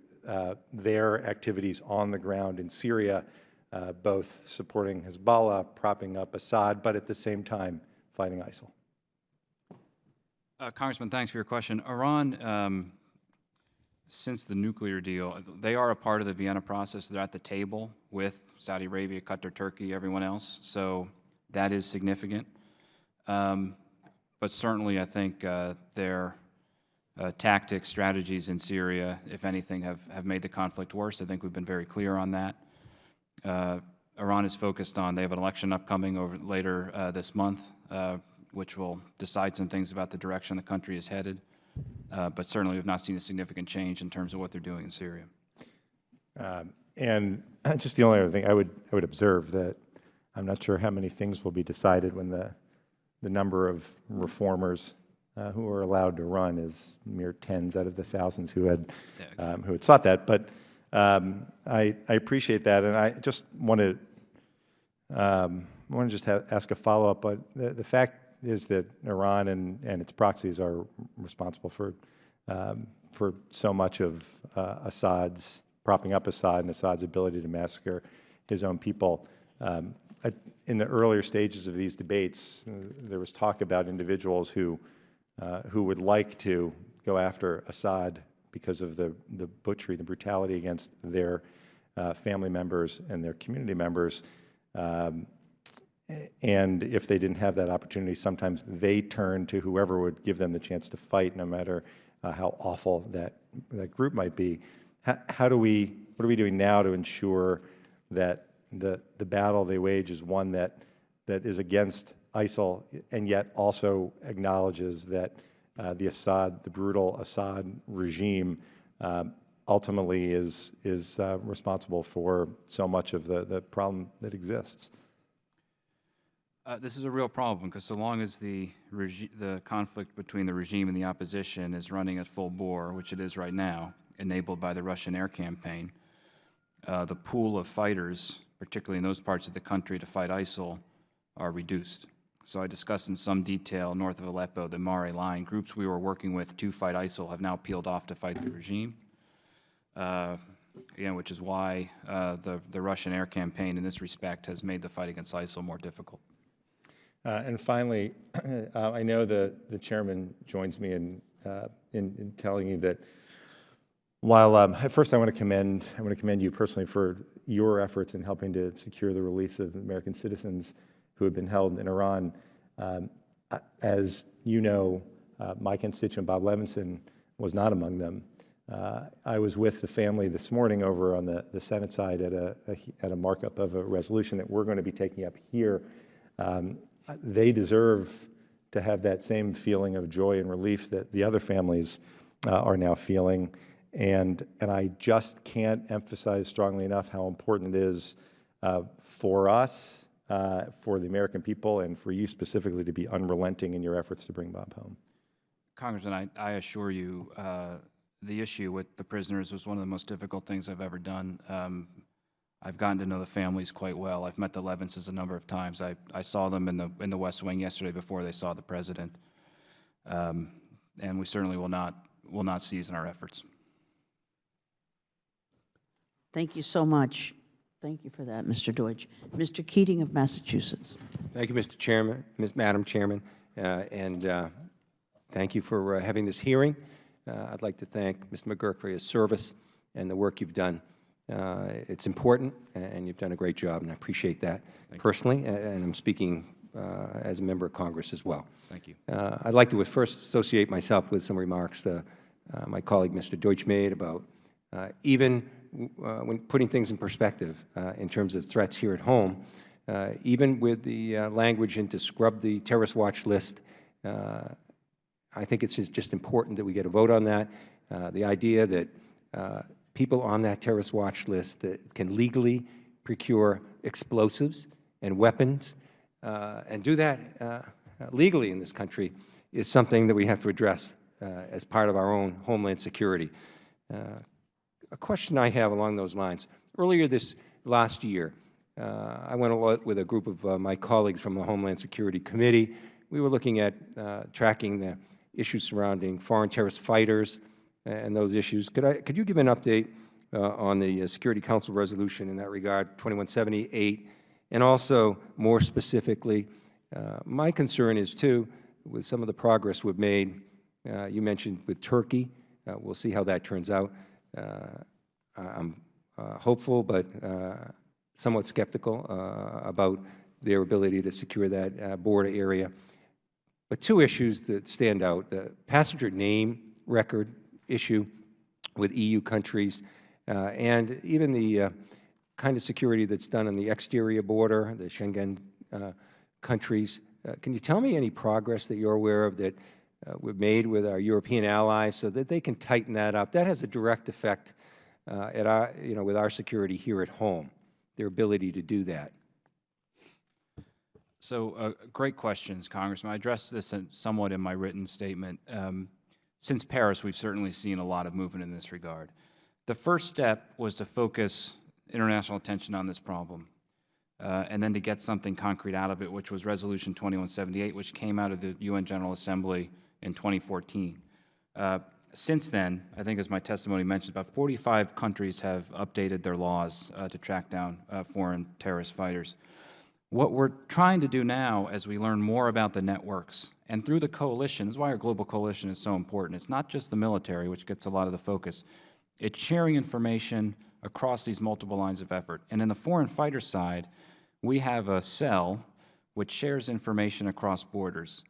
their activities on the ground in Syria, both supporting Hezbollah, propping up Assad, but at the same time fighting ISIL? Congressman, thanks for your question. Iran, since the nuclear deal, they are a part of the Vienna process. They're at the table with Saudi Arabia, Qatar, Turkey, everyone else. So that is significant. But certainly, I think their tactics, strategies in Syria, if anything, have made the conflict worse. I think we've been very clear on that. Iran is focused on, they have an election upcoming later this month, which will decide some things about the direction the country is headed. But certainly, we've not seen a significant change in terms of what they're doing in Syria. And just the only other thing I would observe that I'm not sure how many things will be decided when the number of reformers who are allowed to run is mere tens out of the thousands who had sought that. But I appreciate that, and I just want to ask a follow-up. But the fact is that Iran and its proxies are responsible for so much of Assad's propping up Assad and Assad's ability to massacre his own people. In the earlier stages of these debates, there was talk about individuals who would like to go after Assad because of the butchery, the brutality against their family members and their community members. And if they didn't have that opportunity, sometimes they turn to whoever would give them the chance to fight, no matter how awful that group might be. What are we doing now to ensure that the battle they wage is one that is against ISIL, and yet also acknowledges that the brutal Assad regime ultimately is responsible for so much of the problem that exists? This is a real problem, because so long as the conflict between the regime and the opposition is running at full bore, which it is right now, enabled by the Russian air campaign, the pool of fighters, particularly in those parts of the country to fight ISIL, are reduced. So I discussed in some detail north of Aleppo, the Mare line. Groups we were working with to fight ISIL have now peeled off to fight the regime, again, which is why the Russian air campaign in this respect has made the fight against ISIL more difficult. And finally, I know the chairman joins me in telling you that while first I want to commend you personally for your efforts in helping to secure the release of American citizens who have been held in Iran. As you know, my constituent Bob Levinson was not among them. I was with the family this morning over on the Senate side at a markup of a resolution that we're going to be taking up here. They deserve to have that same feeling of joy and relief that the other families are now feeling. And I just can't emphasize strongly enough how important it is for us, for the American people, and for you specifically to be unrelenting in your efforts to bring Bob home. Congressman, I assure you, the issue with the prisoners was one of the most difficult things I've ever done. I've gotten to know the families quite well. I've met the Levinses a number of times. I saw them in the West Wing yesterday before they saw the president, and we certainly will not cease in our efforts. Thank you so much. Thank you for that, Mr. Deutsch. Mr. Keating of Massachusetts. Thank you, Mr. Chairman, Madam Chairman, and thank you for having this hearing. I'd like to thank Mr. McGurk for his service and the work you've done. It's important, and you've done a great job, and I appreciate that personally, and I'm speaking as a member of Congress as well. Thank you. I'd like to first associate myself with some remarks my colleague, Mr. Deutsch, made about even when putting things in perspective in terms of threats here at home, even with the language in to scrub the terrorist watch list, I think it's just important that we get a vote on that. The idea that people on that terrorist watch list that can legally procure explosives and weapons and do that legally in this country is something that we have to address as part of our own homeland security. A question I have along those lines. Earlier this last year, I went with a group of my colleagues from the Homeland Security Committee. We were looking at tracking the issues surrounding foreign terrorist fighters and those issues. Could you give an update on the Security Council resolution in that regard, 2178, and also more specifically, my concern is too, with some of the progress we've made You mentioned with Turkey. We'll see how that turns out. I'm hopeful, but somewhat skeptical about their ability to secure that border area. But two issues that stand out: the passenger name record issue with EU countries, and even the kind of security that's done on the exterior border, the Schengen countries. Can you tell me any progress that you're aware of that we've made with our European allies so that they can tighten that up? That has a direct effect with our security here at home, their ability to do that. So great questions, Congressman. I addressed this somewhat in my written statement. Since Paris, we've certainly seen a lot of movement in this regard. The first step was to focus international attention on this problem, and then to get something concrete out of it, which was Resolution 2178, which came out of the UN General Assembly in 2014. Since then, I think as my testimony mentions, about 45 countries have updated their laws to track down foreign terrorist fighters. What we're trying to do now, as we learn more about the networks, and through the coalition, this is why our global coalition is so important. It's not just the military, which gets a lot of the focus. It's sharing information across these multiple lines of effort. And in the foreign fighter side, we have a cell which shares information across borders.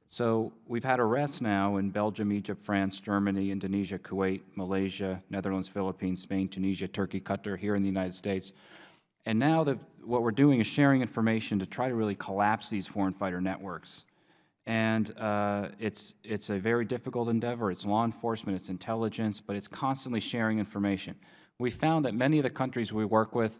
So we've had arrests now in Belgium, Egypt, France, Germany, Indonesia, Kuwait, Malaysia, Netherlands, Philippines, Spain, Tunisia, Turkey, Qatar, here in the United States. And now what we're doing is sharing information to try to really collapse these foreign fighter networks. And it's a very difficult endeavor. It's law enforcement, it's intelligence, but it's constantly sharing information. We found that many of the countries we work with,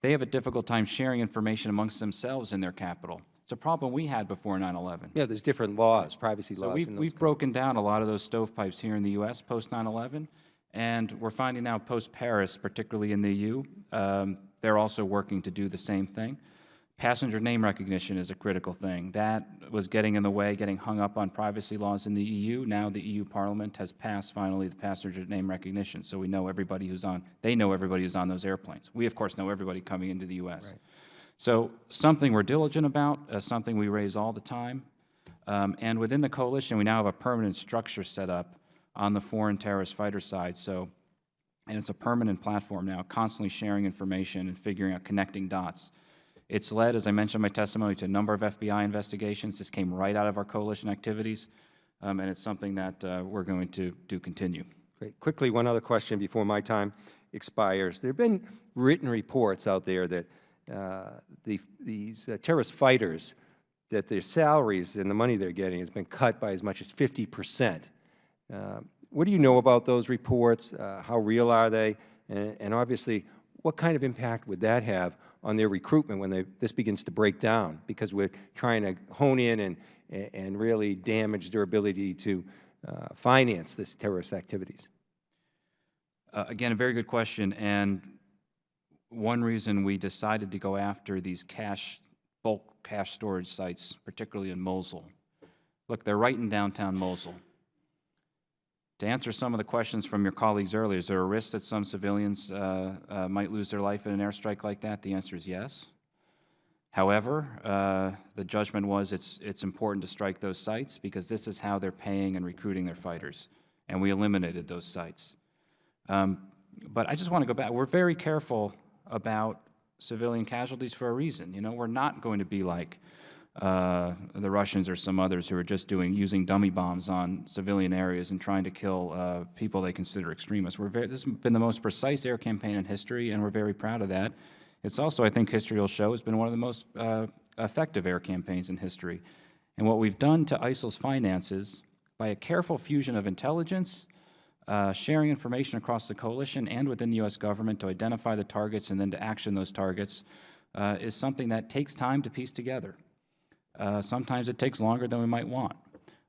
they have a difficult time sharing information amongst themselves in their capital. It's a problem we had before 9/11. Yeah, there's different laws, privacy laws. So we've broken down a lot of those stovepipes here in the U.S. post 9/11, and we're finding now post-Paris, particularly in the EU, they're also working to do the same thing. Passenger name recognition is a critical thing. That was getting in the way, getting hung up on privacy laws in the EU. Now the EU Parliament has passed, finally, the passenger name recognition, so we know everybody who's on, they know everybody who's on those airplanes. We, of course, know everybody coming into the U.S. Right. So something we're diligent about, something we raise all the time. And within the coalition, we now have a permanent structure set up on the foreign terrorist fighter side. And it's a permanent platform now, constantly sharing information and figuring out connecting dots. It's led, as I mentioned in my testimony, to a number of FBI investigations. This came right out of our coalition activities, and it's something that we're going to continue. Great. Quickly, one other question before my time expires. There have been written reports out there that these terrorist fighters, that their salaries and the money they're getting has been cut by as much as 50%. What do you know about those reports? How real are they? And obviously, what kind of impact would that have on their recruitment when this begins to break down? Because we're trying to hone in and really damage their ability to finance this terrorist activities. Again, a very good question. And one reason we decided to go after these bulk cash storage sites, particularly in Mosul. Look, they're right in downtown Mosul. To answer some of the questions from your colleagues earlier, is there a risk that some civilians might lose their life in an airstrike like that? The answer is yes. However, the judgment was it's important to strike those sites because this is how they're paying and recruiting their fighters, and we eliminated those sites. But I just want to go back. We're very careful about civilian casualties for a reason. You know, we're not going to be like the Russians or some others who are just using dummy bombs on civilian areas and trying to kill people they consider extremists. This has been the most precise air campaign in history, and we're very proud of that. It's also, I think history will show, has been one of the most effective air campaigns in history. And what we've done to ISIL's finances, by a careful fusion of intelligence, sharing information across the coalition and within the U.S. government to identify the targets and then to action those targets, is something that takes time to piece together. Sometimes it takes longer than we might want,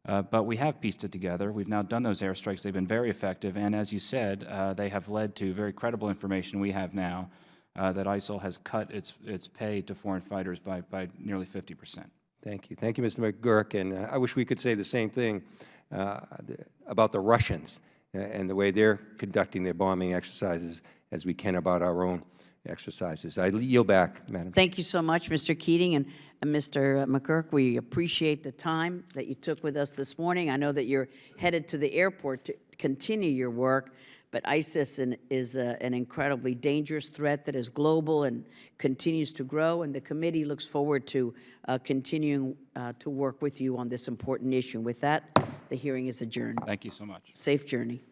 but we have pieced it together. We've now done those airstrikes. They've been very effective, and as you said, they have led to very credible information we have now that ISIL has cut its pay to foreign fighters by nearly 50%. Thank you. Thank you, Mr. McGurk, and I wish we could say the same thing about the Russians and the way they're conducting their bombing exercises as we can about our own. exercises. I yield back, Madam Chair. Thank you so much, Mr. Keating and Mr. McGurk. We appreciate the time that you took with us this morning. I know that you're headed to the airport to continue your work, but ISIS is an incredibly dangerous threat that is global and continues to grow, and the committee looks forward to continuing to work with you on this important issue. With that, the hearing is adjourned. Thank you so much. Safe journey.